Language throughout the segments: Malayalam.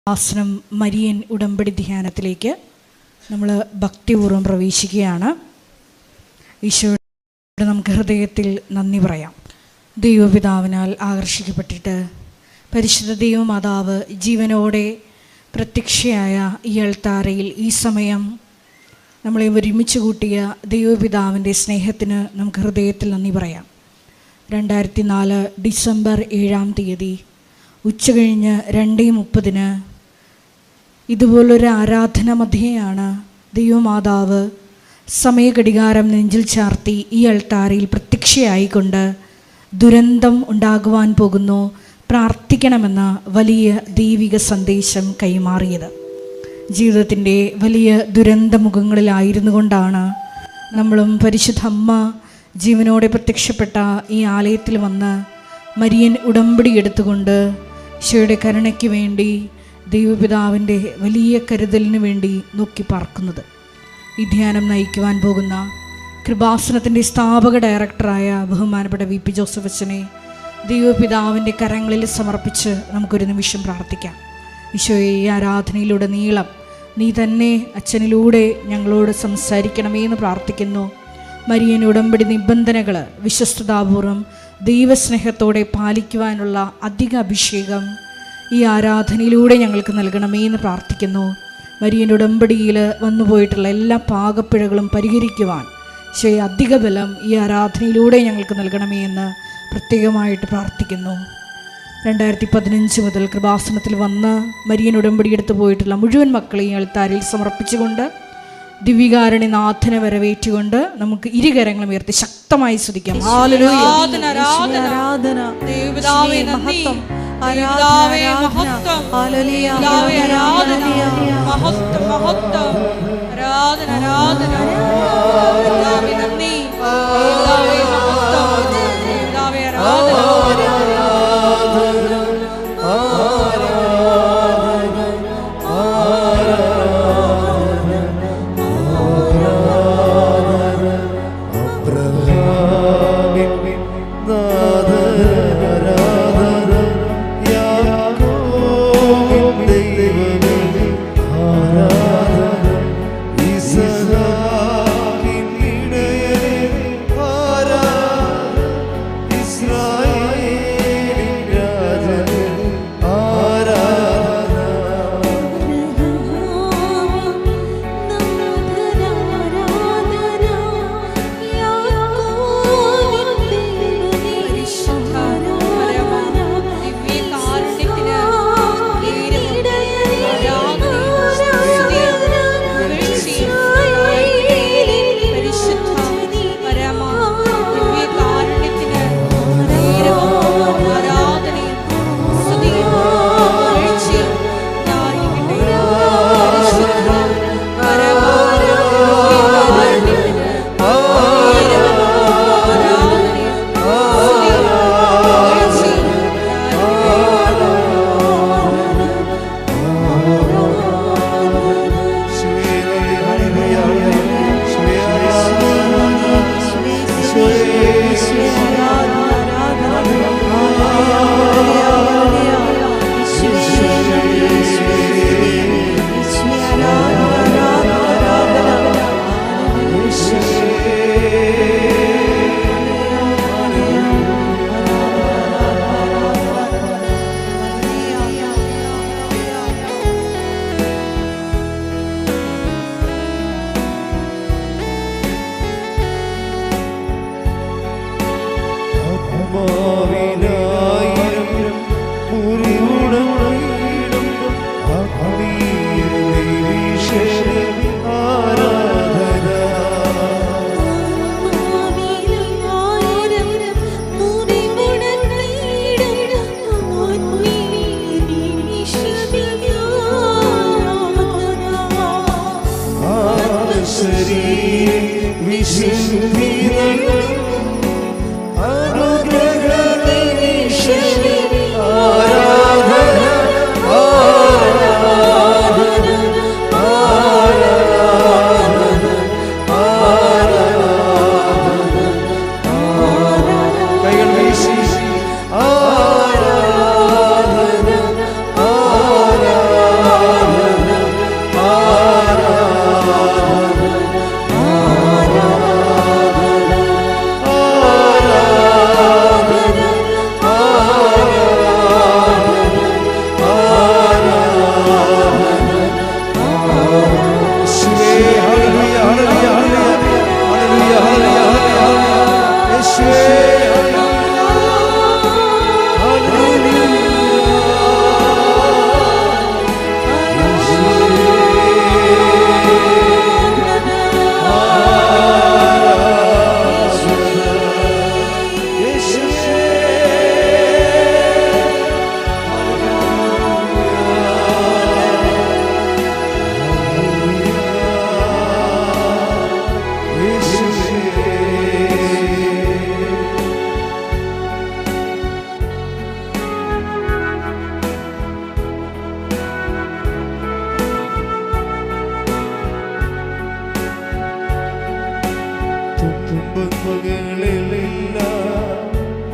ആസനം മരിയൻ ഉടമ്പടി ധ്യാനത്തിലേക്ക് നമ്മൾ ഭക്തിപൂർവ്വം പ്രവേശിക്കുകയാണ്. ഈശോയോട് നമുക്ക് ഹൃദയത്തിൽ നന്ദി പറയാം. ദൈവപിതാവിനാൽ ആകർഷിക്കപ്പെട്ടിട്ട് പരിശുദ്ധ ദൈവമാതാവ് ജീവനോടെ പ്രത്യക്ഷയായ ഈ അൾത്താരയിൽ ഈ സമയം നമ്മളെ ഒരുമിച്ച് കൂട്ടിയ ദൈവപിതാവിൻ്റെ സ്നേഹത്തിന് നമുക്ക് ഹൃദയത്തിൽ നന്ദി പറയാം. 2004 ഡിസംബർ 7 ഉച്ചകഴിഞ്ഞ് 2:30 ഇതുപോലൊരു ആരാധന മധ്യയാണ് ദൈവമാതാവ് സമയഘടികാരം നെഞ്ചിൽ ചാർത്തി ഈ അൾത്താരയിൽ പ്രത്യക്ഷയായിക്കൊണ്ട് ദുരന്തം ഉണ്ടാകുവാൻ പോകുന്നു, പ്രാർത്ഥിക്കണമെന്ന വലിയ ദൈവിക സന്ദേശം കൈമാറിയത്. ജീവിതത്തിൻ്റെ വലിയ ദുരന്തമുഖങ്ങളിലായിരുന്നു കൊണ്ടാണ് നമ്മളും പരിശുദ്ധ അമ്മ ജീവനോടെ പ്രത്യക്ഷപ്പെട്ട ഈ ആലയത്തിൽ വന്ന് മരിയൻ ഉടമ്പടി എടുത്തുകൊണ്ട് ഈശോയുടെ കരുണയ്ക്ക് വേണ്ടി ദൈവപിതാവിൻ്റെ വലിയ കരുതലിന് വേണ്ടി നോക്കി പാർക്കുന്നത്. ഈ ധ്യാനം നയിക്കുവാൻ പോകുന്ന കൃപാസനത്തിൻ്റെ സ്ഥാപക ഡയറക്ടറായ ബഹുമാനപ്പെട്ട VP ജോസഫ് അച്ഛനെ ദൈവപിതാവിൻ്റെ കരങ്ങളിൽ സമർപ്പിച്ച് നമുക്കൊരു നിമിഷം പ്രാർത്ഥിക്കാം. ഈശോയെ, ഈ ആരാധനയിലൂടെ നീളം നീ തന്നെ അച്ഛനിലൂടെ ഞങ്ങളോട് സംസാരിക്കണമേ എന്ന് പ്രാർത്ഥിക്കുന്നു. മരിയൻ ഉടമ്പടി നിബന്ധനകൾ വിശ്വസ്തതാപൂർവം ദൈവസ്നേഹത്തോടെ പാലിക്കുവാനുള്ള അധിക അഭിഷേകം ഈ ആരാധനയിലൂടെ ഞങ്ങൾക്ക് നൽകണമേ എന്ന് പ്രാർത്ഥിക്കുന്നു. മരിയൻ ഉടമ്പടിയിൽ വന്നുപോയിട്ടുള്ള എല്ലാ പാകപ്പിഴകളും പരിഹരിക്കുവാൻ അധിക ബലം ഈ ആരാധനയിലൂടെ ഞങ്ങൾക്ക് നൽകണമേ എന്ന് പ്രത്യേകമായിട്ട് പ്രാർത്ഥിക്കുന്നു. 2015 മുതൽ കൃപാസനത്തിൽ വന്ന് മരിയൻ ഉടമ്പടി എടുത്തു പോയിട്ടുള്ള മുഴുവൻ മക്കളെയും അൾത്താരയിൽ സമർപ്പിച്ചുകൊണ്ട് ദിവികാരുണ്യനാഥനെ വരവേറ്റുകൊണ്ട് നമുക്ക് ഇരുകരങ്ങളും ഉയർത്തി ശക്തമായി സ്തുതിക്കാം. വിശുദ്ധി അനുഗ്രഹ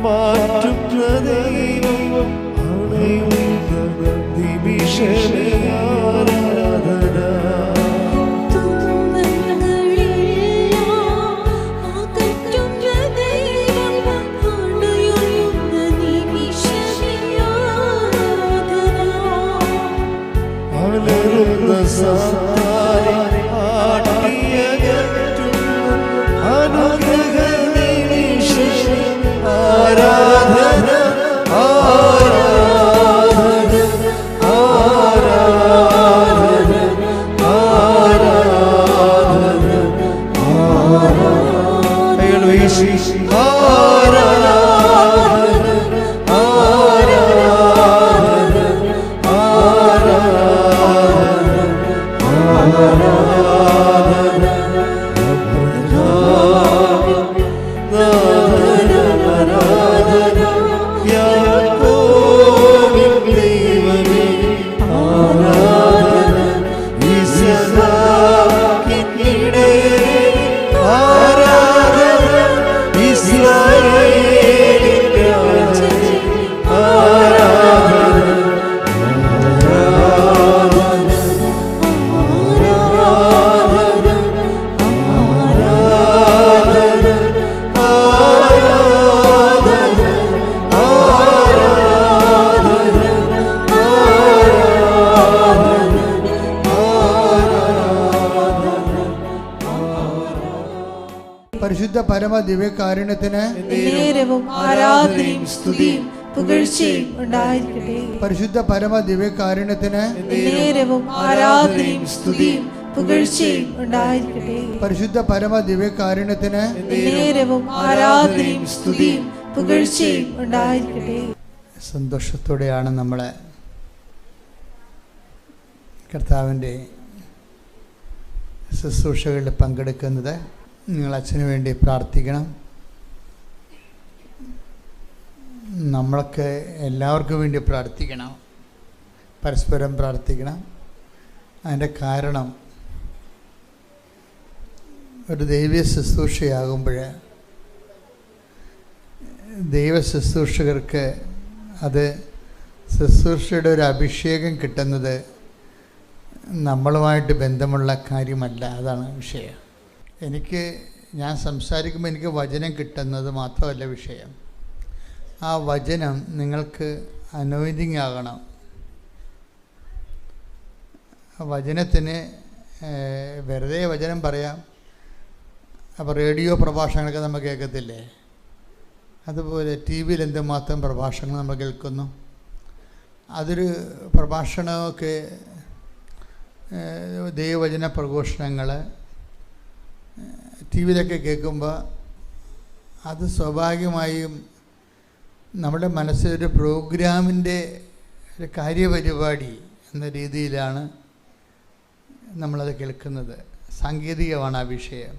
മാറ്റുന്ന ദൈവം അണയുന്ന നിമിഷമേ ആരാധന. അലറുന്ന സാത്താനെ ആട്ടിയകറ്റുന്ന അനുഗ്രഹ നിമിഷമേ ആരാധന ആരാധന ആരാധന ആരാധന ആരാധന വീശി ആരാധന ആരാധന ആരാധന പരിശുദ്ധ പരമ ദിവ്യകാരുണ്യത്തിന് നേരവും ആരാധനയും സ്തുതിയും പുകഴ്ചയും ഉണ്ടായിരിക്കട്ടെ. പരിശുദ്ധ പരമ ദിവ്യകാരുണ്യത്തിന് നേരവും ആരാധനയും സ്തുതിയും പുകഴ്ചയും ഉണ്ടായിരിക്കട്ടെ. പരിശുദ്ധ പരമ ദിവ്യകാരുണ്യത്തിന് നേരവും ആരാധനയും സ്തുതിയും പുകഴ്ചയും ഉണ്ടായിരിക്കട്ടെ. സന്തോഷത്തോടെയാണ് നമ്മൾ കർത്താവിൻ്റെ ശുശ്രൂഷകളിൽ പങ്കെടുക്കുന്നത്. നിങ്ങൾ അച്ഛന് വേണ്ടി പ്രാർത്ഥിക്കണം. നമ്മളൊക്കെ എല്ലാവർക്കും വേണ്ടി പ്രാർത്ഥിക്കണം, പരസ്പരം പ്രാർത്ഥിക്കണം. അതിൻ്റെ കാരണം ഒരു ദൈവീയ ശുശ്രൂഷയാകുമ്പോൾ ദൈവ ശുശ്രൂഷകർക്ക് അത് ശുശ്രൂഷയുടെ ഒരു അഭിഷേകം കിട്ടുന്നത് നമ്മളുമായിട്ട് ബന്ധമുള്ള കാര്യമല്ല. അതാണ് വിഷയം. ഞാൻ സംസാരിക്കുമ്പോൾ എനിക്ക് വചനം കിട്ടുന്നത് മാത്രമല്ല വിഷയം. ആ വചനം നിങ്ങൾക്ക് അനോയിൻറ്റിങ് ആകണം. വചനത്തിന് വെറുതെ വചനം പറയാം. അപ്പോൾ റേഡിയോ പ്രഭാഷണങ്ങളൊക്കെ നമ്മൾ കേൾക്കത്തില്ലേ? അതുപോലെ ടി വിയിൽ എന്തുമാത്രം പ്രഭാഷണങ്ങൾ നമ്മൾ കേൾക്കുന്നു. അതൊരു പ്രഭാഷണമൊക്കെ ദൈവവചന പ്രഘോഷണങ്ങൾ ടി വിയിലൊക്കെ കേൾക്കുമ്പോൾ അത് സ്വാഭാവികമായും നമ്മുടെ മനസ്സിലൊരു പ്രോഗ്രാമിൻ്റെ ഒരു കാര്യപരിപാടി എന്ന രീതിയിലാണ് നമ്മളത് കേൾക്കുന്നത്. സാങ്കേതികമാണ് ആ വിഷയം.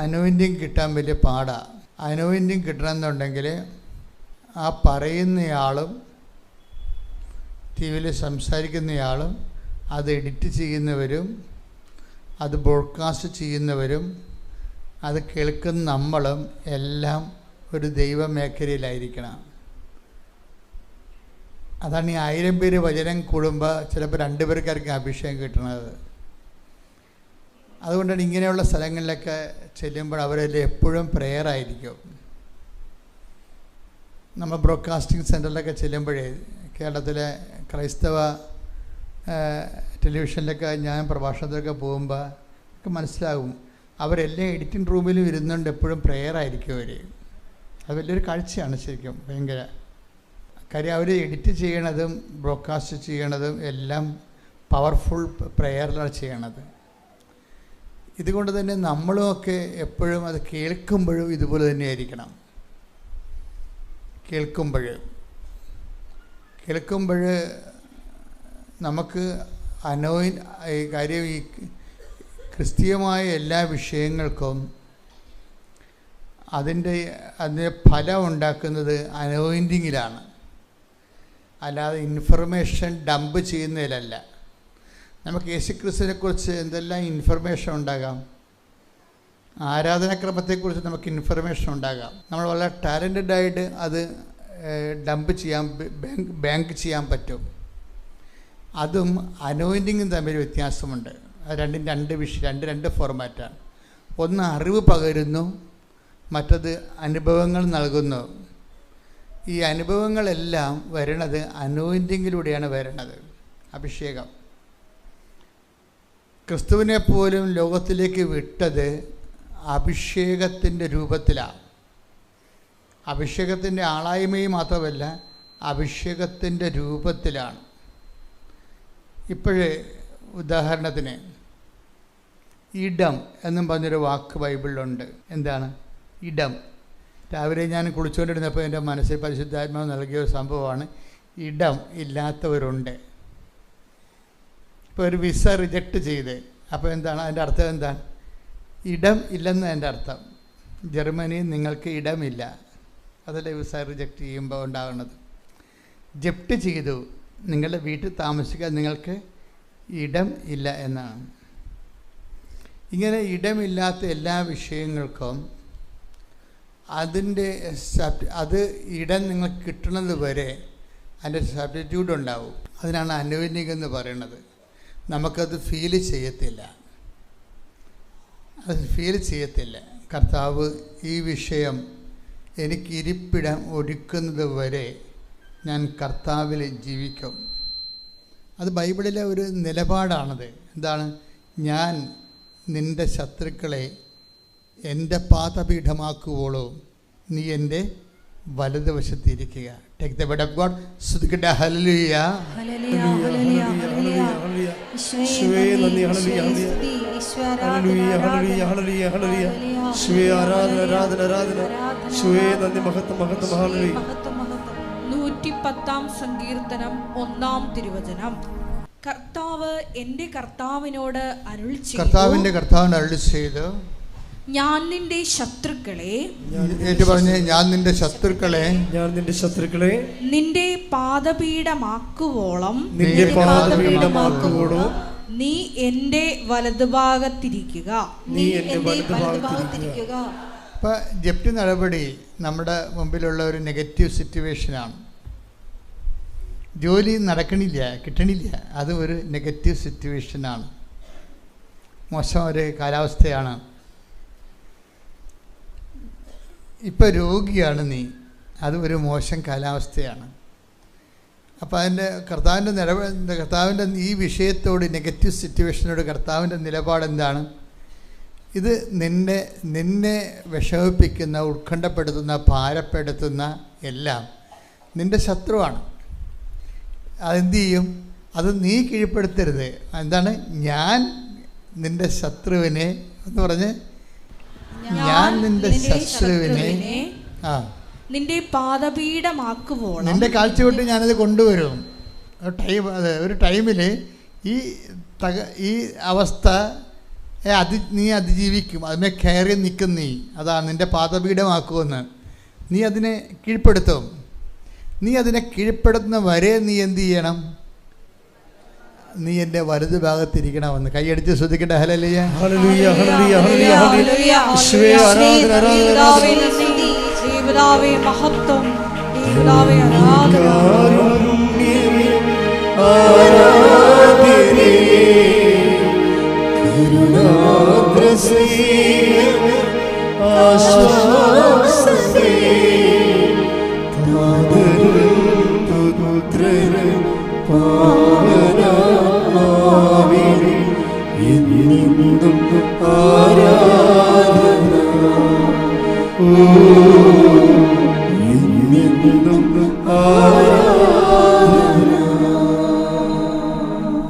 അനോയിൻറ്റിങ് കിട്ടാൻ വലിയ പാടാണ്. അനോയിൻറ്റിങ് കിട്ടണമെന്നുണ്ടെങ്കിൽ ആ പറയുന്നയാളും ടി വിയിൽ സംസാരിക്കുന്നയാളും അത് എഡിറ്റ് ചെയ്യുന്നവരും അത് ബ്രോഡ്കാസ്റ്റ് ചെയ്യുന്നവരും അത് കേൾക്കുന്ന നമ്മളും എല്ലാം ഒരു ദൈവമേഖലയിലായിരിക്കണം. അതാണ് ഈ 1000 പേര് വചനം കൂടുമ്പോൾ ചിലപ്പോൾ 2 പേർക്കായിരിക്കും അഭിഷേകം കിട്ടുന്നത്. അതുകൊണ്ടാണ് ഇങ്ങനെയുള്ള സ്ഥലങ്ങളിലൊക്കെ ചെല്ലുമ്പോൾ അവരെല്ലാം എപ്പോഴും പ്രെയറായിരിക്കും. നമ്മൾ ബ്രോഡ്കാസ്റ്റിംഗ് സെൻറ്ററിലൊക്കെ ചെല്ലുമ്പോഴേ കേരളത്തിലെ ക്രൈസ്തവ ടെലിവിഷനിലൊക്കെ ഞാൻ പ്രഭാഷണത്തിലൊക്കെ പോകുമ്പോൾ ഒക്കെ മനസ്സിലാകും അവരെല്ലാം എഡിറ്റിംഗ് റൂമിലും ഇരുന്നുകൊണ്ട് എപ്പോഴും പ്രെയറായിരിക്കും അവർ. അത് വലിയൊരു കാഴ്ചയാണ് ശരിക്കും, ഭയങ്കര. കാര്യം അവർ എഡിറ്റ് ചെയ്യണതും ബ്രോഡ്കാസ്റ്റ് ചെയ്യണതും എല്ലാം പവർഫുൾ പ്രെയറിലാണ് ചെയ്യണത്. ഇതുകൊണ്ട് തന്നെ നമ്മളുമൊക്കെ എപ്പോഴും അത് കേൾക്കുമ്പോഴും ഇതുപോലെ തന്നെയായിരിക്കണം. കേൾക്കുമ്പോൾ നമുക്ക് കാര്യം ഈ ക്രിസ്തീയമായ എല്ലാ വിഷയങ്ങൾക്കും അതിൻ്റെ ഫലം ഉണ്ടാക്കുന്നത് അനോയിൻറ്റിങ്ങിലാണ്, അല്ലാതെ ഇൻഫർമേഷൻ ഡംപ് ചെയ്യുന്നതിലല്ല. നമുക്ക് യേശുക്രിസ്തുവിനെക്കുറിച്ച് എന്തെല്ലാം ഇൻഫർമേഷൻ ഉണ്ടാകാം. ആരാധനാക്രമത്തെക്കുറിച്ച് നമുക്ക് ഇൻഫർമേഷൻ ഉണ്ടാകാം. നമ്മൾ വളരെ ടാലൻറ്റഡായിട്ട് അത് ഡംപ് ചെയ്യാൻ ബാങ്ക് ചെയ്യാൻ പറ്റും. അതും അനോയിൻറ്റിങ്ങും തമ്മിൽ വ്യത്യാസമുണ്ട്. അത് രണ്ട് ഫോർമാറ്റാണ്. ഒന്ന് അറിവ് പകരുന്നു, മറ്റത് അനുഭവങ്ങൾ നൽകുന്നു. ഈ അനുഭവങ്ങളെല്ലാം വരണത് അനോയിൻറ്റിങ്ങിലൂടെയാണ് വരണത്. അഭിഷേകം ക്രിസ്തുവിനെ പോലും ലോകത്തിലേക്ക് വിട്ടത് അഭിഷേകത്തിൻ്റെ രൂപത്തിലാണ്. അഭിഷേകത്തിൻ്റെ ആളായ്മയും മാത്രമല്ല, അഭിഷേകത്തിൻ്റെ രൂപത്തിലാണ്. ഇപ്പോഴേ ഉദാഹരണത്തിന് ഇടം എന്നും പറഞ്ഞൊരു വാക്ക് ബൈബിളിലുണ്ട്. എന്താണ് ഇടം? രാവിലെ ഞാൻ കുളിച്ചുകൊണ്ടിരുന്നപ്പോൾ എൻ്റെ മനസ്സിൽ പരിശുദ്ധാത്മാവ് നൽകിയ ഒരു സംഭവമാണ്. ഇടം ഇല്ലാത്തവരുണ്ട്. ഇപ്പോൾ ഒരു വിസ റിജക്റ്റ് ചെയ്ത്, അപ്പോൾ എന്താണ് അതിൻ്റെ അർത്ഥം? എന്താണ്? ഇടം ഇല്ലെന്ന് എൻ്റെ അർത്ഥം. ജർമ്മനിയിൽ നിങ്ങൾക്ക് ഇടമില്ല. അതല്ലേ വിസ റിജക്റ്റ് ചെയ്യുമ്പോൾ ഉണ്ടാകുന്നത്. ജപ്റ്റ് ചെയ്തു, നിങ്ങളുടെ വീട്ടിൽ താമസിക്കാൻ നിങ്ങൾക്ക് ഇടം ഇല്ല എന്നാണ്. ഇങ്ങനെ ഇടമില്ലാത്ത എല്ലാ വിഷയങ്ങൾക്കും അത് ഇടം നിങ്ങൾക്ക് കിട്ടുന്നത് വരെ അതിൻ്റെ സബ്സ്റ്റിറ്റ്യൂട്ട് ഉണ്ടാവും. അതിനാണ് അനോയിൻറ്റിങ് എന്ന് പറയുന്നത്. നമുക്കത് ഫീൽ ചെയ്യത്തില്ല. കർത്താവ് ഈ വിഷയം എനിക്ക് ഇരിപ്പിടം ഒരുക്കുന്നത് വരെ ഞാൻ കർത്താവിൽ ജീവിക്കും. അത് ബൈബിളിലെ ഒരു നിലപാടാണത്. എന്താണ്? ഞാൻ നിൻ്റെ ശത്രുക്കളെ എൻ്റെ പാദപീഠമാക്കുവോളൂ നീ എൻ്റെ വലതുവശത്തിരിക്കുക. Take the word of God. സ്തുതിക്കട്ടെ. ഹല്ലേലൂയ, ഹല്ലേലൂയ, ഹല്ലേലൂയ, ഹല്ലേലൂയ. യേശുവേ നന്ദി. ഹല്ലേലൂയ, ഹല്ലേലൂയ, ഹല്ലേലൂയ, ഹല്ലേലൂയ, ഹല്ലേലൂയ. യേശുവേ ആരാധന. യേശുവേ നന്ദി. മഹത്വം. ഹല്ലേലൂയ. 110 സങ്കീർത്തനം 1 തിരുവചനം. കർത്താവ് എൻ്റെ കർത്താവിനോട് അരുളി ചെയ്തു, ഞാൻ നിന്റെ ശത്രുക്കളെ നിന്റെ പാദപീഠമാക്കുവോളം നീ എൻ്റെ വലതുഭാഗത്തിരിക്കുക. ഇപ്പം ജപ്തി നടപടി നമ്മുടെ മുമ്പിലുള്ള ഒരു നെഗറ്റീവ് സിറ്റുവേഷനാണ്. ജോലി കിട്ടണില്ല. അത് ഒരു നെഗറ്റീവ് സിറ്റുവേഷനാണ്. മോശം ഒരു കാലാവസ്ഥയാണ്. ഇപ്പം രോഗിയാണ് നീ, അത് ഒരു മോശം കാലാവസ്ഥയാണ്. അപ്പോൾ അതിൻ്റെ കർത്താവിൻ്റെ ഈ വിഷയത്തോട്, നെഗറ്റീവ് സിറ്റുവേഷനോട് കർത്താവിൻ്റെ നിലപാട് എന്താണ്? ഇത് നിന്നെ വിഷമിപ്പിക്കുന്ന, ഉത്കണ്ഠപ്പെടുത്തുന്ന, ഭാരപ്പെടുത്തുന്ന എല്ലാം നിൻ്റെ ശത്രുവാണ്. അതെന്ത് ചെയ്യും? അത് നീ കീഴ്പ്പെടുത്തരുത്. എന്താണ്? ഞാൻ നിൻ്റെ ശത്രുവിനെ എന്ന് പറഞ്ഞ്, ഞാൻ നിൻ്റെ ശത്രുവിനെ നിന്റെ പാദപീഠമാക്കുവോളം, നിന്റെ കാഴ്ചവെട്ട് ഞാനത് കൊണ്ടുവരും. ഒരു ടൈമിൽ ഈ അവസ്ഥ നീ അതിജീവിക്കും. അതിനെ കയറി നിൽക്കും നീ. അതാണ് നിന്റെ പാദപീഠമാക്കുമെന്ന്. നീ അതിനെ കീഴ്പ്പെടുത്തും. നീ അതിനെ കീഴ്പ്പെടുത്തുന്ന വരെ നീ എന്ത് ചെയ്യണം? നീ എൻ്റെ വലതു ഭാഗത്തിരിക്കണമെന്ന് കൈയടിച്ച് ശ്രദ്ധിക്കട്ടെ. ഹല്ലേലൂയ, ഹല്ലേലൂയ, ഹല്ലേലൂയ, ഹല്ലേലൂയ. യേശുവേ ദേവദാവേ മഹത്വം, ദേവദാവേ ആരാധന.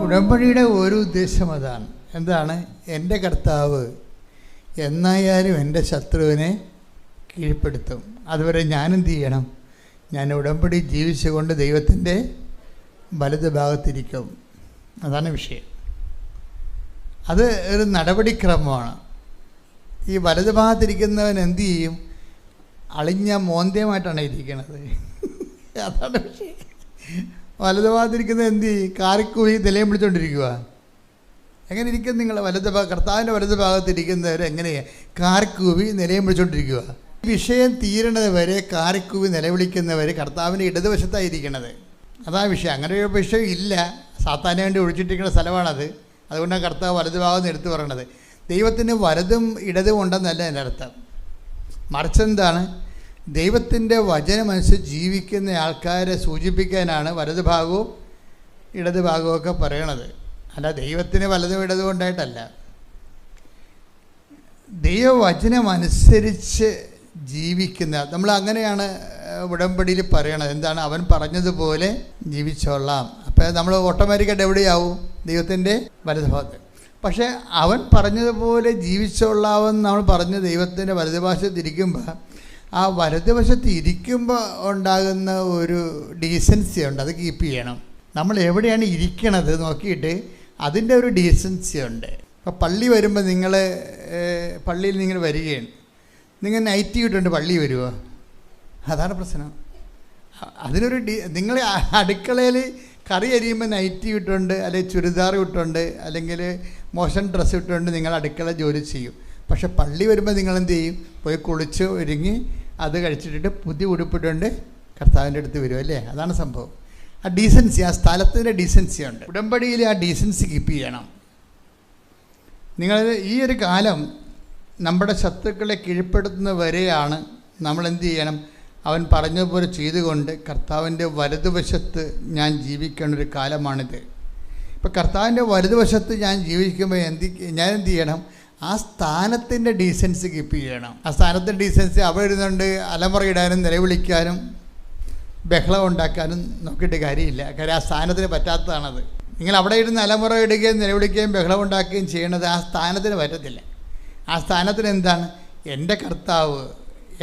ഉടമ്പടിയുടെ ഒരു ഉദ്ദേശം അതാണ്. എന്താണ്? എൻ്റെ കർത്താവ് എന്നായാലും എൻ്റെ ശത്രുവിനെ കീഴ്പ്പെടുത്തും. അതുവരെ ഞാനെന്ത് ചെയ്യണം? ഞാൻ ഉടമ്പടി ജീവിച്ചുകൊണ്ട് ദൈവത്തിൻ്റെ വലത് ഭാഗത്തിരിക്കും. അതാണ് വിഷയം. അത് ഒരു നടപടിക്രമമാണ്. ഈ വലത് ഭാഗത്തിരിക്കുന്നവൻ എന്തു ചെയ്യും? അളിഞ്ഞ മോന്തയുമായിട്ടാണ് ഇരിക്കുന്നത്. അതാണ് വിഷയം. വലത് ഭാഗത്തിരിക്കുന്നത് എന്ത് ചെയ്യും? കാറിക്കൂവി നിലയം പിടിച്ചോണ്ടിരിക്കുക. എങ്ങനെ ഇരിക്കും നിങ്ങൾ? കർത്താവിൻ്റെ വലത് ഭാഗത്തിരിക്കുന്നവർ എങ്ങനെയാണ്? കാർക്കൂവി നിലയം വിളിച്ചുകൊണ്ടിരിക്കുക. വിഷയം തീരണത് വരെ കാർക്കൂവി നിലവിളിക്കുന്നവർ കർത്താവിൻ്റെ ഇടതുവശത്തായിരിക്കണത്. അതാ വിഷയം. അങ്ങനെ ഒരു വിഷയം ഇല്ല. സാത്താന് വേണ്ടി ഒഴിച്ചിട്ടിരിക്കുന്ന സ്ഥലമാണത്. അതുകൊണ്ടാണ് കർത്താവ് വലതു ഭാഗം എന്ന് എടുത്തു പറയണത്. ദൈവത്തിന് വലതും ഇടതും ഉണ്ടെന്നല്ല എൻ്റെ അർത്ഥം. മറിച്ചെന്താണ്? ദൈവത്തിൻ്റെ വചനമനുസരിച്ച് ജീവിക്കുന്ന ആൾക്കാരെ സൂചിപ്പിക്കാനാണ് വലതു ഭാഗവും ഇടതു ഭാഗവും ഒക്കെ പറയണത്. അല്ല ദൈവത്തിന് വലതും ഇടതും ഉണ്ടായിട്ടല്ല. ദൈവവചനമനുസരിച്ച് ജീവിക്കുന്ന നമ്മൾ അങ്ങനെയാണ് ഉടമ്പടിയിൽ പറയണത്. എന്താണ്? അവൻ പറഞ്ഞതുപോലെ ജീവിച്ചോളാം. അപ്പോൾ നമ്മൾ ഓട്ടോമാറ്റിക്കായിട്ട് എവിടെയാവും? ദൈവത്തിൻ്റെ വലതുഭാഗത്ത്. പക്ഷേ അവൻ പറഞ്ഞതുപോലെ ജീവിച്ചോളാമെന്ന് നമ്മൾ പറഞ്ഞ് ദൈവത്തിൻ്റെ വലതുവശത്ത് ഇരിക്കുമ്പോൾ, ആ വലതുവശത്ത് ഇരിക്കുമ്പോൾ ഉണ്ടാകുന്ന ഒരു ഡീസൻസി ഉണ്ട്. അത് കീപ്പ് ചെയ്യണം. നമ്മൾ എവിടെയാണ് ഇരിക്കണത് നോക്കിയിട്ട് അതിൻ്റെ ഒരു ഡീസൻസി ഉണ്ട്. ഇപ്പോൾ പള്ളി വരുമ്പോൾ പള്ളിയിൽ നിങ്ങൾ വരികയാണ്, നിങ്ങൾ നൈറ്റി ഇട്ടുകൊണ്ട് പള്ളി വരുമോ? അതാണ് പ്രശ്നം. അതിനൊരു നിങ്ങൾ അടുക്കളയിൽ കറി അരിയുമ്പോൾ നൈറ്റി ഇട്ടുകൊണ്ട് അല്ലെങ്കിൽ ചുരിദാർ ഇട്ടുകൊണ്ട് അല്ലെങ്കിൽ മോശം ഡ്രസ്സ് ഇട്ടുകൊണ്ട് നിങ്ങൾ അടുക്കള ജോലി ചെയ്യും. പക്ഷെ പള്ളി വരുമ്പോൾ നിങ്ങൾ എന്ത് ചെയ്യും? പോയി കുളിച്ച് ഒരുങ്ങി അത് കഴിച്ചിട്ടിട്ട് പുതിയ ഉടുപ്പിട്ടുകൊണ്ട് കർത്താവിൻ്റെ അടുത്ത് വരും അല്ലേ? അതാണ് സംഭവം. ആ ഡീസൻസി, ആ സ്ഥലത്തിൻ്റെ ഡീസൻസി ഉണ്ട്. ഉടമ്പടിയിൽ ആ ഡീസൻസി കീപ്പ് ചെയ്യണം. നിങ്ങൾ ഈ ഒരു കാലം നമ്മുടെ ശത്രുക്കളെ കീഴ്പ്പെടുത്തുന്ന വരെയാണ് നമ്മൾ എന്ത് ചെയ്യണം? അവൻ പറഞ്ഞതുപോലെ ചെയ്തുകൊണ്ട് കർത്താവിൻ്റെ വലതുവശത്ത് ഞാൻ ജീവിക്കേണ്ട ഒരു കാലമാണിത്. ഇപ്പം കർത്താവിൻ്റെ വലതുവശത്ത് ഞാൻ ജീവിക്കുമ്പോൾ ഞാൻ എന്ത് ചെയ്യണം? ആ സ്ഥാനത്തിൻ്റെ ഡീസൻസി കീപ്പ് ചെയ്യണം. ആ സ്ഥാനത്തിൻ്റെ ഡീസൻസി അവിടെ ഇരുന്നുകൊണ്ട് അലമുറയിടാനും നിലവിളിക്കാനും ബഹളം ഉണ്ടാക്കാനും നോക്കിയിട്ട് കാര്യമില്ല. കാര്യം ആ സ്ഥാനത്തിന് പറ്റാത്തതാണത്. നിങ്ങൾ അവിടെ ഇരുന്ന് അലമുറ ഇടുകയും നിലവിളിക്കുകയും ബഹളം ഉണ്ടാക്കുകയും ചെയ്യണത് ആ സ്ഥാനത്തിന് പറ്റത്തില്ല. ആ സ്ഥാനത്തിന് എന്താണ്? എൻ്റെ കർത്താവ്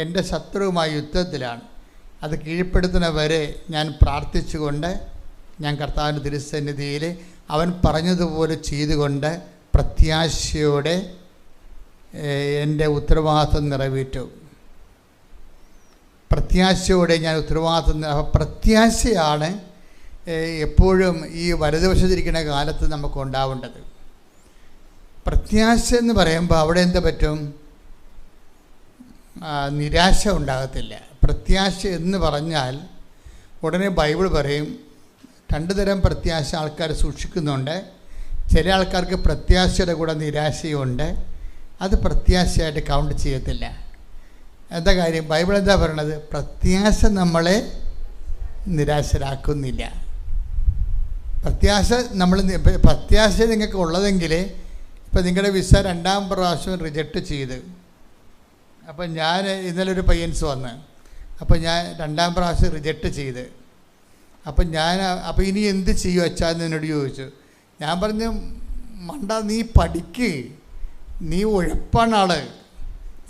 എൻ്റെ ശത്രുവുമായി യുദ്ധത്തിലാണ്. അത് കീഴ്പ്പെടുത്തുന്ന വരെ ഞാൻ പ്രാർത്ഥിച്ചുകൊണ്ട് ഞാൻ കർത്താവിൻ്റെ തിരുസന്നിധിയിൽ അവൻ പറഞ്ഞതുപോലെ ചെയ്തുകൊണ്ട് പ്രത്യാശയോടെ എൻ്റെ ഉത്തരവാദിത്വം നിറവേറ്റും. പ്രത്യാശയോടെ ഞാൻ ഉത്തരവാദിത്വം. പ്രത്യാശയാണ് എപ്പോഴും ഈ വലതുവശത്തിരിക്കുന്ന കാലത്ത് നമുക്ക് ഉണ്ടാവേണ്ടത്. പ്രത്യാശ എന്ന് പറയുമ്പോൾ അവിടെ എന്താ പറ്റും? നിരാശ ഉണ്ടാകത്തില്ല. പ്രത്യാശ എന്ന് പറഞ്ഞാൽ ഉടനെ ബൈബിൾ പറയും രണ്ട് തരം പ്രത്യാശ ആൾക്കാർ സൂക്ഷിക്കുന്നുണ്ട്. ചില ആൾക്കാർക്ക് പ്രത്യാശയുടെ കൂടെ നിരാശയുണ്ട്. അത് പ്രത്യാശയായിട്ട് കൗണ്ട് ചെയ്യത്തില്ല. എന്താ കാര്യം? ബൈബിൾ എന്താ പറയണത്? പ്രത്യാശ നമ്മളെ നിരാശരാക്കുന്നില്ല. പ്രത്യാശ നിങ്ങൾക്ക് ഉള്ളതെങ്കിൽ ഇപ്പം നിങ്ങളുടെ വിസ 2ാം പ്രാവശ്യം റിജക്റ്റ് ചെയ്ത്, അപ്പം ഞാൻ ഇന്നലെ ഒരു പയ്യൻസ് വന്ന്, അപ്പം ഞാൻ 2ാം പ്രാവശ്യം റിജക്റ്റ് ചെയ്ത്, അപ്പം ഇനി എന്ത് ചെയ്യും അച്ഛാന്ന് എന്നോട് ചോദിച്ചു. ഞാൻ പറഞ്ഞു, മണ്ട നീ പഠിക്ക്, നീ ഉഴപ്പാണ് ആള്.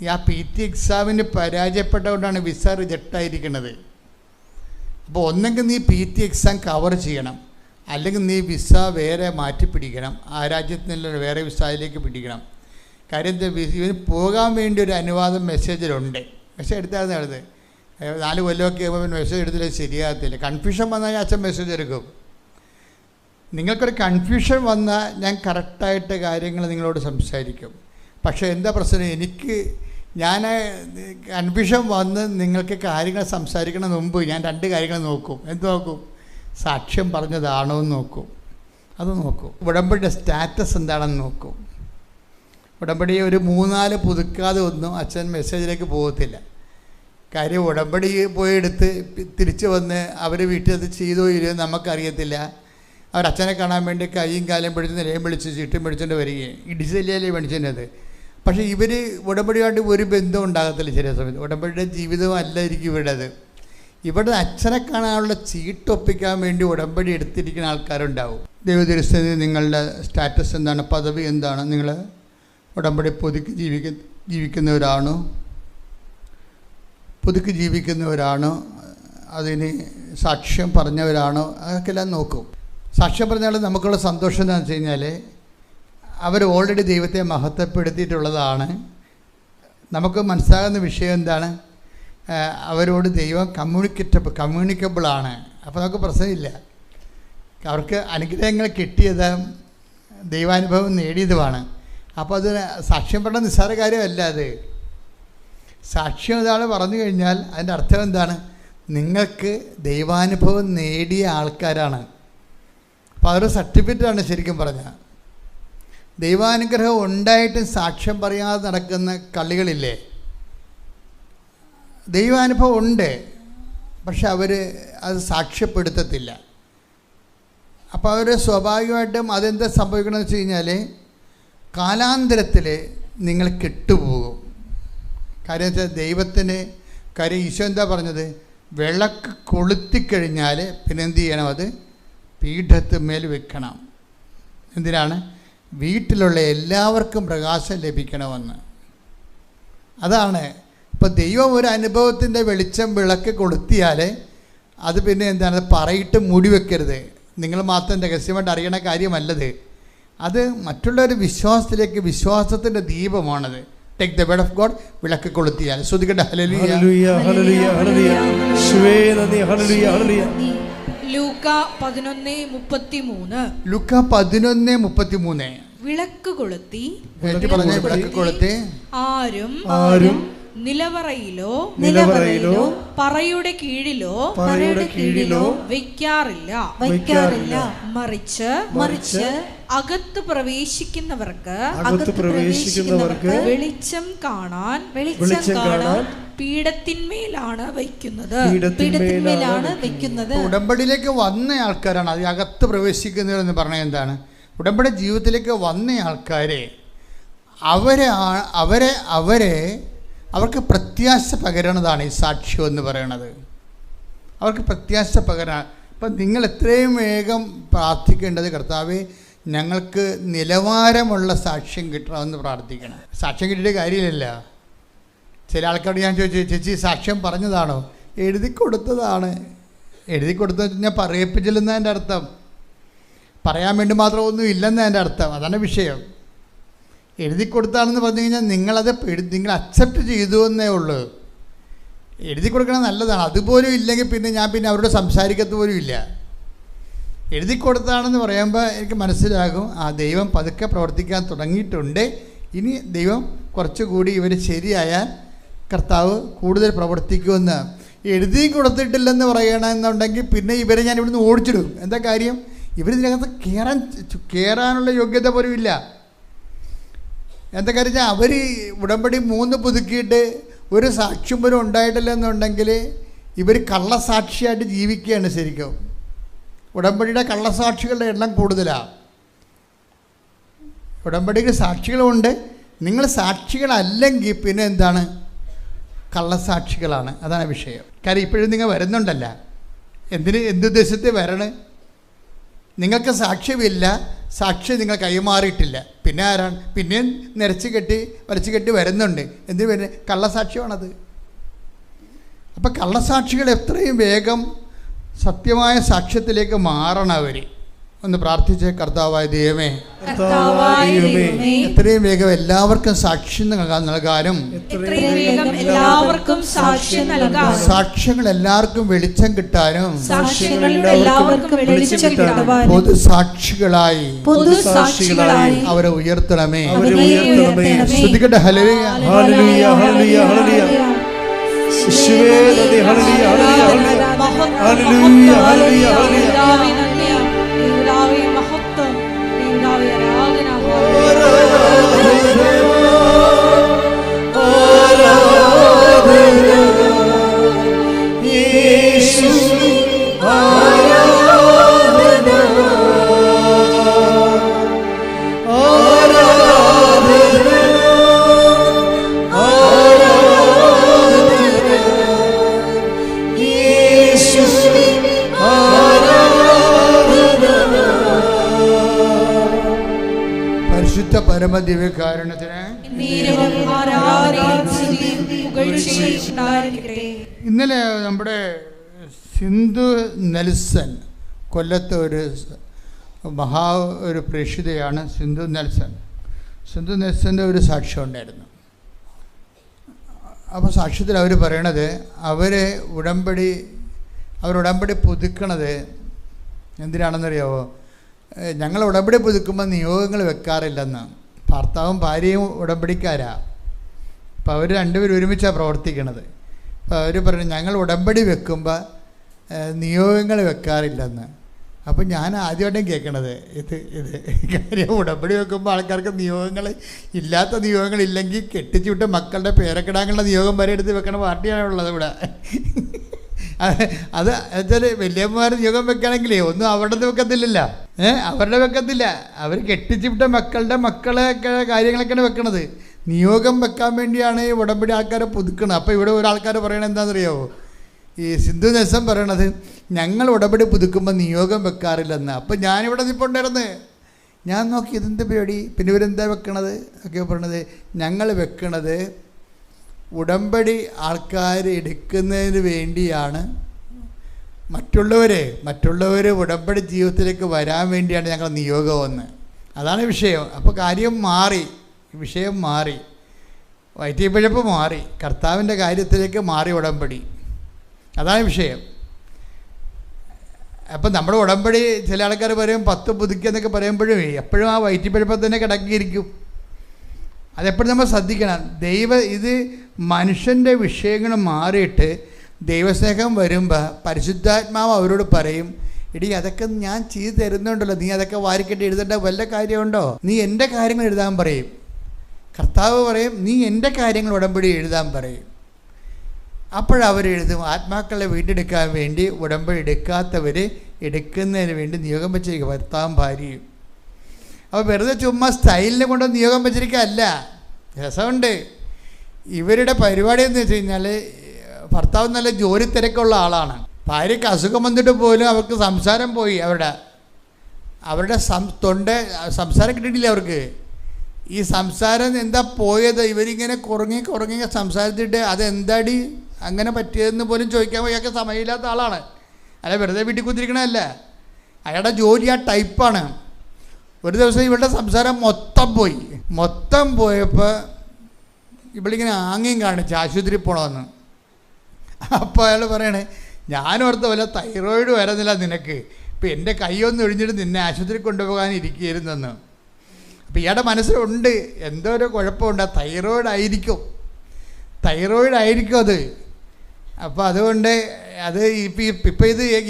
ഈ ആ PT എക്സാമിന് പരാജയപ്പെട്ടതുകൊണ്ടാണ് വിസ റിജക്റ്റായിരിക്കുന്നത്. അപ്പോൾ ഒന്നെങ്കിൽ നീ PT എക്സാം കവർ ചെയ്യണം, അല്ലെങ്കിൽ നീ വിസ വേറെ മാറ്റി പിടിക്കണം. ആ രാജ്യത്തിൽ നിന്ന് വേറെ വിസയിലേക്ക് പിടിക്കണം. കാര്യം ഇവന് പോകാൻ വേണ്ടി ഒരു അനുവാദം മെസ്സേജിലുണ്ട്. മെസ്സേജ് എടുത്താൽ എടുത്ത് 4 കൊല്ലമൊക്കെ ആകുമ്പോൾ മെസ്സേജ് എടുത്തില്ല, ശരിയാകത്തില്ല. കൺഫ്യൂഷൻ വന്നാൽ അച്ഛൻ മെസ്സേജ് എടുക്കും. നിങ്ങൾക്കൊരു കൺഫ്യൂഷൻ വന്നാൽ ഞാൻ കറക്റ്റായിട്ട് കാര്യങ്ങൾ നിങ്ങളോട് സംസാരിക്കും. പക്ഷേ എന്താ പ്രശ്നം? ഞാൻ കൺഫ്യൂഷൻ വന്ന് നിങ്ങൾക്ക് കാര്യങ്ങൾ സംസാരിക്കണ മുമ്പ് ഞാൻ 2 കാര്യങ്ങൾ നോക്കും. എന്ത് നോക്കും? സാക്ഷ്യം പറഞ്ഞതാണോ എന്ന് നോക്കും. അത് നോക്കും. ഉടമ്പടിയുടെ സ്റ്റാറ്റസ് എന്താണെന്ന് നോക്കും. ഉടമ്പടി ഒരു 3-4 പുതുക്കാതെ ഒന്നും അച്ഛൻ മെസ്സേജിലേക്ക് പോകത്തില്ല. കാര്യം ഉടമ്പടി പോയെടുത്ത് തിരിച്ച് വന്ന് അവർ വീട്ടിൽ അത് ചെയ്തോ ഇല്ലയോ നമുക്കറിയത്തില്ല. അവരച്ഛനെ കാണാൻ വേണ്ടി കൈയും കാലും പിടിച്ച് നിലയും പിടിച്ച് ചീട്ടും പിടിച്ചുകൊണ്ട് വരികയും ഇടിച്ചല്ലേ മേടിച്ചത്. പക്ഷേ ഇവർ ഉടമ്പടിയായിട്ട് ഒരു ബന്ധം ഉണ്ടാകത്തില്ല. ചില സമയത്ത് ഉടമ്പടിയുടെ ജീവിതം അല്ലായിരിക്കും ഇവിടെ അച്ഛനെ കാണാനുള്ള ചീട്ടൊപ്പിക്കാൻ വേണ്ടി ഉടമ്പടി എടുത്തിരിക്കുന്ന ആൾക്കാരുണ്ടാവും. ദൈവതിരുസ്ഥിതി നിങ്ങളുടെ സ്റ്റാറ്റസ് എന്താണ്? പദവി എന്താണ്? നിങ്ങൾ ഉടമ്പടി പുതുക്കി ജീവിക്കുന്നവരാണോ? അതിന് സാക്ഷ്യം പറഞ്ഞവരാണോ? അതൊക്കെല്ലാം നോക്കും. സാക്ഷ്യം പറഞ്ഞാൽ നമുക്കുള്ള സന്തോഷം എന്താണെന്ന് വെച്ച് കഴിഞ്ഞാൽ അവർ ഓൾറെഡി ദൈവത്തെ മഹത്വപ്പെടുത്തിയിട്ടുള്ളതാണ്. നമുക്ക് മനസ്സിലാകുന്ന വിഷയം എന്താണ്? അവരോട് ദൈവം കമ്മ്യൂണിക്കബിളാണ്. അപ്പോൾ നമുക്ക് പ്രശ്നമില്ല. അവർക്ക് അനുഗ്രഹങ്ങൾ കിട്ടിയത് ദൈവാനുഭവം നേടിയതുമാണ്. അപ്പോൾ അത് സാക്ഷ്യം പറഞ്ഞ നിസ്സാര കാര്യമല്ല. അത് സാക്ഷ്യം ഒരാൾ പറഞ്ഞു കഴിഞ്ഞാൽ അതിൻ്റെ അർത്ഥം എന്താണ്? നിങ്ങൾക്ക് ദൈവാനുഭവം നേടിയ ആൾക്കാരാണ്. അപ്പോൾ അതൊരു സർട്ടിഫിക്കറ്റാണ് ശരിക്കും പറഞ്ഞാൽ. ദൈവാനുഗ്രഹം ഉണ്ടായിട്ടും സാക്ഷ്യം പറയാതെ നടക്കുന്ന കളികളില്ലേ? ദൈവാനുഭവം ഉണ്ട്, പക്ഷെ അവർ അത് സാക്ഷ്യപ്പെടുത്തത്തില്ല. അപ്പോൾ അവർ സ്വാഭാവികമായിട്ടും അതെന്താ സംഭവിക്കണമെന്ന് വെച്ച് കഴിഞ്ഞാൽ കാലാന്തരത്തിൽ നിങ്ങൾ കെട്ടുപോകും. കാര്യം വെച്ചാൽ ദൈവത്തിന് കാര്യം ഈശോ എന്താ പറഞ്ഞത്? വിളക്ക് കൊളുത്തിക്കഴിഞ്ഞാൽ പിന്നെ എന്ത് ചെയ്യണം? അത് പീഠത്തിന്മേൽ വെക്കണം. എന്തിനാണ്? വീട്ടിലുള്ള എല്ലാവർക്കും പ്രകാശം ലഭിക്കണമെന്ന്. അതാണ്. ഇപ്പോൾ ദൈവം ഒരു അനുഭവത്തിൻ്റെ വെളിച്ചം വിളക്ക് കൊളുത്തിയാൽ അത് പിന്നെ എന്താണ്? പറയിട്ട് മൂടി വെക്കരുത്. നിങ്ങൾ മാത്രം രഹസ്യമായിട്ട് അറിയണ കാര്യമല്ലത്. അത് മറ്റുള്ളൊരു വിശ്വാസത്തിലേക്ക്, വിശ്വാസത്തിൻ്റെ ദീപമാണത്. Take the word of God. വിളക്ക് കൊളുത്തിയാൽ ശ്രദ്ധിക്കട്ടെ. ഹല്ലേലൂയ ഹല്ലേലൂയ ഹല്ലേലൂയ യേശുവേ നന്ദി. ഹല്ലേലൂയ ഹല്ലേലൂയ. ലൂക്ക 11:33. ലൂക്ക 11:33. വിളക്ക് കൊളുത്തി പറഞ്ഞ വിളക്ക് കൊളുത്തി ആരും നിലവറയിലോ പറയുടെ കീഴിലോ വയ്ക്കാറില്ല. മറിച്ച് അകത്ത് പ്രവേശിക്കുന്നവർക്ക് വെളിച്ചം കാണാൻ പീഠത്തിന്മേലാണ് വയ്ക്കുന്നത്. ഉടമ്പടിയിലേക്ക് വന്ന ആൾക്കാരാണ് അത് അകത്ത് പ്രവേശിക്കുന്നതെന്ന് പറഞ്ഞാൽ എന്താണ്? ഉടമ്പടി ജീവിതത്തിലേക്ക് വന്ന ആൾക്കാരെ അവർക്ക് പ്രത്യാശ പകരണതാണ് ഈ സാക്ഷ്യം എന്ന് പറയുന്നത്. അവർക്ക് പ്രത്യാശ പകരാൻ. അപ്പം നിങ്ങൾ എത്രയും വേഗം പ്രാർത്ഥിക്കേണ്ടത്, കർത്താവേ ഞങ്ങൾക്ക് നിലവാരമുള്ള സാക്ഷ്യം കിട്ടണമെന്ന് പ്രാർത്ഥിക്കണം. സാക്ഷ്യം കിട്ടിയിട്ട് കാര്യമില്ല. ചില ആൾക്കാരോട് ഞാൻ ചോദിച്ചു, ചേച്ചി സാക്ഷ്യം പറഞ്ഞതാണോ? എഴുതി കൊടുത്തതാണ്. എഴുതി കൊടുത്തത് ഞാൻ പറയിപ്പിച്ചില്ലെന്ന് എൻ്റെ അർത്ഥം. പറയാൻ വേണ്ടി മാത്രമൊന്നും ഇല്ലെന്ന് എൻ്റെ അർത്ഥം. അതാണ് വിഷയം. എഴുതി കൊടുത്താണെന്ന് പറഞ്ഞു കഴിഞ്ഞാൽ നിങ്ങൾ അക്സെപ്റ്റ് ചെയ്തു എന്നേ ഉള്ളൂ. എഴുതി കൊടുക്കണം നല്ലതാണ്. അതുപോലും ഇല്ലെങ്കിൽ പിന്നെ ഞാൻ അവരോട് സംസാരിക്കത്ത് പോലും ഇല്ല. എഴുതി കൊടുത്താണെന്ന് പറയുമ്പോൾ എനിക്ക് മനസ്സിലാകും ദൈവം പതുക്കെ പ്രവർത്തിക്കാൻ തുടങ്ങിയിട്ടുണ്ട്. ഇനി ദൈവം കുറച്ചുകൂടി ഇവർ ശരിയായാൽ കർത്താവ് കൂടുതൽ പ്രവർത്തിക്കുമെന്ന്. എഴുതി കൊടുത്തിട്ടില്ലെന്ന് പറയണമെന്നുണ്ടെങ്കിൽ പിന്നെ ഇവരെ ഞാൻ ഇവിടുന്ന് ഓടിച്ചിടും. എന്താ കാര്യം? ഇവരിതിനകത്ത് കയറാനുള്ള യോഗ്യത പോലും ഇല്ല. എന്താ കാര്യം വെച്ചാൽ അവർ ഉടമ്പടി 3 പുതുക്കിയിട്ട് ഒരു സാക്ഷ്യം പോലും ഉണ്ടായിട്ടില്ലെന്നുണ്ടെങ്കിൽ ഇവർ കള്ളസാക്ഷിയായിട്ട് ജീവിക്കുകയാണ് ശരിക്കും. ഉടമ്പടിയുടെ കള്ളസാക്ഷികളുടെ എണ്ണം കൂടുതലാണ്. ഉടമ്പടിക്ക് സാക്ഷികളുമുണ്ട്. നിങ്ങൾ സാക്ഷികളല്ലെങ്കിൽ പിന്നെ എന്താണ്? കള്ളസാക്ഷികളാണ്. അതാണ് വിഷയം. കാര്യം ഇപ്പോഴും നിങ്ങൾ വരുന്നുണ്ടല്ല. എന്തുദ്ദേശത്തെ വരണേ? നിങ്ങൾക്ക് സാക്ഷ്യമില്ല, സാക്ഷ്യം നിങ്ങൾ കൈമാറിയിട്ടില്ല. പിന്നെ ആരാണ്? പിന്നെയും വരച്ച് കെട്ടി വരുന്നുണ്ട്. എന്തിനു വരുന്നത്? കള്ളസാക്ഷ്യമാണത്. അപ്പം കള്ളസാക്ഷികൾ എത്രയും വേഗം സത്യമായ സാക്ഷ്യത്തിലേക്ക് മാറണം. അവർ ഒന്ന് പ്രാർത്ഥിച്ച്, കർത്താവായ ദൈവമേ എത്രയും വേഗം എല്ലാവർക്കും സാക്ഷ്യം നൽകാനും സാക്ഷ്യങ്ങൾ എല്ലാവർക്കും വെളിച്ചം കിട്ടാനും പൊതുസാക്ഷികളായി അവരെ ഉയർത്തണമേ. ശ്രദ്ധിക്കട്ടെ. ഹല്ലേലൂയ ഹല്ലേലൂയ ഹല്ലേലൂയ ഹല്ലേലൂയ യേശുവേ നന്ദി. ഹല്ലേലൂയ ഹല്ലേലൂയ ഹല്ലേലൂയ ഹല്ലേലൂയ ഹല്ലേലൂയ. മഹത്വം ആരാധന. പരമദിവ്യകാരുണ്യത്തിന് ഇന്നലെ നമ്മുടെ സിന്ധു നെൽസൺ, കൊല്ലത്തെ ഒരു പ്രേക്ഷിതയാണ് സിന്ധു നെൽസൻ്റെ ഒരു സാക്ഷ്യം ഉണ്ടായിരുന്നു. അപ്പോൾ സാക്ഷ്യത്തിൽ അവർ പറയണത് അവർ ഉടമ്പടി പുതുക്കണത് എന്തിനാണെന്നറിയാവോ? ഞങ്ങൾ ഉടമ്പടി പുതുക്കുമ്പോൾ നിയോഗങ്ങൾ വെക്കാറില്ലെന്ന്. ഭർത്താവും ഭാര്യയും ഉടമ്പടിക്കാരാ. അപ്പോൾ അവർ രണ്ടുപേരും ഒരുമിച്ചാണ് പ്രവർത്തിക്കണത്. അപ്പോൾ അവർ പറഞ്ഞു ഞങ്ങൾ ഉടമ്പടി വെക്കുമ്പോൾ നിയോഗങ്ങൾ വെക്കാറില്ലെന്ന്. അപ്പം ഞാൻ ആദ്യമായിട്ടും കേൾക്കണത് ഇത് കാര്യം. ഉടമ്പടി വെക്കുമ്പോൾ ആൾക്കാർക്ക് നിയോഗങ്ങൾ ഇല്ലാത്ത നിയോഗങ്ങളില്ലെങ്കിൽ കെട്ടിച്ചു വിട്ട മക്കളുടെ പേരക്കിടാങ്ങളുടെ നിയോഗം വരെ എടുത്ത് വെക്കണ പാർട്ടിയാണുള്ളത് ഇവിടെ. അത് വെച്ചാൽ വലിയമ്മമാർ നിയോഗം വെക്കുകയാണെങ്കിലേ ഒന്നും അവരുടെ വെക്കത്തില്ലല്ലോ, അവരുടെ വെക്കത്തില്ല. അവർ കെട്ടിച്ചു വിട്ട മക്കളൊക്കെ കാര്യങ്ങളൊക്കെയാണ് വെക്കണത്. നിയോഗം വെക്കാൻ വേണ്ടിയാണ് ഈ ഉടമ്പടി ആൾക്കാരെ പുതുക്കുന്നത്. അപ്പോൾ ഇവിടെ ഒരാൾക്കാർ പറയണത് എന്താണെന്നറിയാമോ? ഈ സിന്ധു നെസം പറയണത് ഞങ്ങൾ ഉടമ്പടി പുതുക്കുമ്പോൾ നിയോഗം വെക്കാറില്ലെന്ന്. അപ്പം ഞാനിവിടെ നിൽപ്പുണ്ടായിരുന്നു, ഞാൻ നോക്കി ഇതെന്ത് പരിപാടി, പിന്നെ ഇവരെന്താ വെക്കണത് ഒക്കെ പറയണത്. ഞങ്ങൾ വെക്കണത് ഉടമ്പടി ആൾക്കാർ എടുക്കുന്നതിന് വേണ്ടിയാണ്. മറ്റുള്ളവർ ഉടമ്പടി ജീവിതത്തിലേക്ക് വരാൻ വേണ്ടിയാണ് ഞങ്ങൾ നിയോഗമെന്ന്. അതാണ് വിഷയം. അപ്പോൾ വിഷയം മാറി, വയറ്റിപ്പഴപ്പ് മാറി, കർത്താവിൻ്റെ കാര്യത്തിലേക്ക് മാറി ഉടമ്പടി. അതാണ് വിഷയം. അപ്പം നമ്മുടെ ഉടമ്പടി ചില ആൾക്കാർ പറയും 10 പുതുക്കുക എന്നൊക്കെ പറയുമ്പോഴും എപ്പോഴും ആ വയറ്റിപ്പഴപ്പം തന്നെ കിടക്കിയിരിക്കും. അതെപ്പോഴും നമ്മൾ ശ്രദ്ധിക്കണം. ഇത് മനുഷ്യൻ്റെ വിഷയങ്ങൾ മാറിയിട്ട് ദൈവസ്നേഹം വരുമ്പോൾ പരിശുദ്ധാത്മാവ് അവരോട് പറയും, എടി അതൊക്കെ ഞാൻ ചെയ്തു തരുന്നുണ്ടല്ലോ, നീ അതൊക്കെ വാരിക്കെട്ടി എഴുതേണ്ട വല്ല കാര്യമുണ്ടോ, നീ എൻ്റെ കാര്യങ്ങൾ എഴുതാൻ പറയും. കർത്താവ് പറയും നീ എൻ്റെ കാര്യങ്ങൾ ഉടമ്പടി എഴുതാൻ പറയും. അപ്പോഴവരെഴുതും. ആത്മാക്കളെ വീണ്ടെടുക്കാൻ വേണ്ടി ഉടമ്പടി എടുക്കാത്തവർ എടുക്കുന്നതിന് വേണ്ടി നിയോഗം വെച്ചിരിക്കുക ഭർത്താവും ഭാര്യയും. അപ്പോൾ വെറുതെ ചുമ്മാ സ്റ്റൈലിനെ കൊണ്ട് നിയോഗം വെച്ചിരിക്കുകയല്ല. രസമുണ്ട്. ഇവരുടെ പരിപാടി എന്ന് വെച്ച് കഴിഞ്ഞാൽ ഭർത്താവ് നല്ല ജോലി തിരക്കുള്ള ആളാണ്. ഭാര്യയ്ക്ക് അസുഖം വന്നിട്ട് പോലും അവർക്ക് സംസാരം പോയി. അവരുടെ സംസാരം കിട്ടിയിട്ടില്ല അവർക്ക്. ഈ സംസാരം എന്താ പോയത്, ഇവരിങ്ങനെ കുറങ്ങി സംസാരത്തിട്ട് അതെന്താടി അങ്ങനെ പറ്റിയതെന്ന് പോലും ചോദിക്കാൻ അയാൾക്ക് സമയമില്ലാത്ത ആളാണ്. അല്ല വെറുതെ വീട്ടിൽ കുത്തിരിക്കണമല്ല, അയാളുടെ ജോലി ആ ടൈപ്പാണ്. ഒരു ദിവസം ഇവളുടെ സംസാരം മൊത്തം പോയപ്പോൾ ഇവളിങ്ങനെ ആംഗ്യം കാണിച്ച് ആശുപത്രിയിൽ പോകണമെന്ന്. അപ്പോൾ അയാൾ പറയണേ ഞാനോർത്ത പോലെ തൈറോയിഡ് വരുന്നില്ല നിനക്ക്, ഇപ്പം എൻ്റെ കൈയൊന്നും ഒഴിഞ്ഞിട്ട് നിന്നെ ആശുപത്രി കൊണ്ടുപോകാനിരിക്കുകയായിരുന്നെന്ന്. അപ്പോൾ ഇയാളുടെ മനസ്സിലുണ്ട് എന്തോ ഒരു കുഴപ്പമുണ്ട്, തൈറോയിഡ് ആയിരിക്കും അത്. അപ്പോൾ അതുകൊണ്ട് ഇപ്പം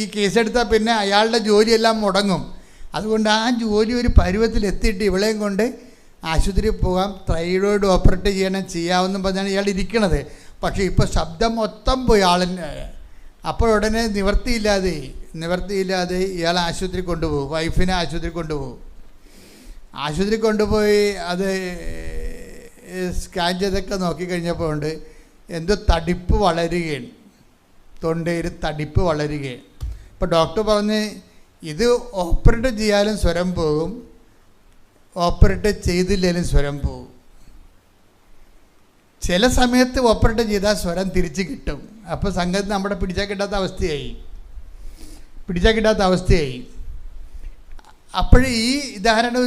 ഈ കേസെടുത്താൽ പിന്നെ അയാളുടെ ജോലിയെല്ലാം മുടങ്ങും. അതുകൊണ്ട് ആ ജോലി ഒരു പരുവത്തിലെത്തിയിട്ട് ഇവളെയും കൊണ്ട് ആശുപത്രിയിൽ പോകാം, തൈറോയിഡ് ഓപ്പറേറ്റ് ചെയ്യാമെന്നും പറഞ്ഞാണ് ഇയാൾ ഇരിക്കണത്. പക്ഷേ ഇപ്പോൾ ശബ്ദം മൊത്തം പോയി ആളിന്. അപ്പോഴുടനെ നിവർത്തിയില്ലാതെ ഇയാൾ ആശുപത്രി കൊണ്ടുപോകും, വൈഫിനെ ആശുപത്രി കൊണ്ടുപോയി അത് സ്കാൻ ചെയ്തൊക്കെ നോക്കിക്കഴിഞ്ഞപ്പോൾ ഉണ്ട് എന്തോ തടിപ്പ് വളരുകയാണ്, തൊണ്ടയിൽ തടിപ്പ് വളരുകയാണ്. ഇപ്പോൾ ഡോക്ടർ പറഞ്ഞ് ഇത് ഓപ്പറേറ്റ് ചെയ്യാനും സ്വരം പോകും, ഓപ്പറേറ്റ് ചെയ്തില്ലെങ്കിലും സ്വരം പോകും. ചില സമയത്ത് ഓപ്പറേറ്റ് ചെയ്താൽ സ്വരം തിരിച്ച് കിട്ടും. അപ്പോൾ സംഗതി നമ്മുടെ പിടിച്ചാൽ കിട്ടാത്ത അവസ്ഥയായി. അപ്പോൾ ഈ ഉദാഹരണം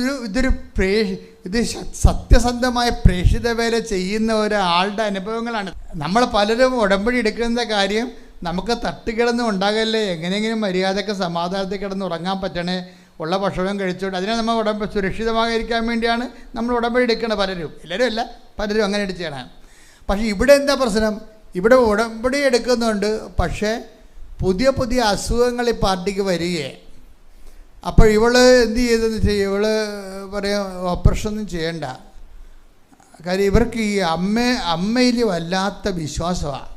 ഇത് സത്യസന്ധമായ പ്രേക്ഷിത വേല ചെയ്യുന്ന ഒരാളുടെ അനുഭവങ്ങളാണ്. നമ്മൾ പലരും ഉടമ്പടി എടുക്കുന്ന കാര്യം നമുക്ക് തട്ടുകിടന്ന് ഉണ്ടാകല്ലേ, എങ്ങനെയെങ്കിലും മര്യാദക്ക് സമാധാനത്തിൽ കിടന്ന് ഉറങ്ങാൻ പറ്റണേ, ഉള്ള ഭക്ഷണം കഴിച്ചുകൊണ്ട് അതിനെ നമ്മൾ സുരക്ഷിതമായിരിക്കാൻ വേണ്ടിയാണ് നമ്മൾ ഉടമ്പടി എടുക്കണം. എല്ലാവരും അല്ല, പലരും അങ്ങനെ ചെയ്യണം. പക്ഷേ ഇവിടെ എന്താ പ്രശ്നം? ഇവിടെ ഉടമ്പടി എടുക്കുന്നുണ്ട്, പക്ഷേ പുതിയ അസുഖങ്ങൾ ഈ പാർട്ടിക്ക് വരികയാണ്. അപ്പോൾ ഇവള് എന്ത് ചെയ്തെന്ന് വെച്ചാൽ ഇവള് പറയാം ഓപ്പറേഷൻ ഒന്നും ചെയ്യണ്ട. കാര്യം ഇവർക്ക് ഈ അമ്മയിൽ വല്ലാത്ത വിശ്വാസമാണ്.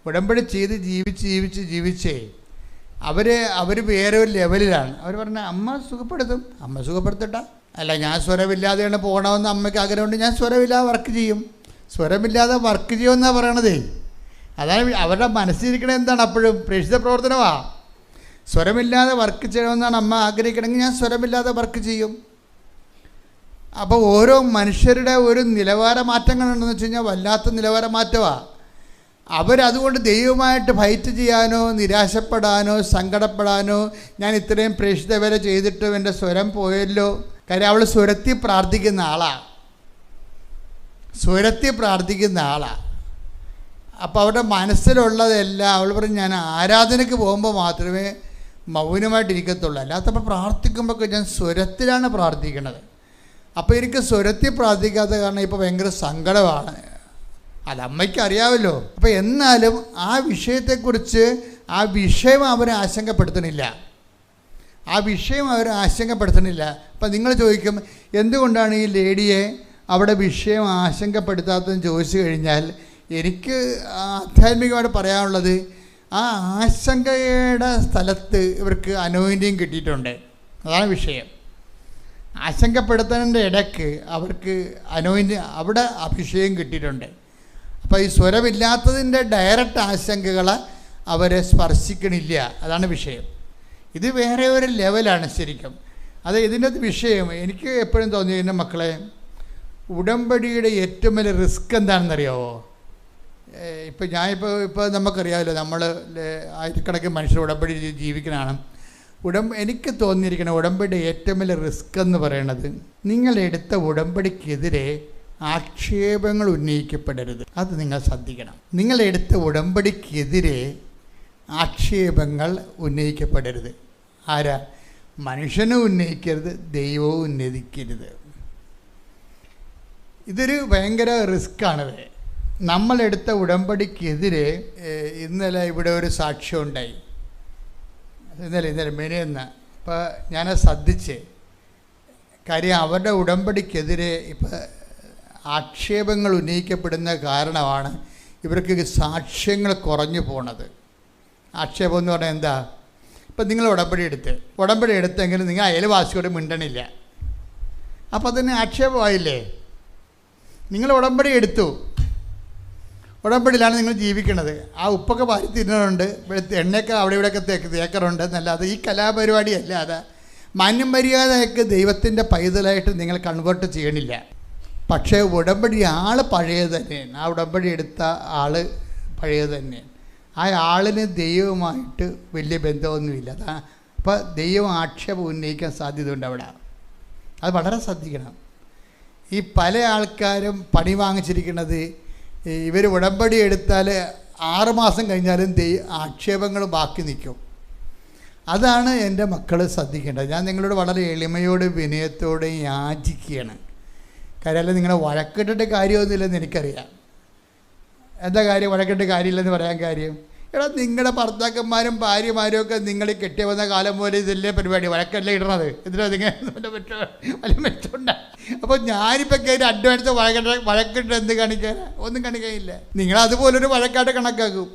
ഉടമ്പടി ചെയ്ത് ജീവിച്ചേ അവർ വേറെ ഒരു ലെവലിലാണ്. അവർ പറഞ്ഞാൽ അമ്മ സുഖപ്പെടുത്തട്ടെ, അല്ല ഞാൻ സ്വരമില്ലാതെയാണ് പോകണമെന്ന് അമ്മയ്ക്ക് ആഗ്രഹമുണ്ട്, ഞാൻ സ്വരമില്ലാതെ വർക്ക് ചെയ്യുമെന്നാണ് പറയണതേ. അതാണ് അവരുടെ മനസ്സിലിരിക്കണത്. എന്താണ് അപ്പോഴും പ്രേക്ഷിത പ്രവർത്തനമാണ്. സ്വരമില്ലാതെ വർക്ക് ചെയ്യണമെന്നാണ് അമ്മ ആഗ്രഹിക്കണമെങ്കിൽ ഞാൻ സ്വരമില്ലാതെ വർക്ക് ചെയ്യും. അപ്പോൾ ഓരോ മനുഷ്യരുടെ ഒരു നിലവാര മാറ്റങ്ങളുണ്ടെന്ന് വെച്ച് കഴിഞ്ഞാൽ വല്ലാത്ത നിലവാര മാറ്റമാണ്. അവരതുകൊണ്ട് ദൈവമായിട്ട് ഫൈറ്റ് ചെയ്യാനോ നിരാശപ്പെടാനോ സങ്കടപ്പെടാനോ ഞാൻ ഇത്രയും പ്രേക്ഷിത വേല ചെയ്തിട്ടും എൻ്റെ സ്വരം പോയല്ലോ. കാര്യം അവൾ സ്വരത്തിൽ പ്രാർത്ഥിക്കുന്ന ആളാണ്. അപ്പോൾ അവരുടെ മനസ്സിലുള്ളതെല്ലാം അവൾ പറയും ഞാൻ ആരാധനയ്ക്ക് പോകുമ്പോൾ മാത്രമേ മൗനമായിട്ടിരിക്കത്തുള്ളൂ. അല്ലാത്തപ്പോൾ പ്രാർത്ഥിക്കുമ്പോൾ ഞാൻ സ്വരത്തിലാണ് പ്രാർത്ഥിക്കുന്നത്. അപ്പോൾ എനിക്ക് സ്വരത്തിൽ പ്രാർത്ഥിക്കാത്ത കാരണം ഇപ്പോൾ ഭയങ്കര സങ്കടമാണ്. അത് അമ്മയ്ക്ക് അറിയാമല്ലോ. അപ്പോൾ എന്നാലും ആ വിഷയത്തെക്കുറിച്ച് ആ വിഷയം അവരെ ആശങ്കപ്പെടുത്തണില്ല. അപ്പം നിങ്ങൾ ചോദിക്കും, എന്തുകൊണ്ടാണ് ഈ ലേഡിയെ അവിടെ വിഷയം ആശങ്കപ്പെടുത്താത്തതെന്ന് ചോദിച്ചു കഴിഞ്ഞാൽ, എനിക്ക് ആധ്യാത്മികമായിട്ട് പറയാനുള്ളത്, ആ ആശങ്കയുടെ സ്ഥലത്ത് ഇവർക്ക് അനോയിൻറ്റിങ് കിട്ടിയിട്ടുണ്ട്. അതാണ് വിഷയം. ആശങ്കപ്പെടുത്തുന്നതിൻ്റെ ഇടയ്ക്ക് അവർക്ക് അനോയിൻറ്റിങ്, അവിടെ അഭിഷേകം കിട്ടിയിട്ടുണ്ട്. അപ്പോൾ ഈ സ്വരമില്ലാത്തതിൻ്റെ ഡയറക്റ്റ് ആശങ്കകൾ അവരെ സ്പർശിക്കണില്ല. അതാണ് വിഷയം. ഇത് വേറെ ഒരു ലെവലാണ് ശരിക്കും. അത് ഇതിൻ്റെ വിഷയം എനിക്ക് എപ്പോഴും തോന്നി, എൻ്റെ മക്കളെ, ഉടമ്പടിയുടെ ഏറ്റവും വലിയ റിസ്ക് എന്താണെന്നറിയാമോ? ഇപ്പോൾ നമുക്കറിയാമല്ലോ, നമ്മൾ ആയിരക്കണക്കിന് മനുഷ്യർ ഉടമ്പടി ജീവിക്കുന്നതാണ്. എനിക്ക് തോന്നിയിരിക്കുന്ന ഉടമ്പടിയുടെ ഏറ്റവും വലിയ റിസ്ക് എന്ന് പറയുന്നത്, നിങ്ങളെടുത്ത ഉടമ്പടിക്കെതിരെ ആക്ഷേപങ്ങൾ ഉന്നയിക്കപ്പെടരുത്. അത് നിങ്ങൾ ശ്രദ്ധിക്കണം. നിങ്ങളെടുത്ത ഉടമ്പടിക്കെതിരെ ആക്ഷേപങ്ങൾ ഉന്നയിക്കപ്പെടരുത്. ആരാ? മനുഷ്യനും ഉന്നയിക്കരുത്, ദൈവവും ഉന്നയിക്കരുത്. ഇതൊരു ഭയങ്കര റിസ്ക്കാണത്. നമ്മളെടുത്ത ഉടമ്പടിക്കെതിരെ ഇന്നലെ ഇവിടെ ഒരു സാക്ഷ്യം ഉണ്ടായി. ഇന്നലെ മെനിയെന്ന്. അപ്പോൾ ഞാനത് ശ്രദ്ധിച്ച്. കാര്യം അവരുടെ ഉടമ്പടിക്കെതിരെ ഇപ്പം ആക്ഷേപങ്ങൾ ഉന്നയിക്കപ്പെടുന്ന കാരണമാണ് ഇവർക്ക് സാക്ഷ്യങ്ങൾ കുറഞ്ഞു പോണത്. ആക്ഷേപം എന്ന് പറഞ്ഞാൽ എന്താ? ഇപ്പം നിങ്ങൾ ഉടമ്പടി എടുത്തെങ്കിലും നിങ്ങൾ അയൽവാസിയോട് മിണ്ടണില്ല. അപ്പോൾ അതിന് ആക്ഷേപമായില്ലേ? നിങ്ങൾ ഉടമ്പടി എടുത്തു, ഉടമ്പടിയിലാണ് നിങ്ങൾ ജീവിക്കുന്നത്. ആ ഉപ്പൊക്കെ വാരി തിന്നുന്നുണ്ട്, എണ്ണയൊക്കെ അവിടെ ഇവിടെയൊക്കെ തേക്കറുണ്ട് എന്നല്ലാതെ ഈ കലാപരിപാടി അല്ലാതെ മാന്യം മര്യാദയൊക്കെ ദൈവത്തിൻ്റെ പൈതലായിട്ട് നിങ്ങൾ കൺവേർട്ട് ചെയ്യണില്ല. പക്ഷേ ഉടമ്പടി ആൾ പഴയത് തന്നെയാണ്. ആ ഉടമ്പടി എടുത്ത ആൾ പഴയത് തന്നെയാണ്. ആ ആളിന് ദൈവവുമായിട്ട് വലിയ ബന്ധമൊന്നുമില്ല. അതാ അപ്പോൾ ദൈവം ആക്ഷേപം ഉന്നയിക്കാൻ സാധ്യതയുണ്ട് അവിടെ. അത് വളരെ ശ്രദ്ധിക്കണം. ഈ പല ആൾക്കാരും പണി വാങ്ങിച്ചിരിക്കുന്നത്, ഇവർ ഉടമ്പടി എടുത്താൽ 6 മാസം കഴിഞ്ഞാലും ആക്ഷേപങ്ങൾ ബാക്കി നിൽക്കും. അതാണ് എൻ്റെ മക്കൾ ശ്രദ്ധിക്കേണ്ടത്. ഞാൻ നിങ്ങളോട് വളരെ എളിമയോട് വിനയത്തോടെ യാചിക്കുകയാണ്. കാര്യം നിങ്ങളെ വഴക്കിട്ടിട്ട് കാര്യമൊന്നുമില്ലെന്ന് എനിക്കറിയാം. എന്താ കാര്യം വഴക്കിട്ട് കാര്യമില്ലെന്ന് പറയാൻ കാര്യം? എടാ, നിങ്ങളുടെ ഭർത്താക്കന്മാരും ഭാര്യമാരും ഒക്കെ നിങ്ങൾ കെട്ടി വന്ന കാലം പോലെ ഇതല്ലേ പരിപാടി, വഴക്കല്ലേ ഇടണത്. ഇതിന് നിങ്ങൾ വല്ല മെച്ചമുണ്ട? അപ്പോൾ ഞാനിപ്പോൾ കയറി അഡ്വാൻസ് വഴക്കിട്ട് എന്ത് കാണിക്കാൻ? ഒന്നും കാണിക്കാനില്ല. നിങ്ങളതുപോലൊരു വഴക്കായിട്ട് കണക്കാക്കും.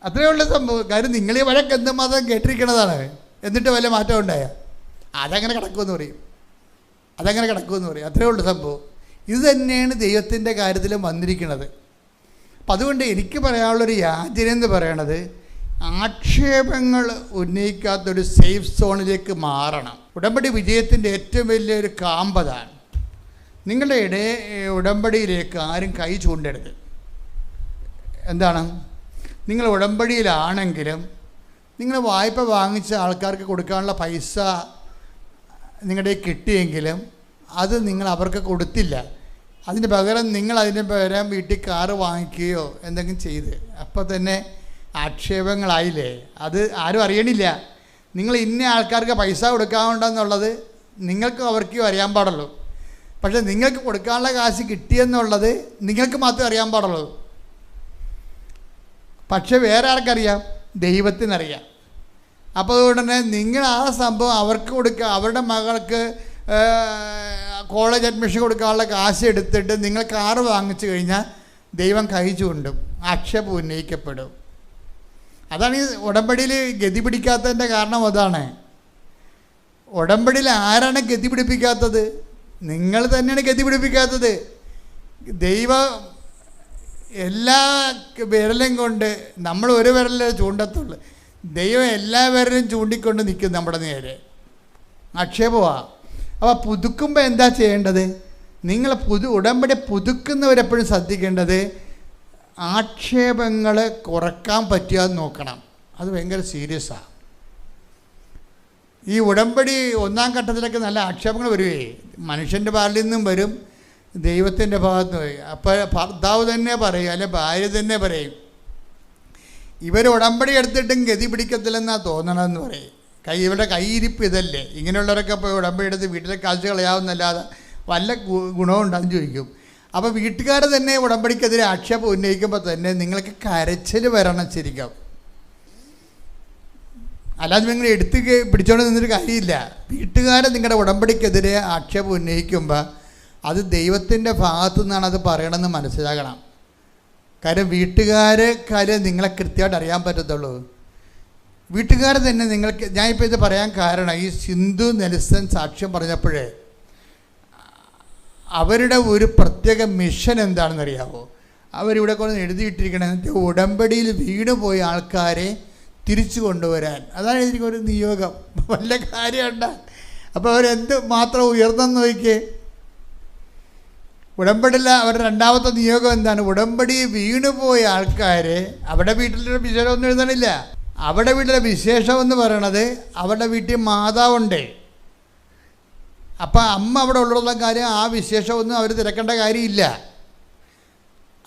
അത്രയേ ഉള്ള സംഭവം. കാര്യം നിങ്ങൾ ഈ വഴക്ക് എന്തുമാത്രം കേട്ടിരിക്കണതാണ്. എന്നിട്ട് വല്ല മാറ്റം ഉണ്ടായ അതങ്ങനെ കിടക്കുമെന്ന് പറയും. അത്രയേ ഉള്ളൂ സംഭവം. ഇത് തന്നെയാണ് ദൈവത്തിൻ്റെ കാര്യത്തിലും വന്നിരിക്കുന്നത്. അപ്പം അതുകൊണ്ട് എനിക്ക് പറയാനുള്ളൊരു യാചന എന്ന് പറയണത്, ആക്ഷേപങ്ങൾ ഉന്നയിക്കാത്തൊരു സേഫ് സോണിലേക്ക് മാറണം. ഉടമ്പടി വിജയത്തിൻ്റെ ഏറ്റവും വലിയൊരു കാമ്പതാണ്. നിങ്ങളുടെ ഉടമ്പടിയിലേക്ക് ആരും കൈ ചൂണ്ടരുത്. എന്താണ്? നിങ്ങൾ ഉടമ്പടിയിലാണെങ്കിലും നിങ്ങൾ വായ്പ വാങ്ങിച്ച ആൾക്കാർക്ക് കൊടുക്കാനുള്ള പൈസ നിങ്ങളുടെ കിട്ടിയെങ്കിലും അത് നിങ്ങൾ അവർക്ക് കൊടുത്തില്ല. അതിന് പകരം നിങ്ങൾ അതിന് പകരം വീട്ടിൽ കാറ് വാങ്ങിക്കുകയോ എന്തെങ്കിലും ചെയ്ത്, അപ്പോൾ തന്നെ ആക്ഷേപങ്ങളായില്ലേ? അത് ആരും അറിയണില്ല. നിങ്ങൾ ഇന്ന ആൾക്കാർക്ക് പൈസ കൊടുക്കാനുണ്ടെന്നുള്ളത് നിങ്ങൾക്ക് അവർക്കും അറിയാൻ പാടുള്ളൂ. പക്ഷേ നിങ്ങൾക്ക് കൊടുക്കാനുള്ള കാശ് കിട്ടിയെന്നുള്ളത് നിങ്ങൾക്ക് മാത്രമേ അറിയാൻ പാടുള്ളൂ. പക്ഷെ വേറെ ആർക്കറിയാം? ദൈവത്തിനറിയാം. അപ്പോൾ അതുകൊണ്ട് തന്നെ നിങ്ങൾ ആ സംഭവം അവർക്ക് കൊടുക്കുക. അവരുടെ മകൾക്ക് കോളേജ് അഡ്മിഷൻ കൊടുക്കാനുള്ള കാശ് എടുത്തിട്ട് നിങ്ങൾ കാറ് വാങ്ങിച്ചു കഴിഞ്ഞാൽ ദൈവം കൈ ചൂണ്ടും, ആക്ഷേപം ഉന്നയിക്കപ്പെടും. അതാണ് ഈ ഉടമ്പടിയിൽ ഗതി പിടിക്കാത്തതിൻ്റെ കാരണം. അതാണ് ഉടമ്പടിയിൽ ആരാണ് ഗതി പിടിപ്പിക്കാത്തത്? നിങ്ങൾ തന്നെയാണ് ഗതി പിടിപ്പിക്കാത്തത്. ദൈവം എല്ലാ വിരലും കൊണ്ട്, നമ്മൾ ഒരു വിരലേ ചൂണ്ടത്തുള്ളൂ, ദൈവം എല്ലാ വിരലും ചൂണ്ടിക്കൊണ്ട് നിൽക്കും നമ്മുടെ നേരെ. ആക്ഷേപമാണ്. അപ്പോൾ പുതുക്കുമ്പോൾ എന്താ ചെയ്യേണ്ടത്? നിങ്ങൾ ഉടമ്പടി പുതുക്കുന്നവരെപ്പോഴും ശ്രദ്ധിക്കേണ്ടത് ആക്ഷേപങ്ങൾ കുറക്കാൻ പറ്റുക നോക്കണം. അത് ഭയങ്കര സീരിയസാണ്. ഈ ഉടമ്പടി 1-ാം ഘട്ടത്തിലൊക്കെ നല്ല ആക്ഷേപങ്ങൾ വരുവേ. മനുഷ്യൻ്റെ ഭാഗത്തു നിന്നും വരും, ദൈവത്തിൻ്റെ ഭാഗത്ത് വരും. അപ്പോൾ ഭർത്താവ് തന്നെ പറയും, അല്ലെ ഭാര്യ തന്നെ പറയും, ഇവർ ഉടമ്പടി എടുത്തിട്ടും ഗതി പിടിക്കത്തില്ലെന്നാണ് തോന്നണമെന്ന് പറയും. ഇവരുടെ കൈയിരിപ്പ് ഇതല്ലേ. ഇങ്ങനെയുള്ളവരൊക്കെ ഇപ്പോൾ ഉടമ്പടി എടുത്ത് വീട്ടിലെ കാശ് കളയാവുന്നല്ലാതെ വല്ല ഗുണവും ഉണ്ടെന്ന് ചോദിക്കും. അപ്പോൾ വീട്ടുകാർ തന്നെ ഉടമ്പടിക്കെതിരെ ആക്ഷേപം ഉന്നയിക്കുമ്പോൾ തന്നെ നിങ്ങൾക്ക് കരച്ചിൽ വരണം ശരിക്കും. അല്ലാതെ നിങ്ങൾ എടുത്ത് പിടിച്ചോണ്ട് നിന്നൊരു കാര്യമില്ല. വീട്ടുകാരെ നിങ്ങളുടെ ഉടമ്പടിക്കെതിരെ ആക്ഷേപം ഉന്നയിക്കുമ്പോൾ അത് ദൈവത്തിൻ്റെ ഭാഗത്തു നിന്നാണ് അത് പറയണമെന്ന് മനസ്സിലാക്കണം. കാര്യം വീട്ടുകാരെ നിങ്ങളെ കൃത്യമായിട്ട് അറിയാൻ പറ്റത്തുള്ളൂ. വീട്ടുകാർ തന്നെ നിങ്ങൾക്ക്, ഞാനിപ്പോൾ ഇത് പറയാൻ കാരണം ഈ സിന്ധു നെൽസൺ സാക്ഷ്യം പറഞ്ഞപ്പോഴേ അവരുടെ ഒരു പ്രത്യേക മിഷൻ എന്താണെന്നറിയാമോ? അവരിവിടെ കൊണ്ട് എഴുതിയിട്ടിരിക്കണത് ഉടമ്പടിയിൽ വീണുപോയ ആൾക്കാരെ തിരിച്ചു കൊണ്ടുവരാൻ. അതാണ് എഴുതിയിരിക്കുന്ന ഒരു നിയോഗം. വല്ല കാര്യമുണ്ട. അപ്പോൾ അവരെന്ത് മാത്രം ഉയർന്നെന്ന് നോക്കിയേ. ഉടമ്പടിയില്ല അവരുടെ രണ്ടാമത്തെ നിയോഗം എന്താണ്? ഉടമ്പടി വീണുപോയ ആൾക്കാരെ, അവിടെ വീട്ടിലൊരു വിശേഷമൊന്നും എഴുതണില്ല. അവിടെ വീട്ടിലെ വിശേഷം എന്ന് പറയണത് അവരുടെ വീട്ടിൽ മാതാവുണ്ട്. അപ്പം അമ്മ അവിടെ ഉള്ള കാര്യം ആ വിശേഷമൊന്നും അവർ തിരക്കേണ്ട കാര്യമില്ല.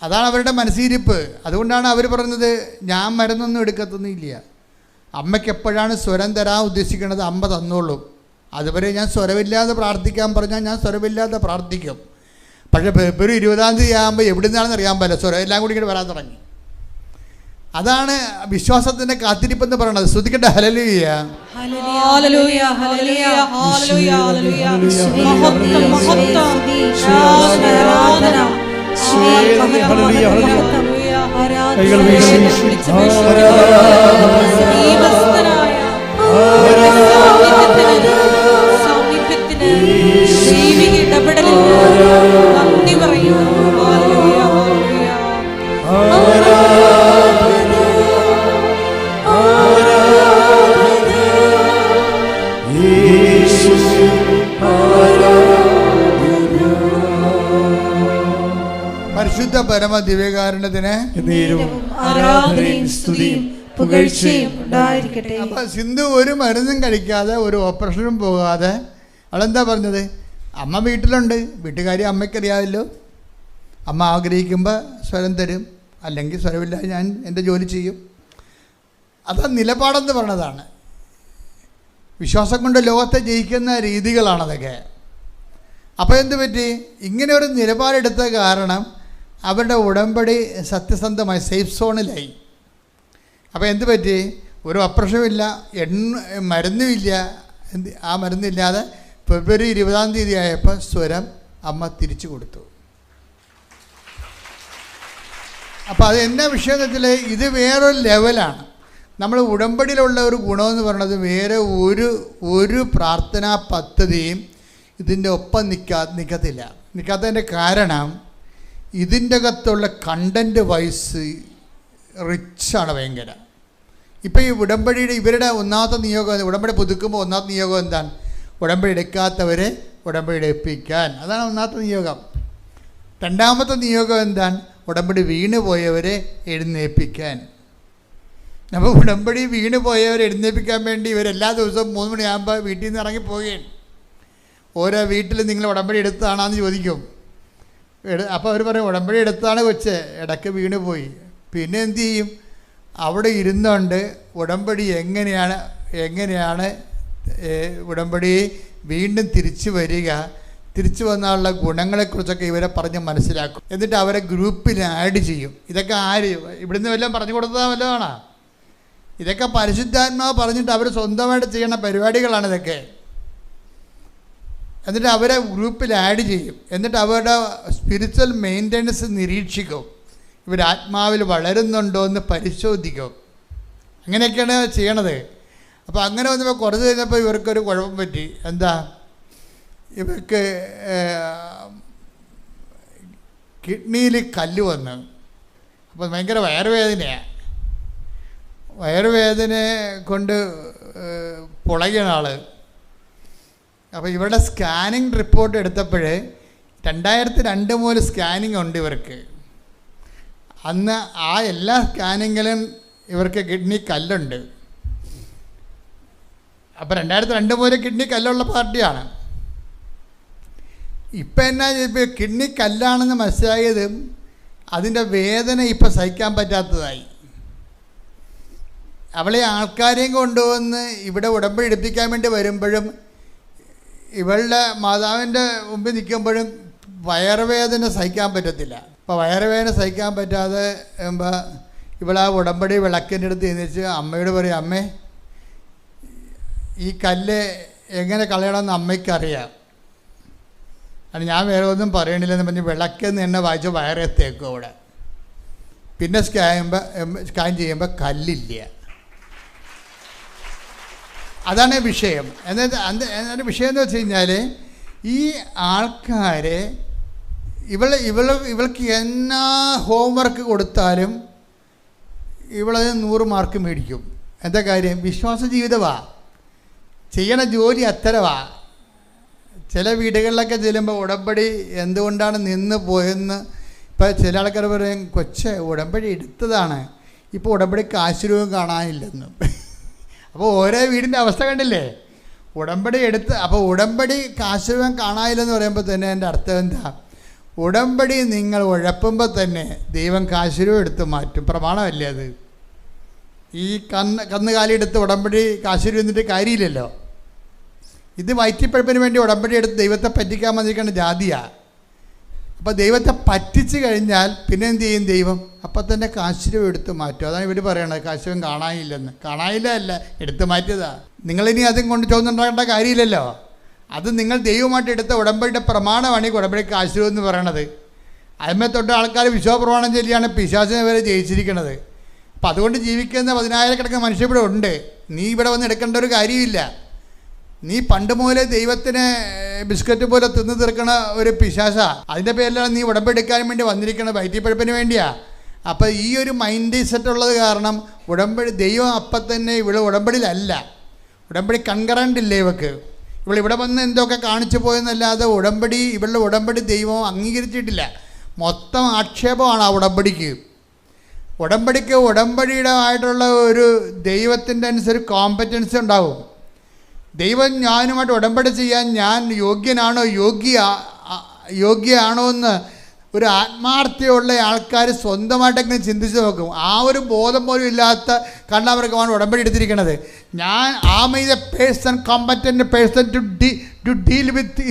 അതാണ് അവരുടെ മനസ്സിരിപ്പ്. അതുകൊണ്ടാണ് അവർ പറഞ്ഞത് ഞാൻ മരുന്നൊന്നും എടുക്കത്തൊന്നുമില്ല. അമ്മയ്ക്ക് എപ്പോഴാണ് സ്വരം തരാൻ ഉദ്ദേശിക്കുന്നത് അമ്മ തന്നോളും. അതുവരെ ഞാൻ സ്വരമില്ലാതെ പ്രാർത്ഥിക്കാൻ പറഞ്ഞാൽ ഞാൻ സ്വരമില്ലാതെ പ്രാർത്ഥിക്കും. പക്ഷേ ഫെബ്രുവരി 20-ാം തീയതി ആകുമ്പോൾ എവിടെ നിന്നാണെന്ന് അറിയാൻ പറ്റില്ല. സ്വരം എല്ലാം കൂടി ഇങ്ങനെ വരാൻ തുടങ്ങി. അതാണ് വിശ്വാസത്തിൻ്റെ കാത്തിരിപ്പെന്ന് പറയുന്നത്. ശ്രദ്ധിക്കട്ടെ. ഹല്ലേലൂയ, ഹല്ലേലൂയ, ഹല്ലേലൂയ, ഹല്ലേലൂയ, ഹല്ലേലൂയ. മഹത്വം, മഹത്വം, ആരാധന, സാമീപ്യത്തിന് ദൈവിക ഇടപെടലിന് നന്ദി പറയുന്നു. ഹല്ലേലൂയ, ഹല്ലേലൂയ. പരിശുദ്ധ പരമ ദിവ്യകാരുണ്യത്തിന് ആരാധനയും സ്തുതിയും പുകഴ്ചയും ഉണ്ടായിരിക്കട്ടെ. അപ്പൊ സിന്ധു ഒരു മരുന്നും കഴിക്കാതെ ഒരു ഓപ്പറേഷനും പോകാതെ അവളെന്താ പറഞ്ഞത്? അമ്മ വീട്ടിലുണ്ട്, വീട്ടുകാരി അമ്മയ്ക്കറിയാമല്ലോ. അമ്മ ആഗ്രഹിക്കുമ്പോൾ സ്വരം തരും, അല്ലെങ്കിൽ സ്വരമില്ല ഞാൻ എൻ്റെ ജോലി ചെയ്യും. അതാ നിലപാടെന്ന് പറഞ്ഞതാണ്. വിശ്വാസം കൊണ്ട് ലോകത്തെ ജയിക്കുന്ന രീതികളാണതൊക്കെ. അപ്പോൾ എന്ത് പറ്റി? ഇങ്ങനെ ഒരു നിലപാടെടുത്ത കാരണം അവരുടെ ഉടമ്പടി സത്യസന്ധമായി സേഫ് സോണിലായി. അപ്പോൾ എന്ത് പറ്റി? ഒരു ഓപ്പറേഷനുമില്ല, മരുന്നുമില്ല. ആ മരുന്നില്ലാതെ ഫെബ്രുവരി 20-ാം തീയതി ആയപ്പോൾ സ്വരം അമ്മ തിരിച്ചു കൊടുത്തു. അപ്പോൾ അത് എന്നാ വിഷയം എന്ന് വെച്ചാൽ ഇത് വേറൊരു ലെവലാണ്. നമ്മൾ ഉടമ്പടിയിലുള്ള ഒരു ഗുണമെന്ന് പറയുന്നത് വേറെ ഒരു പ്രാർത്ഥനാ പദ്ധതിയും ഇതിൻ്റെ ഒപ്പം നിൽക്കാത്തതിൻ്റെ കാരണം ഇതിൻ്റെ അകത്തുള്ള കണ്ടൻറ്റ് വൈസ് റിച്ചാണ് ഭയങ്കര. ഇപ്പോൾ ഈ ഉടമ്പടിയുടെ ഇവരുടെ ഒന്നാമത്തെ നിയോഗം, ഉടമ്പടി പുതുക്കുമ്പോൾ ഒന്നാമത്തെ നിയോഗം എന്താണ്? ഉടമ്പടി എടുക്കാത്തവരെ ഉടമ്പടി എടുപ്പിക്കാൻ. അതാണ് ഒന്നാമത്തെ നിയോഗം. രണ്ടാമത്തെ നിയോഗം എന്താണ്? ഉടമ്പടി വീണ് പോയവരെ എഴുന്നേൽപ്പിക്കാൻ. അപ്പോൾ ഉടമ്പടി വീണ് പോയവരെ എഴുന്നേൽപ്പിക്കാൻ വേണ്ടി ഇവരെല്ലാ ദിവസവും 3 മണിയാകുമ്പോൾ വീട്ടിൽ നിന്ന് ഇറങ്ങി പോവുകയാണ്. ഓരോ വീട്ടിൽ നിങ്ങൾ ഉടമ്പടി എടുത്തതാണെന്ന് ചോദിക്കും. അപ്പോൾ അവർ പറയും ഉടമ്പടി എടുത്താണ് കൊച്ചേ, ഇടയ്ക്ക് വീണ് പോയി. പിന്നെ എന്തു ചെയ്യും? അവിടെ ഇരുന്നുകൊണ്ട് ഉടമ്പടി എങ്ങനെയാണ് ഉടമ്പടി വീണ്ടും തിരിച്ചു വരിക, തിരിച്ചു വന്നാലുള്ള ഗുണങ്ങളെക്കുറിച്ചൊക്കെ ഇവരെ പറഞ്ഞ് മനസ്സിലാക്കും. എന്നിട്ട് അവരെ ഗ്രൂപ്പിൽ ആഡ് ചെയ്യും. ഇതൊക്കെ ആര് ഇവിടുന്ന് വല്ലതും പറഞ്ഞു കൊടുത്തതാ വല്ലതാണോ? ഇതൊക്കെ പരിശുദ്ധാത്മാവ് പറഞ്ഞിട്ട് അവർ സ്വന്തമായിട്ട് ചെയ്യുന്ന പരിപാടികളാണ് ഇതൊക്കെ. എന്നിട്ട് അവരെ ഗ്രൂപ്പിൽ ആഡ് ചെയ്യും. എന്നിട്ട് അവരുടെ സ്പിരിച്വൽ മെയിൻ്റനൻസ് നിരീക്ഷിക്കും. ഇവർ ആത്മാവിൽ വളരുന്നുണ്ടോ എന്ന് പരിശോധിക്കും. അങ്ങനെയൊക്കെയാണ് ചെയ്യണത്. അപ്പോൾ അങ്ങനെ വന്നപ്പോൾ കുറച്ച് കഴിഞ്ഞപ്പോൾ ഇവർക്കൊരു കുഴപ്പം പറ്റി. എന്താ? ഇവർക്ക് കിഡ്നിയിൽ കല്ല് വന്നു. അപ്പോൾ ഭയങ്കര വയറുവേദനയാണ്. വയറുവേദന കൊണ്ട് പൊളയണ ആൾ. അപ്പോൾ ഇവരുടെ സ്കാനിങ് റിപ്പോർട്ട് എടുത്തപ്പോൾ 2002 മുതൽ സ്കാനിങ് ഉണ്ട് ഇവർക്ക്. അന്ന് ആ എല്ലാ സ്കാനിങ്ങിലും ഇവർക്ക് കിഡ്നി കല്ലുണ്ട്. അപ്പോൾ 2002 മുതൽ കിഡ്നി കല്ലുള്ള പാർട്ടിയാണ്. ഇപ്പം എന്നാ ഇപ്പോൾ കിഡ്നി കല്ലാണെന്ന് മനസ്സിലായതും അതിൻ്റെ വേദന ഇപ്പം സഹിക്കാൻ പറ്റാത്തതായി. അവളെ ആൾക്കാരെയും കൊണ്ടുവന്ന് ഇവിടെ ഉടമ്പടി എടുപ്പിക്കാൻ വേണ്ടി വരുമ്പോഴും ഇവളുടെ മാതാവിൻ്റെ മുമ്പിൽ നിൽക്കുമ്പോഴും വയറുവേദന സഹിക്കാൻ പറ്റത്തില്ല. അപ്പോൾ വയറുവേദന സഹിക്കാൻ പറ്റാതെ ഇവളാ ഉടമ്പടി വിളക്കിൻ്റെ അടുത്ത് എഴുന്നേച്ച് അമ്മയോട് പറയും, അമ്മേ ഈ കല്ല് എങ്ങനെ കളയണമെന്ന് അമ്മയ്ക്കറിയാം, അത് ഞാൻ വേറെ ഒന്നും പറയണില്ലെന്ന് പറഞ്ഞ് വിളക്കെന്ന് എന്നെ വായിച്ച് വയറെത്തേക്കും അവിടെ. പിന്നെ സ്കാൻ ചെയ്യുമ്പോൾ കല്ലില്ല. അതാണ് വിഷയം. എന്നിട്ട് വിഷയം എന്ന് വെച്ച് കഴിഞ്ഞാൽ ഈ ആൾക്കാരെ ഇവൾക്ക് എന്നാ ഹോംവർക്ക് കൊടുത്താലും ഇവളത് 100 മാർക്ക് മേടിക്കും. എന്താ കാര്യം? വിശ്വാസ ജീവിതമാ, ചെയ്യണ ജോലി അത്തരവാ. ചില വീടുകളിലൊക്കെ ചെല്ലുമ്പോൾ ഉടമ്പടി എന്തുകൊണ്ടാണ് നിന്ന് പോയെന്ന് ഇപ്പോൾ ചില ആൾക്കാർ പറയും, കൊച്ചെ ഉടമ്പടി എടുത്തതാണ്, ഇപ്പോൾ ഉടമ്പടി കാശ് രൂപം കാണാനില്ലെന്ന്. അപ്പോൾ ഓരോ വീടിൻ്റെ അവസ്ഥ കണ്ടില്ലേ? ഉടമ്പടി എടുത്ത്, അപ്പോൾ ഉടമ്പടി കാശ് രൂപം കാണാനില്ലെന്ന് പറയുമ്പോൾ തന്നെ എൻ്റെ അർത്ഥം എന്താ? ഉടമ്പടി നിങ്ങൾ ഉഴപ്പുമ്പോൾ തന്നെ ദൈവം കാശ് രൂപം എടുത്ത് മാറ്റും. പ്രമാണമല്ലേ അത്? ഈ കന്നുകാലി എടുത്ത് ഉടമ്പടി കാശ് രൂപം എന്നിട്ട് കാര്യമില്ലല്ലോ. ഇത് വയറ്റിപ്പഴപ്പിന് വേണ്ടി ഉടമ്പടി എടുത്ത് ദൈവത്തെ പറ്റിക്കാൻ വന്നിരിക്കേണ്ട ജാതിയാണ്. അപ്പോൾ ദൈവത്തെ പറ്റിച്ച് കഴിഞ്ഞാൽ പിന്നെ എന്ത് ചെയ്യും ദൈവം? അപ്പം തന്നെ കാശ് രൂപ എടുത്ത് മാറ്റും. അതാണ് ഇവർ പറയണത്, കാശ് രൂപം കാണാനില്ലെന്ന്. കാണാനില്ല അല്ല, എടുത്ത് മാറ്റിയതാ. നിങ്ങളിനി അതും കൊണ്ട് ചോദിച്ചുണ്ടാകേണ്ട കാര്യമില്ലല്ലോ. അത് നിങ്ങൾ ദൈവമായിട്ട് എടുത്ത ഉടമ്പടിയുടെ പ്രമാണമാണ് ഈ ഉടമ്പടി കാശ് രൂപം എന്ന് പറയണത്. അതിന്മേൽ തൊട്ട് ആൾക്കാർ വിശ്വാസപ്രമാണം ചൊല്ലിയാണ് പിശാചിനെ വരെ ജയിച്ചിരിക്കുന്നത്. അപ്പം അതുകൊണ്ട് ജീവിക്കുന്ന 10,000 മനുഷ്യർ ഇവിടെ ഉണ്ട്. നീ ഇവിടെ വന്ന് എടുക്കേണ്ട ഒരു കാര്യമില്ല. നീ പണ്ട് മുതലേ ദൈവത്തിന് ബിസ്ക്കറ്റ് പോലെ തിന്നു തീർക്കണ ഒരു പിശാച. അതിൻ്റെ പേരിലാണ് നീ ഉടമ്പെടുക്കാൻ വേണ്ടി വന്നിരിക്കുന്നത്, വയറ്റിപ്പഴപ്പിന് വേണ്ടിയാ. അപ്പോൾ ഈ ഒരു മൈൻഡ് സെറ്റ് ഉള്ളത് കാരണം ഉടമ്പടി ദൈവം അപ്പം തന്നെ ഇവിടെ ഉടമ്പടിയിലല്ല. ഉടമ്പടി കൺകറൻ്റ് ഇല്ല ഇവക്ക്. ഇവളിവിടെ വന്ന് എന്തൊക്കെ കാണിച്ചു പോയെന്നല്ലാതെ ഇവളുടെ ഉടമ്പടി ദൈവം അംഗീകരിച്ചിട്ടില്ല. മൊത്തം ആക്ഷേപമാണ് ആ ഉടമ്പടിക്ക്. ഉടമ്പടിയുടെ ആയിട്ടുള്ള ഒരു ദൈവത്തിൻ്റെ അനുസരിച്ച് കോമ്പറ്റൻസി ഉണ്ടാവും. ദൈവം ഞാനുമായിട്ട് ഉടമ്പടി ചെയ്യാൻ ഞാൻ യോഗ്യയാണോ എന്ന് ഒരു ആത്മാർത്ഥതയുള്ള ആൾക്കാർ സ്വന്തമായിട്ടെങ്കിലും ചിന്തിച്ച് നോക്കും. ആ ഒരു ബോധം പോലും ഇല്ലാത്ത കണ്ടവർക്കുമാണ് ഉടമ്പടി എടുത്തിരിക്കുന്നത്. Am a person competent person to deal with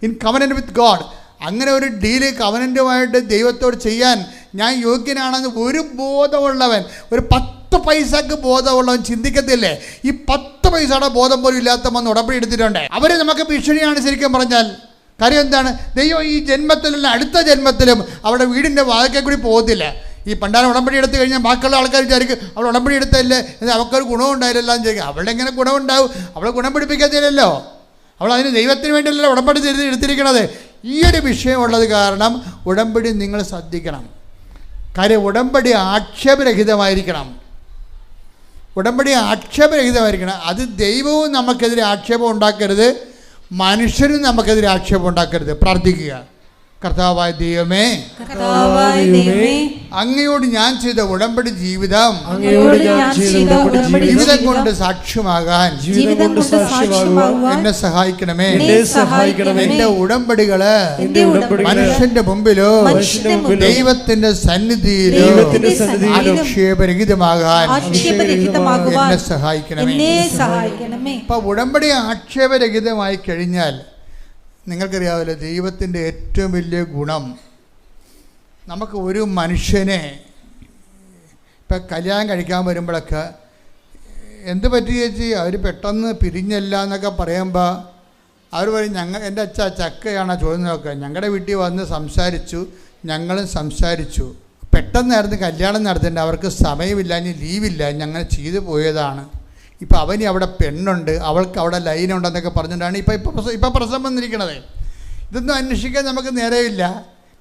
in covenant with God. അങ്ങനെ ഒരു ഡീല് കവനൻ്റുമായിട്ട് ദൈവത്തോട് ചെയ്യാൻ ഞാൻ യോഗ്യനാണെന്ന് ഒരു ബോധമുള്ളവൻ, ഒരു 10 പൈസക്ക് ബോധമുള്ളവൻ ചിന്തിക്കത്തില്ലേ? ഈ 10 പൈസയുടെ ബോധം പോലും ഇല്ലാത്ത വന്ന് ഉടമ്പടി എടുത്തിട്ടുണ്ട്. അവർ നമുക്ക് ഭീഷണിയാണ് ശരിക്കും പറഞ്ഞാൽ. കാര്യം എന്താണ്? ദൈവം ഈ ജന്മത്തിലല്ല അടുത്ത ജന്മത്തിലും അവരുടെ വീടിൻ്റെ വാതിൽക്കൽ കൂടി പോകത്തില്ല. ഈ പണ്ടാരം ഉടമ്പടി എടുത്തു കഴിഞ്ഞാൽ ബാക്കിയുള്ള ആൾക്കാർ വിചാരിക്കും അവൾ ഉടമ്പടി എടുത്തല്ലേ, അവൾക്കൊരു ഗുണമുണ്ടായില്ലല്ലോ എന്ന് ചോദിക്കും. അവളുടെ എങ്ങനെ ഗുണമുണ്ടാവും? അവളെ ഗുണം പിടിപ്പിക്കത്തില്ലല്ലോ. അവൾ അതിന് ദൈവത്തിന് വേണ്ടിയല്ലോ ഉടമ്പടി എടുത്തിരിക്കണത്. ഈ ഒരു വിഷയമുള്ളത് കാരണം ഉടമ്പടി നിങ്ങൾ ശ്രദ്ധിക്കണം. കാര്യം ഉടമ്പടി ആക്ഷേപരഹിതമായിരിക്കണം. അത് ദൈവവും നമുക്കെതിരെ ആക്ഷേപം ഉണ്ടാക്കരുത്, മനുഷ്യരും നമുക്കെതിരെ ആക്ഷേപം ഉണ്ടാക്കരുത്. പ്രാർത്ഥിക്കുക. കർത്താവായ ദൈവമേ, അങ്ങയോട് ഞാൻ ചെയ്ത ഉടമ്പടി ജീവിതം ജീവിതം കൊണ്ട് സാക്ഷ്യമാകാൻ എന്നെ സഹായിക്കണമേ. എന്റെ ഉടമ്പടികള് മനുഷ്യന്റെ മുമ്പിലോ ദൈവത്തിന്റെ സന്നിധിയിലോ ആക്ഷേപരഹിതമാകാൻ എന്നെ സഹായിക്കണമേ. അപ്പൊ ഉടമ്പടി ആക്ഷേപരഹിതമായി കഴിഞ്ഞാൽ നിങ്ങൾക്കറിയാമല്ലോ, ദൈവത്തിൻ്റെ ഏറ്റവും വലിയ ഗുണം നമുക്ക് ഒരു മനുഷ്യനെ ഇപ്പം കല്യാണം കഴിക്കാൻ വരുമ്പോഴൊക്കെ എന്ത് പറ്റി ചേച്ചി അവർ പെട്ടെന്ന് പിരിഞ്ഞല്ല എന്നൊക്കെ പറയുമ്പോൾ അവർ പറയും എൻ്റെ അച്ഛ ചക്കയാണോ ചോദിച്ചു നോക്കുക, ഞങ്ങളുടെ വീട്ടിൽ വന്ന് സംസാരിച്ചു, ഞങ്ങളും സംസാരിച്ചു, പെട്ടെന്നായിരുന്നു കല്യാണം നടത്തേണ്ടത്, അവർക്ക് സമയമില്ല, ഇനി ലീവില്ല, ഞങ്ങൾ ചെയ്തു പോയതാണ്. ഇപ്പോൾ അവന് അവിടെ പെണ്ണുണ്ട്, അവൾക്ക് അവിടെ ലൈനുണ്ടെന്നൊക്കെ പറഞ്ഞിട്ടാണ് ഇപ്പം പ്രശ്നം വന്നിരിക്കണത്. ഇതൊന്നും അന്വേഷിക്കാൻ നമുക്ക് നേരമില്ല.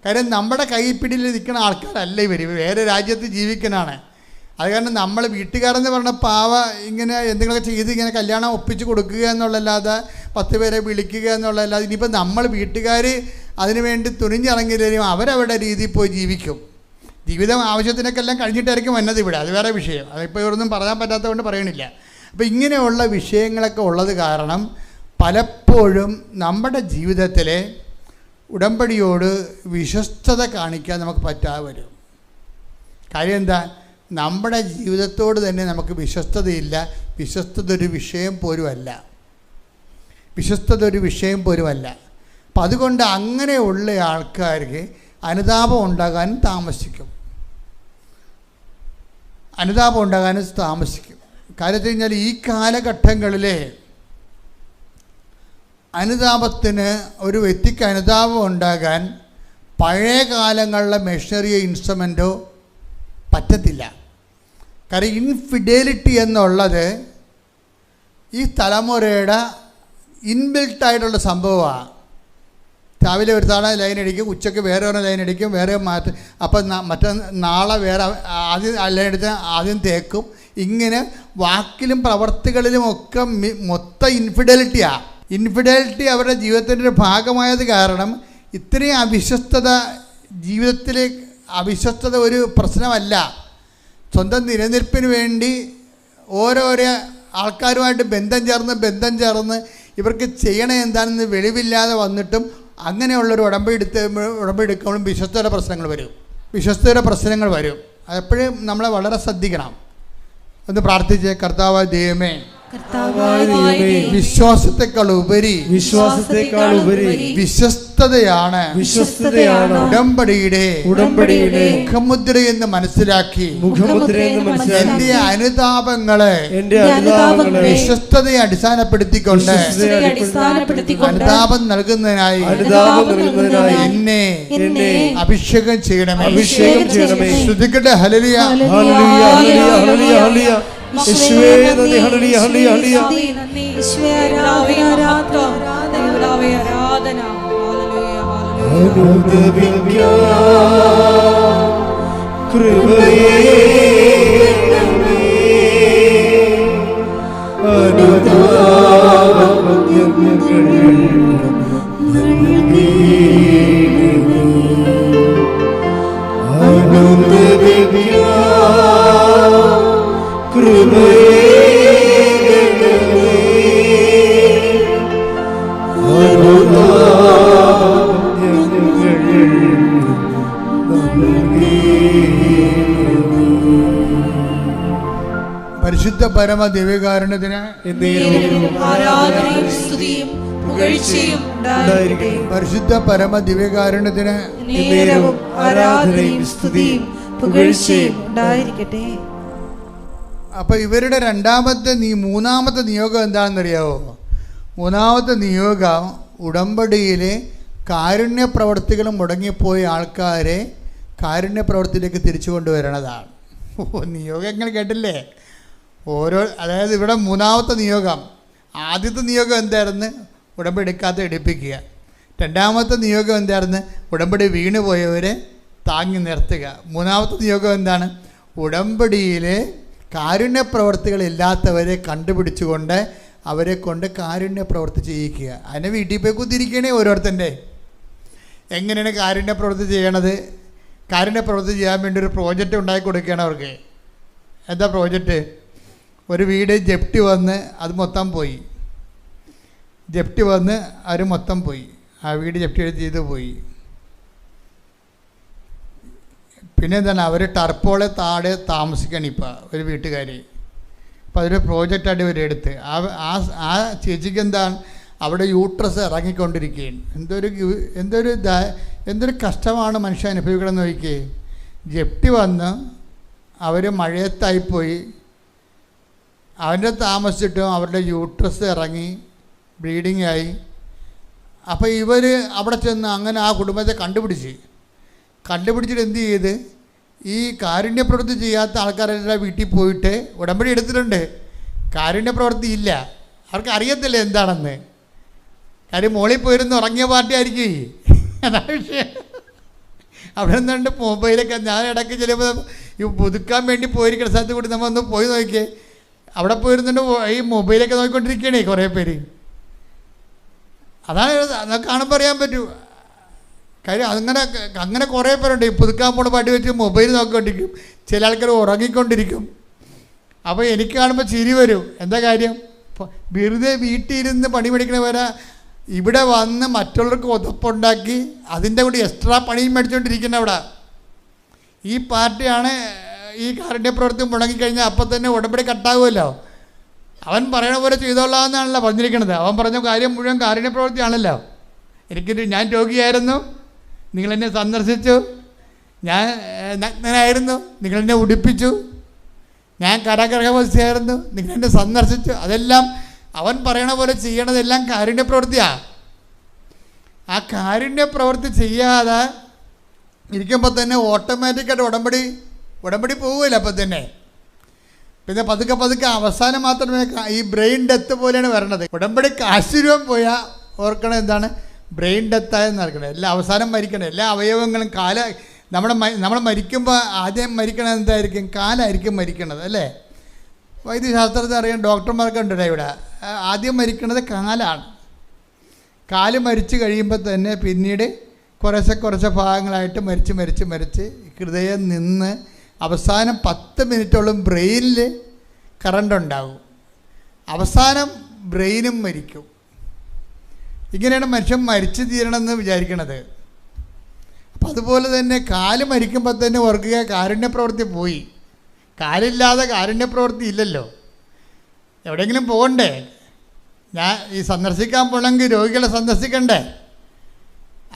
കാര്യം നമ്മുടെ കൈപ്പിടിയിൽ നിൽക്കുന്ന ആൾക്കാരല്ല ഇവർ, വേറെ രാജ്യത്ത് ജീവിക്കണാണ്. അത് കാരണം നമ്മൾ വീട്ടുകാരെന്ന് പറഞ്ഞ പാവ ഇങ്ങനെ എന്തെങ്കിലുമൊക്കെ ചെയ്ത് ഇങ്ങനെ കല്യാണം ഒപ്പിച്ച് കൊടുക്കുക എന്നുള്ളതല്ലാതെ 10 പേരെ വിളിക്കുക എന്നുള്ളതല്ലാതെ ഇനിയിപ്പോൾ നമ്മൾ വീട്ടുകാർ അതിനു വേണ്ടി തുനിഞ്ഞിറങ്ങിയില്ലെങ്കിലും അവരവരുടെ രീതിയിൽ പോയി ജീവിക്കും. ജീവിതം ആവശ്യത്തിനൊക്കെ എല്ലാം കഴിഞ്ഞിട്ടായിരിക്കും വന്നത് ഇവിടെ, അത് വേറെ വിഷയം. അതിപ്പോൾ ഇവരൊന്നും പറയാൻ പറ്റാത്തതുകൊണ്ട് പറയണില്ല. അപ്പോൾ ഇങ്ങനെയുള്ള വിഷയങ്ങളൊക്കെ ഉള്ളത് കാരണം പലപ്പോഴും നമ്മുടെ ജീവിതത്തിലെ ഉടമ്പടിയോട് വിശ്വസ്തത കാണിക്കാൻ നമുക്ക് പറ്റാതെ വരും. കാര്യം എന്താ? നമ്മുടെ ജീവിതത്തോട് തന്നെ നമുക്ക് വിശ്വസ്തതയില്ല. വിശ്വസ്തത ഒരു വിഷയം പോലുമല്ല. അപ്പം അതുകൊണ്ട് അങ്ങനെയുള്ള ആൾക്കാർക്ക് അനുതാപം ഉണ്ടാകാനും താമസിക്കും. കാര്യം വെച്ച് കഴിഞ്ഞാൽ ഈ കാലഘട്ടങ്ങളിൽ അനുതാപത്തിന്, ഒരു വ്യക്തിക്ക് അനുതാപം ഉണ്ടാകാൻ പഴയ കാലങ്ങളിലെ മെഷീനറിയോ ഇൻസ്ട്രുമെൻറ്റോ പറ്റത്തില്ല. കാരണം ഇൻഫിഡേലിറ്റി എന്നുള്ളത് ഈ തലമുറയുടെ ഇൻബിൽട്ടായിട്ടുള്ള സംഭവമാണ്. രാവിലെ ഒരു തവണ ലൈൻ അടിക്കും, ഉച്ചയ്ക്ക് വേറെ ഒരു ലൈൻ അടിക്കും, വേറെ മാറ്റും, അപ്പം നാളെ വേറെ ആദ്യം ലൈൻ അടിച്ചാൽ ആദ്യം തേക്കും. ഇങ്ങനെ വാക്കിലും പ്രവർത്തികളിലും ഒക്കെ മൊത്തം ഇൻഫിഡലിറ്റിയാണ്. ഇൻഫിഡലിറ്റി അവരുടെ ജീവിതത്തിൻ്റെ ഒരു ഭാഗമായത് കാരണം ഇത്രയും അവിശ്വസ്തത ജീവിതത്തിൽ, അവിശ്വസ്തത ഒരു പ്രശ്നമല്ല. സ്വന്തം നിലനിൽപ്പിന് വേണ്ടി ഓരോരോ ആൾക്കാരുമായിട്ട് ബന്ധം ചേർന്ന് ഇവർക്ക് ചെയ്യണേ എന്താണെന്ന് വെളിവില്ലാതെ വന്നിട്ടും അങ്ങനെയുള്ളൊരു ഉടമ്പെടുക്കുമ്പോഴും വിശ്വസ്തയുടെ പ്രശ്നങ്ങൾ വരും. അതെപ്പോഴും നമ്മളെ വളരെ ശ്രദ്ധിക്കണം. ഒന്ന് പ്രാർത്ഥിച്ചേ. കർത്താവായ ദൈവമേ, വിശ്വാസത്തെക്കാൾ ഉപരി വിശ്വസ്തതയാണ് ഉടമ്പടിയുടെ മുഖമുദ്രയെന്ന് മനസ്സിലാക്കി എന്റെ അനുതാപങ്ങളെ വിശ്വസ്തതയെ അടിസ്ഥാനപ്പെടുത്തിക്കൊണ്ട് അനുതാപം നൽകുന്നതിനായി എന്നെ അഭിഷേകം ചെയ്യണമേ. ശ്രുതിക്കട്ടെ. ഹല്ലേലൂയ, ഹല്ലേലൂയ, ഹല്ലേലൂയ, ഹല്ലേലൂയ. യേശുവേ നന്ദി. ഹല്ലേലൂയ, ഹല്ലേലൂയ, ഹല്ലേലൂയ. യേശുവേ ആരാധന, ആരാധന. കൃപയേ പരിശുദ്ധ പരമ ദിവ്യകാരുണ്യത്തിന് ആരാധനയും സ്തുതിയും പുകഴ്ചയും ഉണ്ടായിരിക്കട്ടെ. പരിശുദ്ധ പരമ ദിവ്യകാരുണ്യത്തിന് ആരാധനയും സ്തുതിയും പുകഴ്ചയും ഉണ്ടായിരിക്കട്ടെ. അപ്പൊ ഇവരുടെ മൂന്നാമത്തെ നിയോഗം എന്താണെന്നറിയാവോ? മൂന്നാമത്തെ നിയോഗം ഉടമ്പടിയിലെ കാരുണ്യ പ്രവർത്തികളും മുടങ്ങിപ്പോയ ആൾക്കാരെ കാരുണ്യ പ്രവർത്തിയിലേക്ക് തിരിച്ചു കൊണ്ടുവരണതാണ്. നിയോഗങ്ങൾ കേട്ടില്ലേ? അതായത് ഇവിടെ മൂന്നാമത്തെ നിയോഗം, ആദ്യത്തെ നിയോഗം എന്തായിരുന്നു? ഉടമ്പടി എടുക്കാത്ത എടുപ്പിക്കുക. രണ്ടാമത്തെ നിയോഗം എന്തായിരുന്നു? ഉടമ്പടി വീണു പോയവരെ താങ്ങി നിർത്തുക. മൂന്നാമത്തെ നിയോഗം എന്താണ്? ഉടമ്പടിയിലെ കാരുണ്യ പ്രവർത്തികളില്ലാത്തവരെ കണ്ടുപിടിച്ചുകൊണ്ട് അവരെ കൊണ്ട് കാരുണ്യ പ്രവൃത്തി ചെയ്യിക്കുക. അതിനെ വീട്ടിൽ പോയി കുത്തിരിക്കണേ ഓരോരുത്തൻ്റെ. എങ്ങനെയാണ് കാരുണ്യ പ്രവൃത്തി ചെയ്യണത്? കാരുണ്യ പ്രവൃത്തി ചെയ്യാൻ വേണ്ടി ഒരു പ്രോജക്റ്റ് ഉണ്ടാക്കി കൊടുക്കുകയാണ് അവർക്ക്. എന്താ പ്രോജക്റ്റ്? ഒരു വീട് ജപ്തി വന്ന് അത് മൊത്തം പോയി. ആ വീട് ജപ്തി ചെയ്ത് പോയി. പിന്നെ എന്താണ്, അവർ ടർപ്പോളെ താഴെ താമസിക്കണം ഇപ്പോൾ ഒരു വീട്ടുകാർ. അപ്പോൾ അതൊരു പ്രോജക്റ്റായിട്ട് ഇവരെടുത്ത് ആ ചേച്ചിക്ക് എന്താണ്, അവിടെ യൂട്രസ് ഇറങ്ങിക്കൊണ്ടിരിക്കുകയാണ്. എന്തൊരു കഷ്ടമാണ് മനുഷ്യൻ അനുഭവിക്കണമെന്ന് നോക്കിയേ. ജപ്തി വന്ന് അവർ മഴയത്തായിപ്പോയി, അവൻ്റെ താമസിച്ചിട്ടും അവരുടെ യൂട്രസ് ഇറങ്ങി ബ്ലീഡിങ് ആയി. അപ്പോൾ ഇവർ അവിടെ ചെന്ന് അങ്ങനെ ആ കുടുംബത്തെ കണ്ടുപിടിച്ചിട്ട് എന്ത് ചെയ്ത്, ഈ കാരുണ്യ പ്രവൃത്തി ചെയ്യാത്ത ആൾക്കാരെല്ലാം വീട്ടിൽ പോയിട്ട് ഉടമ്പടി എടുത്തിട്ടുണ്ട്. കാരുണ്യ പ്രവൃത്തി ഇല്ല, അവർക്ക് അറിയത്തില്ല എന്താണെന്ന്. കാര്യം മോളിൽ പോയിരുന്ന് ഉറങ്ങിയ പാർട്ടി ആയിരിക്കും. അതാണ് വിഷയം. അവിടെ നിന്നുണ്ട് മൊബൈലൊക്കെ ഞാൻ ഇടയ്ക്ക് ചിലപ്പോൾ ഈ പുതുക്കാൻ വേണ്ടി പോയിരിക്കുന്ന സ്ഥലത്ത് കൂടി നമ്മൾ ഒന്ന് പോയി നോക്കിയേ. അവിടെ പോയിരുന്നുണ്ട് ഈ മൊബൈലൊക്കെ നോക്കിക്കൊണ്ടിരിക്കുകയാണേ കുറേ പേര്. അതാണ് അതൊക്കെ കാണുമ്പോൾ അറിയാൻ പറ്റൂ. കാര്യം അങ്ങനെ കുറേ പേരുണ്ട് ഈ പുതുക്കാൻ പോണ പാട്ടി വെച്ച് മൊബൈൽ നോക്കിക്കൊണ്ടിരിക്കും. ചില ആൾക്കാർ ഉറങ്ങിക്കൊണ്ടിരിക്കും. അപ്പോൾ എനിക്ക് കാണുമ്പോൾ ചിരി വരും. എന്താ കാര്യം? വെറുതെ വീട്ടിലിരുന്ന് പണി പഠിക്കണവരെ ഇവിടെ വന്ന് മറ്റുള്ളവർക്ക് ഉതപ്പുണ്ടാക്കി അതിൻ്റെ കൂടി എക്സ്ട്രാ പണിയും മേടിച്ചുകൊണ്ടിരിക്കുന്ന അവിടെ ഈ പാർട്ടിയാണ് ഈ കാരുണ്യ പ്രവൃത്തി മുടങ്ങിക്കഴിഞ്ഞാൽ അപ്പം തന്നെ ഉടമ്പടി കട്ടാകുമല്ലോ. അവൻ പറയണ പോലെ ചെയ്തോളാമെന്നാണല്ലോ പറഞ്ഞിരിക്കുന്നത്. അവൻ പറഞ്ഞ കാര്യം മുഴുവൻ കാരുണ്യ പ്രവൃത്തിയാണല്ലോ. ഞാൻ രോഗിയായിരുന്നു, നിങ്ങളെന്നെ സന്ദർശിച്ചു. ഞാൻ നഗ്നനായിരുന്നു, നിങ്ങളെന്നെ ഉടുപ്പിച്ചു. ഞാൻ കാരാഗൃഹവാസിയായിരുന്നു, നിങ്ങളെന്നെ സന്ദർശിച്ചു. അതെല്ലാം അവൻ പറയണ പോലെ ചെയ്യണതെല്ലാം കാരുണ്യ പ്രവൃത്തിയാണ്. ആ കാരുണ്യ പ്രവൃത്തി ചെയ്യാതെ ഇരിക്കുമ്പോൾ തന്നെ ഓട്ടോമാറ്റിക്കായിട്ട് ഉടമ്പടി പോവുകയില്ല. അപ്പം തന്നെ പിന്നെ പതുക്കെ അവസാനം മാത്രമേ ഈ ബ്രെയിൻ ഡെത്ത് പോലെയാണ് വരണത്. ഉടമ്പടിക്ക് ആശീർവം പോയാൽ ഓർക്കണം എന്താണ് ബ്രെയിൻ ഡെത്തായെന്ന് നടക്കണം. എല്ലാം അവസാനം മരിക്കണം. എല്ലാ അവയവങ്ങളും നമ്മൾ മരിക്കുമ്പോൾ ആദ്യം മരിക്കണത് എന്തായിരിക്കും? കാലായിരിക്കും മരിക്കണത് അല്ലേ? വൈദ്യശാസ്ത്രത്തിൽ അറിയാം, ഡോക്ടർമാർക്ക് ഉണ്ടല്ലോ ഇവിടെ. ആദ്യം മരിക്കണത് കാലാണ്. കാല് മരിച്ചു കഴിയുമ്പോൾ തന്നെ പിന്നീട് കുറച്ച് ഭാഗങ്ങളായിട്ട് മരിച്ച് ഹൃദയം നിന്ന് അവസാനം 10 മിനിറ്റോളം ബ്രെയിനിൽ കറണ്ട് ഉണ്ടാകും. അവസാനം ബ്രെയിനും മരിക്കും. ഇങ്ങനെയാണ് മനുഷ്യൻ മരിച്ചു തീരണമെന്ന് വിചാരിക്കണത്. അപ്പം അതുപോലെ തന്നെ കാല് മരിക്കുമ്പോൾ തന്നെ ഓർക്കുക, കാരുണ്യ പ്രവൃത്തി പോയി. കാലില്ലാതെ കാരുണ്യ പ്രവൃത്തി ഇല്ലല്ലോ. എവിടെയെങ്കിലും പോകണ്ടേ? ഞാൻ ഈ സന്ദർശിക്കാൻ പോകണമെങ്കിൽ രോഗികളെ സന്ദർശിക്കണ്ടേ?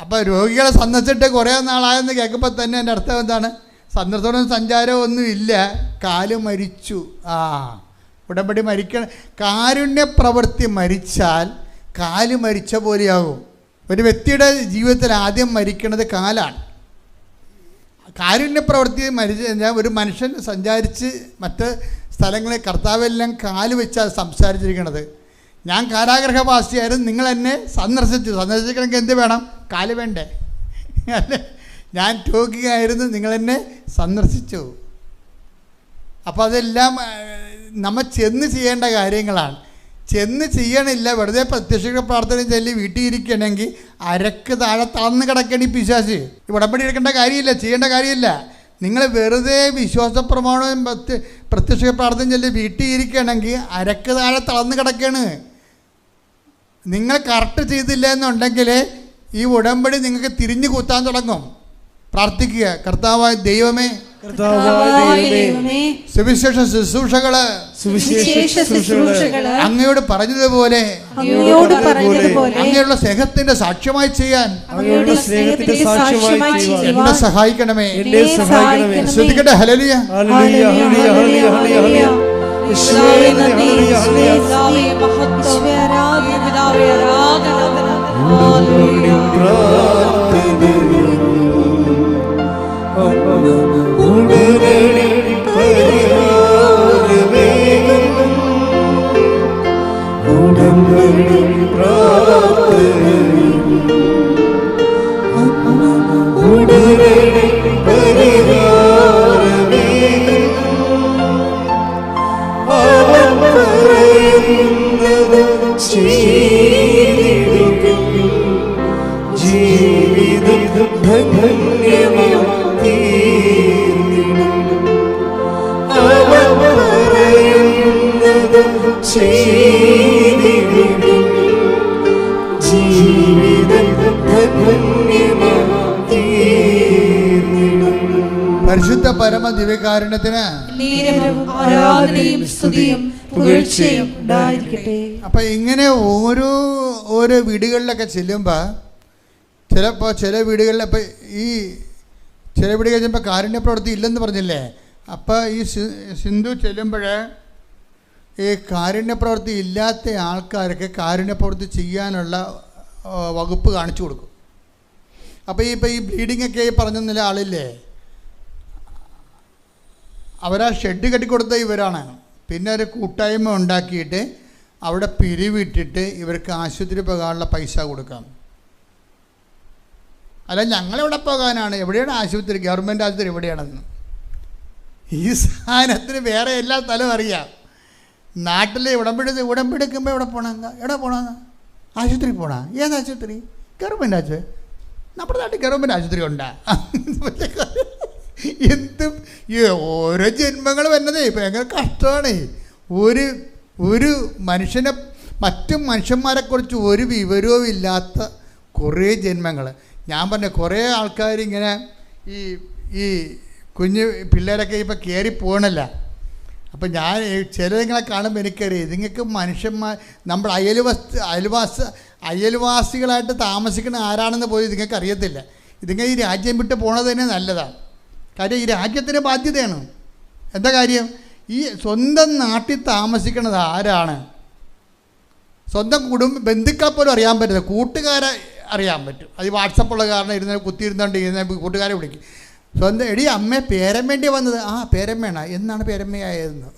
അപ്പോൾ രോഗികളെ സന്ദർശിച്ചിട്ട് കുറേ നാളായെന്ന് കേൾക്കുമ്പോൾ തന്നെ എൻ്റെ അർത്ഥം എന്താണ്? സന്ദർശനവും സഞ്ചാരവും ഒന്നുമില്ല, കാല് മരിച്ചു. ഉടമ്പടി മരിക്കണം. കാരുണ്യ പ്രവൃത്തി മരിച്ചാൽ കാല് മരിച്ച പോലെയാകും. ഒരു വ്യക്തിയുടെ ജീവിതത്തിൽ ആദ്യം മരിക്കുന്നത് കാലാണ്. കാരുണ്യ പ്രവൃത്തി മരിച്ചു കഴിഞ്ഞാൽ ഒരു മനുഷ്യൻ സഞ്ചാരിച്ച് മറ്റ് സ്ഥലങ്ങളിൽ കർത്താവെല്ലാം കാല് വെച്ചാണ് സംസാരിച്ചിരിക്കുന്നത്. ഞാൻ കാരാഗൃഹവാസിയായിരുന്നു, നിങ്ങൾ എന്നെ സന്ദർശിക്കണമെങ്കിൽ എന്ത് വേണം? കാല് വേണ്ടേ? അല്ലേ? ഞാൻ രോഗിയായിരുന്നു, നിങ്ങളെന്നെ സന്ദർശിച്ചു. അപ്പോൾ അതെല്ലാം നമ്മൾ ചെന്ന് ചെയ്യേണ്ട കാര്യങ്ങളാണ്. ചെന്ന് ചെയ്യണില്ല, വെറുതെ പ്രത്യക്ഷ പ്രാർത്ഥന ചൊല്ലി വീട്ടിൽ ഇരിക്കണമെങ്കിൽ അരക്ക് താഴെ തളർന്ന് കിടക്കണ ഈ പിശാച്. ഉടമ്പടി എടുക്കേണ്ട കാര്യമില്ല, ചെയ്യേണ്ട കാര്യമില്ല. നിങ്ങൾ വെറുതെ വിശ്വാസ പ്രമാണവും പ്രത്യക്ഷ പ്രാർത്ഥന ചൊല്ലി വീട്ടിൽ ഇരിക്കണമെങ്കിൽ അരക്ക് താഴെ തളർന്ന് കിടക്കുകയാണ്. നിങ്ങൾ കറക്റ്റ് ചെയ്തില്ല എന്നുണ്ടെങ്കിൽ ഈ ഉടമ്പടി നിങ്ങൾക്ക് തിരിഞ്ഞു കൂത്താൻ തുടങ്ങും. പ്രാർത്ഥിക്കുക, കർത്താവായ ദൈവമേ, സുവിശേഷ ശുശ്രൂഷകള് അങ്ങയോട് പറഞ്ഞതുപോലെ അങ്ങയുള്ള സ്നേഹത്തിന്റെ സാക്ഷ്യമായി ചെയ്യാൻ എന്നെ സഹായിക്കണമേ. ശ്രദ്ധിക്കട്ടെ. ഹല്ലേലൂയ. പരിശുദ്ധ പരമ ദിവ്യകാരുണ്യത്തിന് അപ്പൊ ഇങ്ങനെ ഓരോ വീടുകളിലൊക്കെ ചെല്ലുമ്പോൾ ചില വീടുകളിൽ ഇപ്പം ഈ ചില വീടുകളിൽ ചെല്ലുമ്പോൾ കാരുണ്യ പ്രവൃത്തി ഇല്ലെന്ന് പറഞ്ഞില്ലേ? അപ്പോൾ ഈ സിന്ധു ചെല്ലുമ്പോൾ ഈ കാരുണ്യ പ്രവൃത്തി ഇല്ലാത്ത ആൾക്കാർക്ക് കാരുണ്യ പ്രവൃത്തി ചെയ്യാനുള്ള വകുപ്പ് കാണിച്ചു കൊടുക്കും. അപ്പോൾ ഈ ബ്ലീഡിംഗ് ഒക്കെ പറഞ്ഞൊന്നുമില്ല ആളില്ലേ, അവരാ ഷെഡ് കെട്ടിക്കൊടുത്ത ഇവരാണ്. പിന്നെ ഒരു കൂട്ടായ്മ ഉണ്ടാക്കിയിട്ട് അവിടെ പിരിവിട്ടിട്ട് ഇവർക്ക് ആശുപത്രി പോകാനുള്ള പൈസ കൊടുക്കാം. അല്ല, ഞങ്ങളെവിടെ പോകാനാണ്? എവിടെയാണ് ആശുപത്രി? ഗവൺമെൻറ് ആശുപത്രി എവിടെയാണെന്ന് ഈ സാധനത്തിന് വേറെ എല്ലാ സ്ഥലവും അറിയാം. നാട്ടിൽ ഉടമ്പെടുക്കുമ്പോൾ എവിടെ പോകണം? ആശുപത്രി പോകണം. ഏത് ആശുപത്രി? ഗവൺമെൻറ് ആശുപത്രി. നമ്മുടെ നാട്ടിൽ ഗവൺമെൻറ് ആശുപത്രി ഉണ്ടാ? എന്തും ഓരോ ജന്മങ്ങൾ വരുന്നതേ ഭയങ്കര കഷ്ടമാണ്. ഒരു മനുഷ്യനെ മറ്റു മനുഷ്യന്മാരെക്കുറിച്ച് ഒരു വിവരവും ഇല്ലാത്ത കുറേ ജന്മങ്ങൾ. ഞാൻ പറഞ്ഞ കുറേ ആൾക്കാരിങ്ങനെ ഈ കുഞ്ഞ് പിള്ളേരൊക്കെ ഇപ്പോൾ കയറി പോകണല്ല. അപ്പം ഞാൻ ചിലങ്ങളെ കാണുമ്പോൾ എനിക്കറിയാം ഇതുങ്ങൾക്ക് മനുഷ്യന്മാർ നമ്മൾ അയൽവാസികളായിട്ട് താമസിക്കുന്ന ആരാണെന്ന് പോയി ഇതുങ്ങൾക്ക് അറിയത്തില്ല. ഇതുങ്ങൾ ഈ രാജ്യം വിട്ട് പോണത് തന്നെ നല്ലതാണ്. കാര്യം ഈ രാജ്യത്തിന് ബാധ്യതയാണ്. എന്താ കാര്യം? ഈ സ്വന്തം നാട്ടിൽ താമസിക്കുന്നത് ആരാണ്? സ്വന്തം ബന്ധുക്കളെ പോലും അറിയാൻ പറ്റില്ല, കൂട്ടുകാരെ അറിയാൻ പറ്റും. അത് ഈ വാട്സപ്പുള്ള കാരണം കുത്തിയിരുന്നോണ്ട് കൂട്ടുകാരെ വിളിക്കും. സ്വന്തം എടി അമ്മ പേരമ്മേണ്ടി വന്നത്. ആ പേരമ്മയാണ്. എന്നാണ് പേരമ്മയായതെന്ന്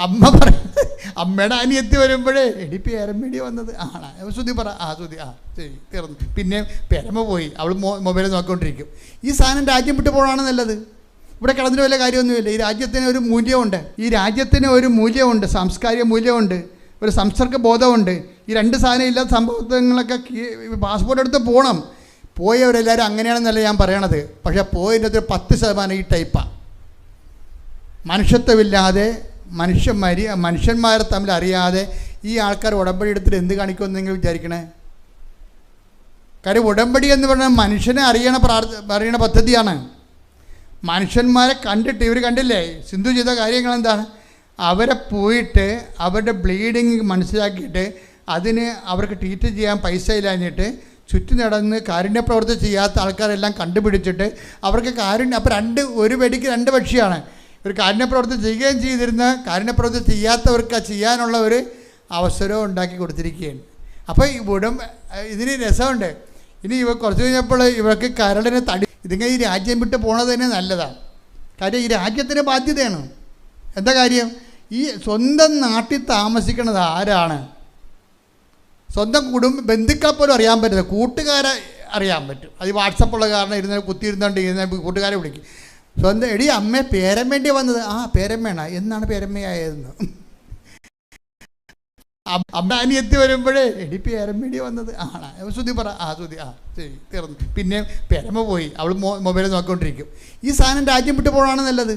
അമ്മ പറയുന്നത്. അമ്മയുടെ അനിയത്തി വരുമ്പോഴേ എടി പേരമ്മേണ്ടി വന്നത് ആണ്. ശ്രുതി പറ. ആ ശ്രുതി. ആ ശരി, തീർന്നു. പിന്നെ പേരമ്മ പോയി, അവൾ മൊബൈൽ നോക്കിക്കൊണ്ടിരിക്കും. ഈ സാധനം രാജ്യം വിട്ട് പോകണമാണ് നല്ലത്. ഇവിടെ കിടന്നിട്ട് വല്ല കാര്യമൊന്നുമില്ല. ഈ രാജ്യത്തിന് ഒരു മൂല്യമുണ്ട്. സാംസ്കാരിക മൂല്യമുണ്ട്, ഒരു സംസർഗ ബോധമുണ്ട്. ഈ രണ്ട് സാധനം ഇല്ലാത്ത സംഭവങ്ങളൊക്കെ പാസ്പോർട്ട് എടുത്ത് പോകണം. പോയവരെല്ലാവരും അങ്ങനെയാണെന്നല്ല ഞാൻ പറയണത്. പക്ഷേ പോയതിൻ്റെ 10% ഈ ടൈപ്പാണ്. മനുഷ്യത്വമില്ലാതെ മനുഷ്യന്മാരെ തമ്മിൽ അറിയാതെ ഈ ആൾക്കാർ ഉടമ്പടി എടുത്തിട്ട് എന്ത് കാണിക്കുമെന്ന് നിങ്ങൾ വിചാരിക്കണേ? കാര്യം ഉടമ്പടി എന്ന് പറഞ്ഞാൽ മനുഷ്യനെ അറിയണ പദ്ധതിയാണ്. മനുഷ്യന്മാരെ കണ്ടിട്ട് ഇവർ കണ്ടില്ലേ സിന്ധു ചെയ്ത കാര്യങ്ങൾ എന്താണ്? അവരെ പോയിട്ട് അവരുടെ ബ്ലീഡിങ് മനസ്സിലാക്കിയിട്ട് അതിന് അവർക്ക് ട്രീറ്റ് ചെയ്യാൻ പൈസ ഇല്ലാഞ്ഞിട്ട് ചുറ്റി നടന്ന് കാരുണ്യപ്രവർത്തി ചെയ്യാത്ത ആൾക്കാരെല്ലാം കണ്ടുപിടിച്ചിട്ട് അവർക്ക് അപ്പോൾ ഒരു വെടിക്ക് 2 പക്ഷിയാണ്. ഒരു കാരുണ്യപ്രവർത്തി ചെയ്യുകയും ചെയ്തിരുന്ന കാരുണ്യപ്രവർത്തി ചെയ്യാത്തവർക്ക് ചെയ്യാനുള്ള ഒരു അവസരവും ഉണ്ടാക്കി കൊടുത്തിരിക്കുകയാണ്. അപ്പോൾ ഇതിന് രസമുണ്ട്. ഇനി കുറച്ച് കഴിഞ്ഞപ്പോൾ ഇവർക്ക് കരളിന് ഇതിങ്ങനെ ഈ രാജ്യം വിട്ട് പോണത് തന്നെ നല്ലതാണ്. കാര്യം ഈ രാജ്യത്തിന് ബാധ്യതയാണ്. എന്താ കാര്യം? ഈ സ്വന്തം നാട്ടിൽ താമസിക്കുന്നത് ആരാണ്? സ്വന്തം ബന്ധുക്കളെ പോലും അറിയാൻ പറ്റില്ല, കൂട്ടുകാരെ അറിയാൻ പറ്റും. അത് ഈ വാട്സപ്പുള്ള കാരണം കുത്തിയിരുന്നോണ്ട് കൂട്ടുകാരെ വിളിക്കും. സ്വന്തം എടി അമ്മ പേരമ്മേണ്ടി വന്നത്. ആ പേരമ്മയാണ്. എന്നാണ് പേരമ്മയായതെന്ന് അമ്മ അനിയത്തി വരുമ്പോഴേ എടി പേരമ്മേണ്ടി വന്നത് ആണ്. ശ്രുതി പറ. ആ ശ്രുതി. ആ ശരി, തീർന്നു. പിന്നെ പേരമ്മ പോയി, അവൾ മൊബൈൽ നോക്കിക്കൊണ്ടിരിക്കും. ഈ സാധനം രാജ്യം വിട്ട് പോകണമാണ് നല്ലത്.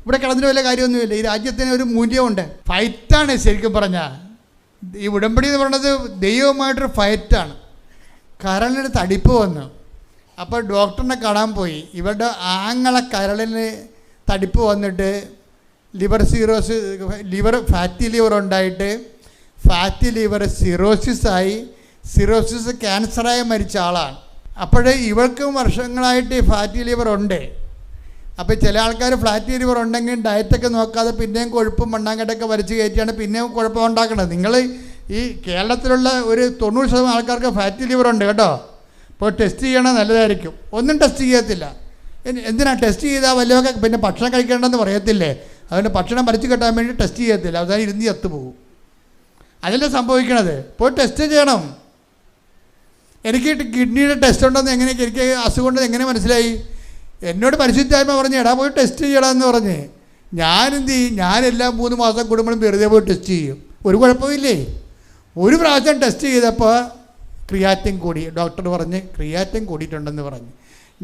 ഇവിടെ കിടന്നിട്ട് വല്ല കാര്യമൊന്നുമില്ല. ഈ രാജ്യത്തിന് ഒരു മൂല്യമുണ്ട്. ഫൈറ്റാണ് ശരിക്കും പറഞ്ഞാൽ. ഈ ഉടമ്പടി എന്ന് പറയുന്നത് ദൈവവുമായിട്ടൊരു ഫൈറ്റാണ്. കരളിന് തടിപ്പ് വന്നു. അപ്പോൾ ഡോക്ടറിനെ കാണാൻ പോയി. ഇവരുടെ കരളിന് തടിപ്പ് വന്നിട്ട് ഫാറ്റി ലിവർ ഉണ്ടായിട്ട് ഫാറ്റി ലിവർ സിറോസിസ് ക്യാൻസറായി മരിച്ച ആളാണ്. അപ്പോഴേ ഇവൾക്കും വർഷങ്ങളായിട്ട് ഫാറ്റി ലിവർ ഉണ്ട്. അപ്പോൾ ചില ആൾക്കാർ ഫാറ്റി ലിവർ ഉണ്ടെങ്കിൽ ഡയറ്റൊക്കെ നോക്കാതെ പിന്നെയും കൊഴുപ്പും മണ്ണാങ്കട്ടൊക്കെ വലിച്ചു കയറ്റിയാണ് പിന്നെയും കുഴപ്പം ഉണ്ടാക്കുന്നത്. നിങ്ങൾ ഈ കേരളത്തിലുള്ള ഒരു 90% ആൾക്കാർക്ക് ഫാറ്റി ലിവർ ഉണ്ട് കേട്ടോ. അപ്പോൾ ടെസ്റ്റ് ചെയ്യണത് നല്ലതായിരിക്കും. ഒന്നും ടെസ്റ്റ് ചെയ്യത്തില്ല. എന്തിനാണ് ടെസ്റ്റ് ചെയ്താൽ വല്ലതൊക്കെ പിന്നെ ഭക്ഷണം കഴിക്കേണ്ടെന്ന് പറയത്തില്ലേ? അതുകൊണ്ട് ഭക്ഷണം വലിച്ചു കെട്ടാൻ വേണ്ടി ടെസ്റ്റ് ചെയ്യത്തില്ല. അവസാനം ഇരുന്ന് ചത്തുപോകും. അതല്ലേ സംഭവിക്കണത്. പോയി ടെസ്റ്റ് ചെയ്യണം. എനിക്ക് കിഡ്നിയുടെ ടെസ്റ്റ് ഉണ്ടെന്ന് എനിക്ക് അസുഖം ഉണ്ടെന്ന് എങ്ങനെ മനസ്സിലായി? എന്നോട് പരിശുദ്ധായ്മ പറഞ്ഞ് എടാ പോയി ടെസ്റ്റ് ചെയ്യണമെന്ന് പറഞ്ഞ് ഞാനെന്ത് ചെയ്യും? ഞാനെല്ലാം 3 മാസം കൂടുമ്പോഴും വെറുതെ പോയി ടെസ്റ്റ് ചെയ്യും. ഒരു കുഴപ്പമില്ലേ? ഒരു പ്രാവശ്യം ടെസ്റ്റ് ചെയ്തപ്പോൾ ക്രിയാറ്റിൻ കൂടി. ഡോക്ടർ പറഞ്ഞ് ക്രിയാറ്റിൻ കൂടിയിട്ടുണ്ടെന്ന് പറഞ്ഞ്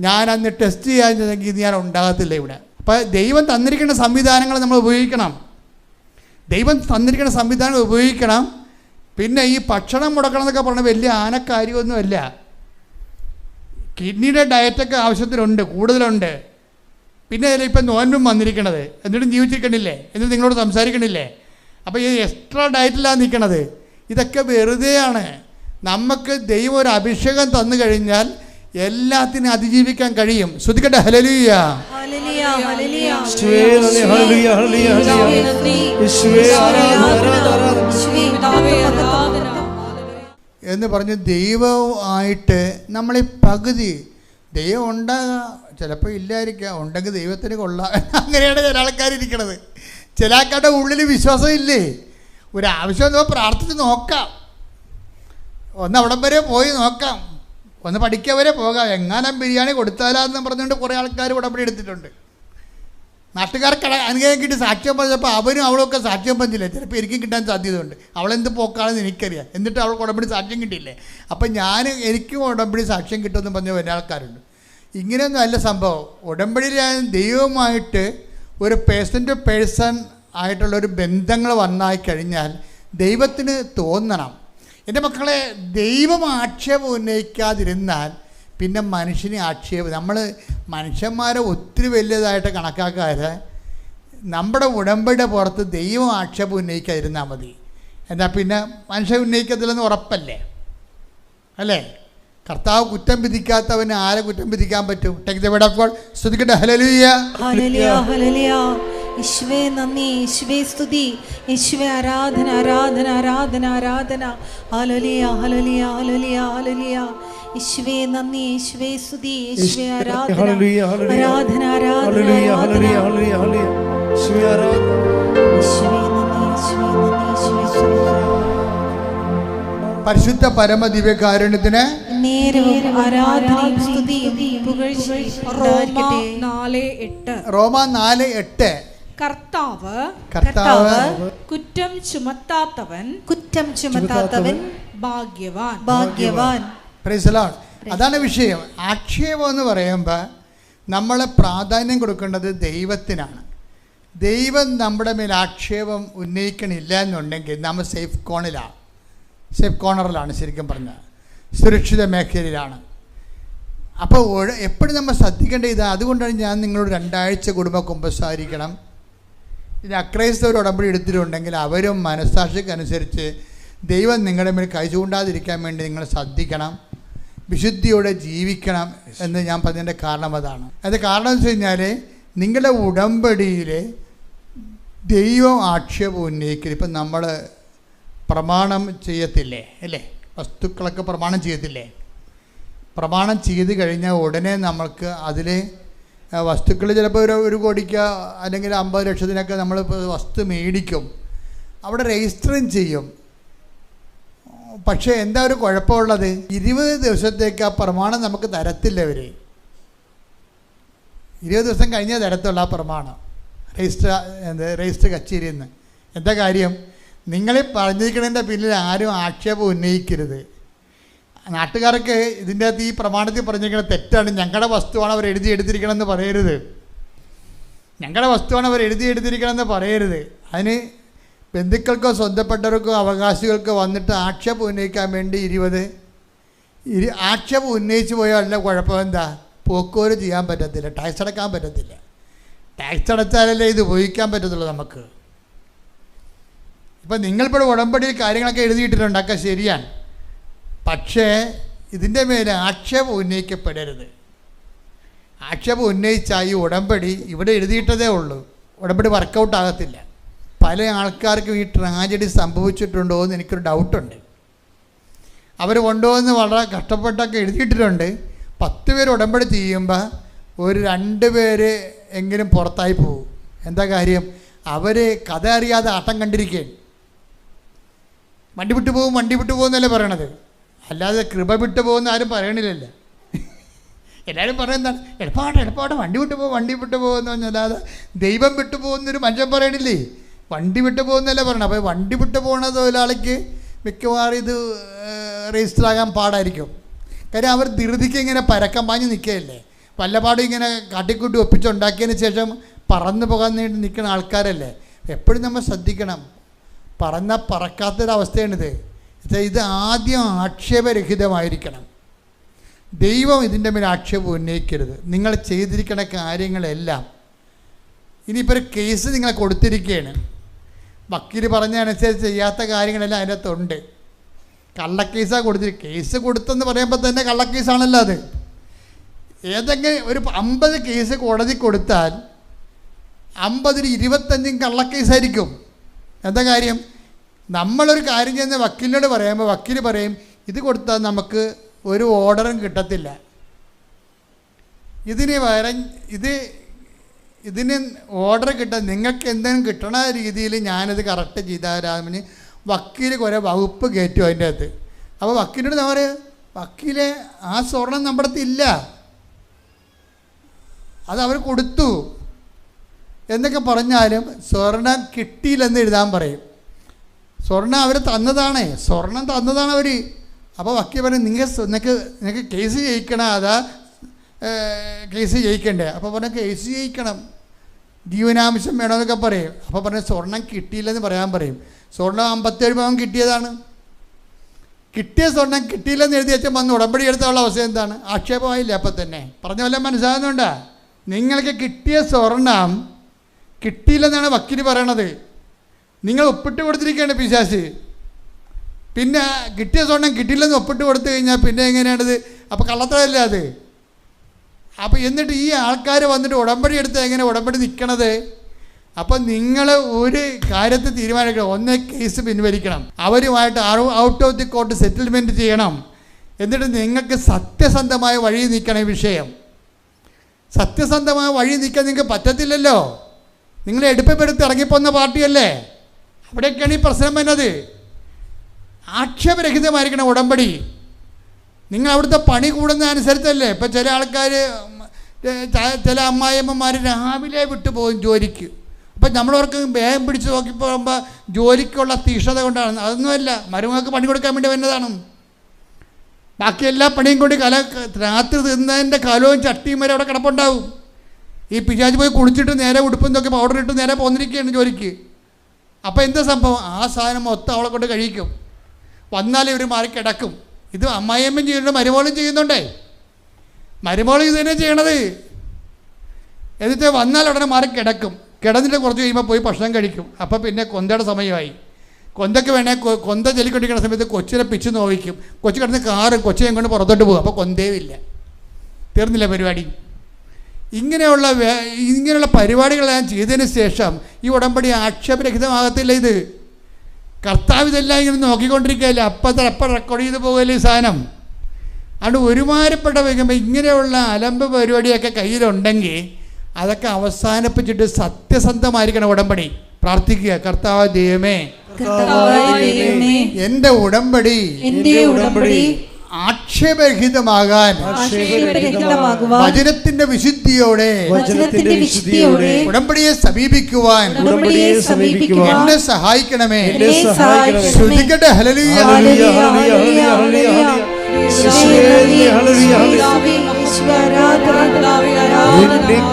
ഞാൻ അന്ന് ടെസ്റ്റ് ചെയ്യാമെങ്കിൽ ഇത് ഞാൻ ഉണ്ടാകത്തില്ല ഇവിടെ. അപ്പോൾ ദൈവം തന്നിരിക്കുന്ന സംവിധാനങ്ങൾ നമ്മൾ ഉപയോഗിക്കണം. പിന്നെ ഈ ഭക്ഷണം മുടക്കണം എന്നൊക്കെ പറഞ്ഞാൽ വലിയ ആനക്കാര്യമൊന്നുമല്ല. കിഡ്നിയുടെ ഡയറ്റൊക്കെ ആവശ്യത്തിനുണ്ട്, കൂടുതലുണ്ട്. പിന്നെ ഇപ്പം നോൻപും വന്നിരിക്കണത്, എന്നിട്ടും ജീവിച്ചിരിക്കണില്ലേ? എന്നിട്ട് നിങ്ങളോട് സംസാരിക്കണില്ലേ? അപ്പോൾ ഈ എക്സ്ട്രാ ഡയറ്റിലാണ് നിൽക്കണത്. ഇതൊക്കെ വെറുതെയാണ്. നമുക്ക് ദൈവം ഒരു അഭിഷേകം തന്നു കഴിഞ്ഞാൽ എല്ലാത്തിനും അതിജീവിക്കാൻ കഴിയും. ശ്രദ്ധിക്കട്ടെ. ഹല്ലേലൂയ. എന്ന് പറഞ്ഞ് ദൈവമായിട്ട് നമ്മളീ പകുതി ദൈവം ഉണ്ടാകാം, ചിലപ്പോൾ ഇല്ലായിരിക്കാം, ഉണ്ടെങ്കിൽ ദൈവത്തിന് കൊള്ളാം. അങ്ങനെയാണ് ചില ആൾക്കാരിരിക്കണത്. ചില ആൾക്കാരുടെ ഉള്ളിൽ വിശ്വാസം ഇല്ലേ? ഒരാവശ്യം നമ്മൾ പ്രാർത്ഥിച്ച് നോക്കാം, ഒന്ന് അവിടം വരെ പോയി നോക്കാം, ഒന്ന് പഠിക്കാൻ വരെ പോകാം, എങ്ങാനും ബിരിയാണി കൊടുത്താലാന്ന് പറഞ്ഞുകൊണ്ട് കുറേ ആൾക്കാർ ഉടമ്പടി എടുത്തിട്ടുണ്ട്. നാട്ടുകാർക്ക് അനുഗ്രഹം കിട്ടി സാക്ഷ്യം പറഞ്ഞപ്പോൾ അവനും അവളൊക്കെ സാക്ഷ്യം പറഞ്ഞില്ലേ? ചിലപ്പോൾ എനിക്കും കിട്ടാൻ സാധ്യതയുണ്ട്. അവളെന്ത് പോക്കാണെന്ന് എനിക്കറിയാം. എന്നിട്ട് അവൾക്ക് ഉടമ്പടി സാക്ഷ്യം കിട്ടിയില്ലേ? അപ്പം എനിക്കും ഉടമ്പടി സാക്ഷ്യം കിട്ടുമെന്ന് പറഞ്ഞ വലിയ ആൾക്കാരുണ്ട്. ഇങ്ങനെയൊന്നും അല്ല സംഭവം. ഉടമ്പടിയിൽ ദൈവവുമായിട്ട് ഒരു പേഴ്സൺ ടു പേഴ്സൺ ആയിട്ടുള്ളൊരു ബന്ധങ്ങൾ വന്നായി കഴിഞ്ഞാൽ ദൈവത്തിന് തോന്നണം. എൻ്റെ മക്കളെ, ദൈവം ആക്ഷേപം ഉന്നയിക്കാതിരുന്നാൽ പിന്നെ മനുഷ്യനെ ആക്ഷേപം. നമ്മൾ മനുഷ്യന്മാരെ ഒത്തിരി വലിയതായിട്ട് കണക്കാക്കാതെ നമ്മുടെ ഉടമ്പടിയുടെ പുറത്ത് ദൈവം ആക്ഷേപം ഉന്നയിക്കാതിരുന്നാൽ മതി. എന്നാൽ പിന്നെ മനുഷ്യൻ ഉന്നയിക്കത്തില്ലെന്ന് ഉറപ്പല്ലേ? അല്ലേ? കർത്താവ് കുറ്റം വിധിക്കാത്തവന് ആരെ കുറ്റം വിധിക്കാൻ പറ്റും? Take the word of God. സ്തുതിക്കട്ടെ. ഹല്ലേലൂയ, ഹല്ലേലൂയ, ഹല്ലേലൂയ. യേശുവേ നന്ദി, യേശുവേ സ്തുതി, യേശുവേ ആരാധന, ആരാധന, ആരാധന, ആരാധന. ഹല്ലേലൂയ, ഹല്ലേലൂയ, ഹല്ലേലൂയ, ഹല്ലേലൂയ. യേശുവേ നന്ദി, യേശുവേ സ്തുതി, യേശുവേ ആരാധന, ഹല്ലേലൂയ, ഹല്ലേലൂയ, ആരാധന, ആരാധന, ഹല്ലേലൂയ, ഹല്ലേലൂയ, ആരാധന. ഹല്ലേലൂയ, ഹല്ലേലൂയ. യേശുവേ ആരാധന. യേശുവേ നന്ദി, യേശുവേ നന്ദി, യേശുവേ സ്തുതി. പരിശുദ്ധ പരമ ദിവ്യകാരുണ്യത്തിന് നേരവും ആരാധനയും സ്തുതിയും പുകഴ്ചയും ഉണ്ടായിരിക്കട്ടെ. റോമ 4:8 കർത്താവ് കുറ്റം ചുമത്താത്തവൻ കുറ്റം ചുമത്താത്തവൻ ഭാഗ്യവാൻ. ഭാഗ്യവാൻ. Praise the Lord. അതാണ് വിഷയം. ആക്ഷേപം എന്ന് പറയുമ്പോൾ നമ്മൾ പ്രാധാന്യം കൊടുക്കേണ്ടത് ദൈവത്തിനാണ്. ദൈവം നമ്മുടെ മേൽ ആക്ഷേപം ഉന്നയിക്കണില്ല എന്നുണ്ടെങ്കിൽ നമ്മൾ സേഫ് കോർണറിലാണ്, ശരിക്കും പറഞ്ഞാൽ സുരക്ഷിത മേഖലയിലാണ്. അപ്പോൾ എപ്പോഴും നമ്മൾ ശ്രദ്ധിക്കേണ്ട ഇതാണ്. അതുകൊണ്ടാണ് ഞാൻ നിങ്ങളോട് 2 ആഴ്ച കൂടുമ്പോൾ കുമ്പസാരിക്കണം. ഇനി അക്രൈസ്തവർ ഉടമ്പടി എടുത്തിട്ടുണ്ടെങ്കിൽ അവരും മനസ്സാക്ഷിക്കനുസരിച്ച് ദൈവം നിങ്ങളുടെ മേൽ കൈ ചൂണ്ടാതിരിക്കാൻ വേണ്ടി നിങ്ങൾ ശ്രദ്ധിക്കണം, വിശുദ്ധിയോടെ ജീവിക്കണം എന്ന് ഞാൻ പറഞ്ഞതിൻ്റെ കാരണം അതാണ്. അത് കാരണം എന്ന് വെച്ച് കഴിഞ്ഞാൽ നിങ്ങളുടെ ഉടമ്പടിയിൽ ദൈവം ആക്ഷേപം ഉന്നയിക്കരുത്. ഇപ്പം നമ്മൾ പ്രമാണം ചെയ്യത്തില്ലേ, അല്ലേ? വസ്തുക്കളൊക്കെ പ്രമാണം ചെയ്യത്തില്ലേ? പ്രമാണം ചെയ്ത് കഴിഞ്ഞാൽ ഉടനെ നമ്മൾക്ക് അതിൽ വസ്തുക്കൾ ചിലപ്പോൾ ഒരു കോടിക്ക് അല്ലെങ്കിൽ 50 ലക്ഷത്തിനൊക്കെ നമ്മൾ വസ്തു മേടിക്കും, അവിടെ രജിസ്റ്ററും ചെയ്യും. പക്ഷേ എന്താ ഒരു കുഴപ്പമുള്ളത്? 20 ദിവസത്തേക്ക് ആ പ്രമാണം നമുക്ക് തരത്തില്ല. അവർ 20 ദിവസം കഴിഞ്ഞേ തരത്തുള്ള ആ പ്രമാണം രജിസ്റ്റർ കച്ചേരിയിൽ നിന്ന്. എന്താ കാര്യം? നിങ്ങളീ പറഞ്ഞിരിക്കുന്നതിൻ്റെ പിന്നിൽ ആരും ആക്ഷേപം ഉന്നയിക്കരുത്. നാട്ടുകാർക്ക് ഇതിൻ്റെ അകത്ത് ഈ പ്രമാണത്തിൽ പറഞ്ഞിരിക്കുന്നത് തെറ്റാണ്, ഞങ്ങളുടെ വസ്തുവാണ് അവർ എടുത്തിരിക്കണമെന്ന് പറയരുത്. ഞങ്ങളുടെ വസ്തുവാണ് അവർ എടുത്തിരിക്കണമെന്ന് പറയരുത്. അതിന് ബന്ധുക്കൾക്കോ സ്വന്തപ്പെട്ടവർക്കോ അവകാശികൾക്കോ വന്നിട്ട് ആക്ഷേപം ഉന്നയിക്കാൻ വേണ്ടി 20 ആക്ഷേപം ഉന്നയിച്ച് പോയാൽ കുഴപ്പം എന്താ? പോക്കുവരെ ചെയ്യാൻ പറ്റത്തില്ല, ടാക്സ് അടക്കാൻ പറ്റത്തില്ല. ടാക്സ് അടച്ചാലല്ലേ ഇത് ഉപയോഗിക്കാൻ പറ്റത്തുള്ളൂ നമുക്ക്. ഇപ്പം നിങ്ങളിപ്പോൾ ഉടമ്പടിയിൽ കാര്യങ്ങളൊക്കെ എഴുതിയിട്ടിട്ടുണ്ട്, ഒക്കെ ശരിയാണ്. പക്ഷേ ഇതിൻ്റെ മേലെ ആക്ഷേപം ഉന്നയിക്കപ്പെടരുത്. ആക്ഷേപം ഉന്നയിച്ചാൽ ഈ ഉടമ്പടി ഇവിടെ എഴുതിയിട്ടതേ ഉള്ളൂ, ഉടമ്പടി വർക്കൗട്ട് ആകത്തില്ല. പല ആൾക്കാർക്കും ഈ ട്രാജഡി സംഭവിച്ചിട്ടുണ്ടോ എന്ന് എനിക്കൊരു ഡൗട്ടുണ്ട്. അവർ കൊണ്ടുവന്ന് വളരെ കഷ്ടപ്പെട്ടൊക്കെ എഴുതിയിട്ടിട്ടുണ്ട്. 10 പേര് ഉടമ്പടി ചെയ്യുമ്പോൾ ഒരു 2 പേര് എങ്കിലും പുറത്തായി പോകും. എന്താ കാര്യം? അവർ കഥ അറിയാതെ ആട്ടം കണ്ടിരിക്കുകയാണ്. വണ്ടി വിട്ടു പോകുന്നല്ലേ പറയണത്, അല്ലാതെ കൃപ വിട്ടു പോകുന്ന ആരും പറയണില്ലല്ലോ. എല്ലാവരും പറയുന്നതാണ് എളുപ്പമാട്ടെ വണ്ടി വിട്ടു പോകുമെന്ന് പറഞ്ഞാൽ, അല്ലാതെ ദൈവം വിട്ടു പോകുന്നൊരു മനുഷ്യൻ പറയണില്ലേ. വണ്ടി വിട്ടു പോകുന്നല്ലേ പറയണം. അപ്പോൾ വണ്ടി വിട്ടു പോകുന്ന തൊഴിലാളിക്ക് മിക്കവാറും ഇത് രജിസ്റ്റർ ആകാൻ പാടായിരിക്കും. കാര്യം അവർ ധൃതിക്ക് ഇങ്ങനെ പരക്കം പാഞ്ഞ് നിൽക്കുകയല്ലേ. വല്ലപാടും ഇങ്ങനെ കാട്ടിക്കൂട്ടി ഒപ്പിച്ചുണ്ടാക്കിയതിന് ശേഷം പറന്നു പോകാൻ വേണ്ടി നിൽക്കുന്ന ആൾക്കാരല്ലേ. എപ്പോഴും നമ്മൾ ശ്രദ്ധിക്കണം. പറക്കാത്തൊരവസ്ഥയാണിത്. ഇത് ആദ്യം ആക്ഷേപരഹിതമായിരിക്കണം. ദൈവം ഇതിൻ്റെ മേൽ ആക്ഷേപം ഉന്നയിക്കരുത്. നിങ്ങൾ ചെയ്തിരിക്കുന്ന കാര്യങ്ങളെല്ലാം. ഇനിയിപ്പോൾ ഒരു കേസ് നിങ്ങളെ കൊടുത്തിരിക്കുകയാണ്, വക്കീൽ പറഞ്ഞ അനുസരിച്ച് ചെയ്യാത്ത കാര്യങ്ങളെല്ലാം അതിനകത്തുണ്ട്. കള്ളക്കേസാണ് കൊടുത്തിരിക്കുക. കേസ് കൊടുത്തെന്ന് പറയുമ്പോൾ തന്നെ കള്ളക്കേസാണല്ലോ അത്. ഏതെങ്കിലും ഒരു 50 കേസ് കോടതി കൊടുത്താൽ 50-ൽ 25 കള്ളക്കേസായിരിക്കും. എന്താ കാര്യം? നമ്മളൊരു കാര്യം ചെയ്യുന്ന വക്കീലിനോട് പറയുമ്പോൾ വക്കീൽ പറയും ഇത് കൊടുത്താൽ നമുക്ക് ഒരു ഓർഡറും കിട്ടത്തില്ല, ഇതിന് ഓർഡർ കിട്ടാൻ നിങ്ങൾക്ക് എന്തെങ്കിലും കിട്ടണ രീതിയിൽ ഞാനത് കറക്റ്റ് ചെയ്താരാമിന് വക്കീൽ കുറേ വകുപ്പ് കയറ്റും അതിൻ്റെ അകത്ത്. അപ്പോൾ വക്കീലിനോട് ഞാൻ പറയും, വക്കീലെ ആ സ്വർണം നമ്മുടെ അടുത്തില്ല, അത് അവർ കൊടുത്തു എന്നൊക്കെ പറഞ്ഞാലും സ്വർണം കിട്ടിയില്ലെന്ന് എഴുതാൻ പറയും. സ്വർണം അവർ തന്നതാണ്, സ്വർണം തന്നതാണ് അവർ. അപ്പോൾ വക്കീൽ പറയും നിങ്ങൾക്ക് കേസ് ജയിക്കണം, അതാ കേസ് ജയിക്കണ്ടേ? അപ്പോൾ പറഞ്ഞാൽ കേസ് ജയിക്കണം, ജീവനാംശം വേണമെന്നൊക്കെ പറയും. അപ്പോൾ പറഞ്ഞാൽ സ്വർണം കിട്ടിയില്ലെന്ന് പറയാൻ പറയും. സ്വർണം 57 പവൻ കിട്ടിയതാണ്. കിട്ടിയ സ്വർണം കിട്ടിയില്ലെന്ന് എഴുതി വെച്ചാൽ വന്ന് ഉടമ്പടി എടുത്തുള്ള അവസ്ഥ എന്താണ്? ആക്ഷേപമായില്ല. അപ്പം തന്നെ പറഞ്ഞ വല്ലതും മനസ്സിലാകുന്നുണ്ടാ? നിങ്ങൾക്ക് കിട്ടിയ സ്വർണം കിട്ടിയില്ലെന്നാണ് വക്കീൽ പറയണത്. നിങ്ങൾ ഒപ്പിട്ട് കൊടുത്തിരിക്കുകയാണ് പിശാച്. പിന്നെ കിട്ടിയ സ്വർണം കിട്ടിയില്ലെന്ന് ഒപ്പിട്ട് കൊടുത്തു കഴിഞ്ഞാൽ പിന്നെ എങ്ങനെയാണിത്? അപ്പോൾ കള്ളത്തരല്ലേ അത്? അപ്പോൾ എന്നിട്ട് ഈ ആൾക്കാർ വന്നിട്ട് ഉടമ്പടി എടുത്ത് എങ്ങനെ ഉടമ്പടി നിൽക്കണത്? അപ്പം നിങ്ങൾ ഒരു കാര്യത്തിൽ തീരുമാനിക്കണം. ഒന്നേ കേസ് പിൻവലിക്കണം, അവരുമായിട്ട് out of the court settlement ചെയ്യണം. എന്നിട്ട് നിങ്ങൾക്ക് സത്യസന്ധമായ വഴി നിൽക്കണം. ഈ വിഷയം സത്യസന്ധമായ വഴി നിൽക്കാൻ നിങ്ങൾക്ക് പറ്റത്തില്ലല്ലോ. നിങ്ങൾ എടുപ്പെടുത്ത് ഇറങ്ങിപ്പോന്ന പാർട്ടിയല്ലേ. അവിടെയൊക്കെയാണ് ഈ പ്രശ്നം വരുന്നത്. ആക്ഷേപരഹിതമായിരിക്കണം ഉടമ്പടി. നിങ്ങൾ അവിടുത്തെ പണി കൂടുന്ന അനുസരിച്ചല്ലേ. ഇപ്പം ചില ആൾക്കാർ, ചില അമ്മായിയമ്മമാർ രാവിലെ വിട്ടു പോകും ജോലിക്ക്. അപ്പം നമ്മളവർക്ക് വേഗം പിടിച്ച് നോക്കി പോകുമ്പോൾ ജോലിക്കുള്ള തീക്ഷ്ണത കൊണ്ടാണ്. അതൊന്നുമല്ല, മരുമകൾക്ക് പണി കൊടുക്കാൻ വേണ്ടി വരുന്നതാണ്. ബാക്കി എല്ലാ പണിയും കൊണ്ട് രാത്രി തിന്നതിൻ്റെ കലവും ചട്ടിയും വരെ അവിടെ കിടപ്പുണ്ടാവും. ഈ പിശാച് പോയി കുളിച്ചിട്ട് നേരെ ഉടുപ്പും നോക്കി പൗഡർ ഇട്ട് നേരെ പോന്നിരിക്കുകയാണ് ജോലിക്ക്. അപ്പോൾ എന്താ സംഭവം? ആ സാധനം മൊത്തം അവളെ കൊണ്ട് കഴിക്കും. വന്നാലും ഇവർ മാറി കിടക്കും. ഇത് അമ്മായിയമ്മയും ചെയ്യുന്നുണ്ട്, മരുമോളും ചെയ്യുന്നുണ്ടേ. മരുമോൾ ഇത് തന്നെ ചെയ്യണത്. എന്നിട്ട് വന്നാൽ ഉടനെ മാറി കിടക്കും. കിടന്നിട്ട് കുറച്ച് കഴിയുമ്പോൾ പോയി ഭക്ഷണം കഴിക്കും. അപ്പോൾ പിന്നെ കൊന്തയുടെ സമയമായി. കൊന്തയ്ക്ക് വേണേൽ കൊന്ത ചെല്ലിക്കൊണ്ടിരിക്കുന്ന സമയത്ത് കൊച്ചിനെ പിച്ച് നോവിക്കും. കൊച്ചു കിടന്ന് കാറും കൊച്ചിനെ കൊണ്ട് പുറത്തോട്ട് പോകും. അപ്പോൾ കൊന്തേവില്ല, തീർന്നില്ല പരിപാടി. ഇങ്ങനെയുള്ള പരിപാടികളെല്ലാം ചെയ്തതിന് ശേഷം ഈ ഉടമ്പടി ആക്ഷേപരഹിതമാകത്തില്ല. ഇത് കർത്താവ് ഇതെല്ലാം ഇങ്ങനെ നോക്കിക്കൊണ്ടിരിക്കുകയല്ലേ. അപ്പം റെക്കോർഡ് ചെയ്ത് പോകുമല്ലേ ഈ സാധനം. അതുകൊണ്ട് ഒരുമാരപ്പെട്ട വയ്ക്കുമ്പോൾ ഇങ്ങനെയുള്ള അലമ്പ് പരിപാടിയൊക്കെ കയ്യിലുണ്ടെങ്കിൽ അതൊക്കെ അവസാനിപ്പിച്ചിട്ട് സത്യസന്ധമായിരിക്കണം ഉടമ്പടി. പ്രാർത്ഥിക്കുക, കർത്താവ് ദൈവമേ, എൻ്റെ ഉടമ്പടി ആക്ഷേപരഹിതമാകാൻ വചനത്തിന്റെ വിശുദ്ധിയോടെ ഉടമ്പടിയെ സമീപിക്കുവാൻ എന്നെ സഹായിക്കണമേ. ശ്രദ്ധിക്കട്ടെ. ഹല്ലേലൂയ,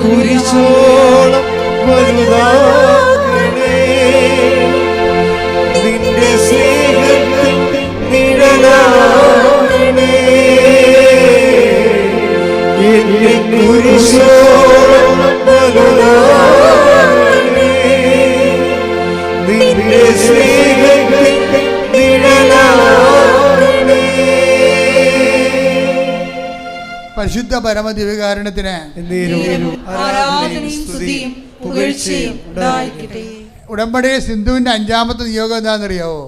കുരിശോളം വലുതാക്കണേ, നിന്റെ സ്നേഹത്തിൽ നിഴലാകണേ. എന്നെ കുരിശോളം വലുതാക്കണേ, നിന്റെ സ്നേഹത്തിൽ നിഴലാകണേ. പരിശുദ്ധ പരമദിവ്യകാരുണ്യത്തിന് ഉടമ്പടി സിന്ധുവിൻ്റെ 5ാമത്തെ നിയോഗം എന്താണെന്നറിയാവോ?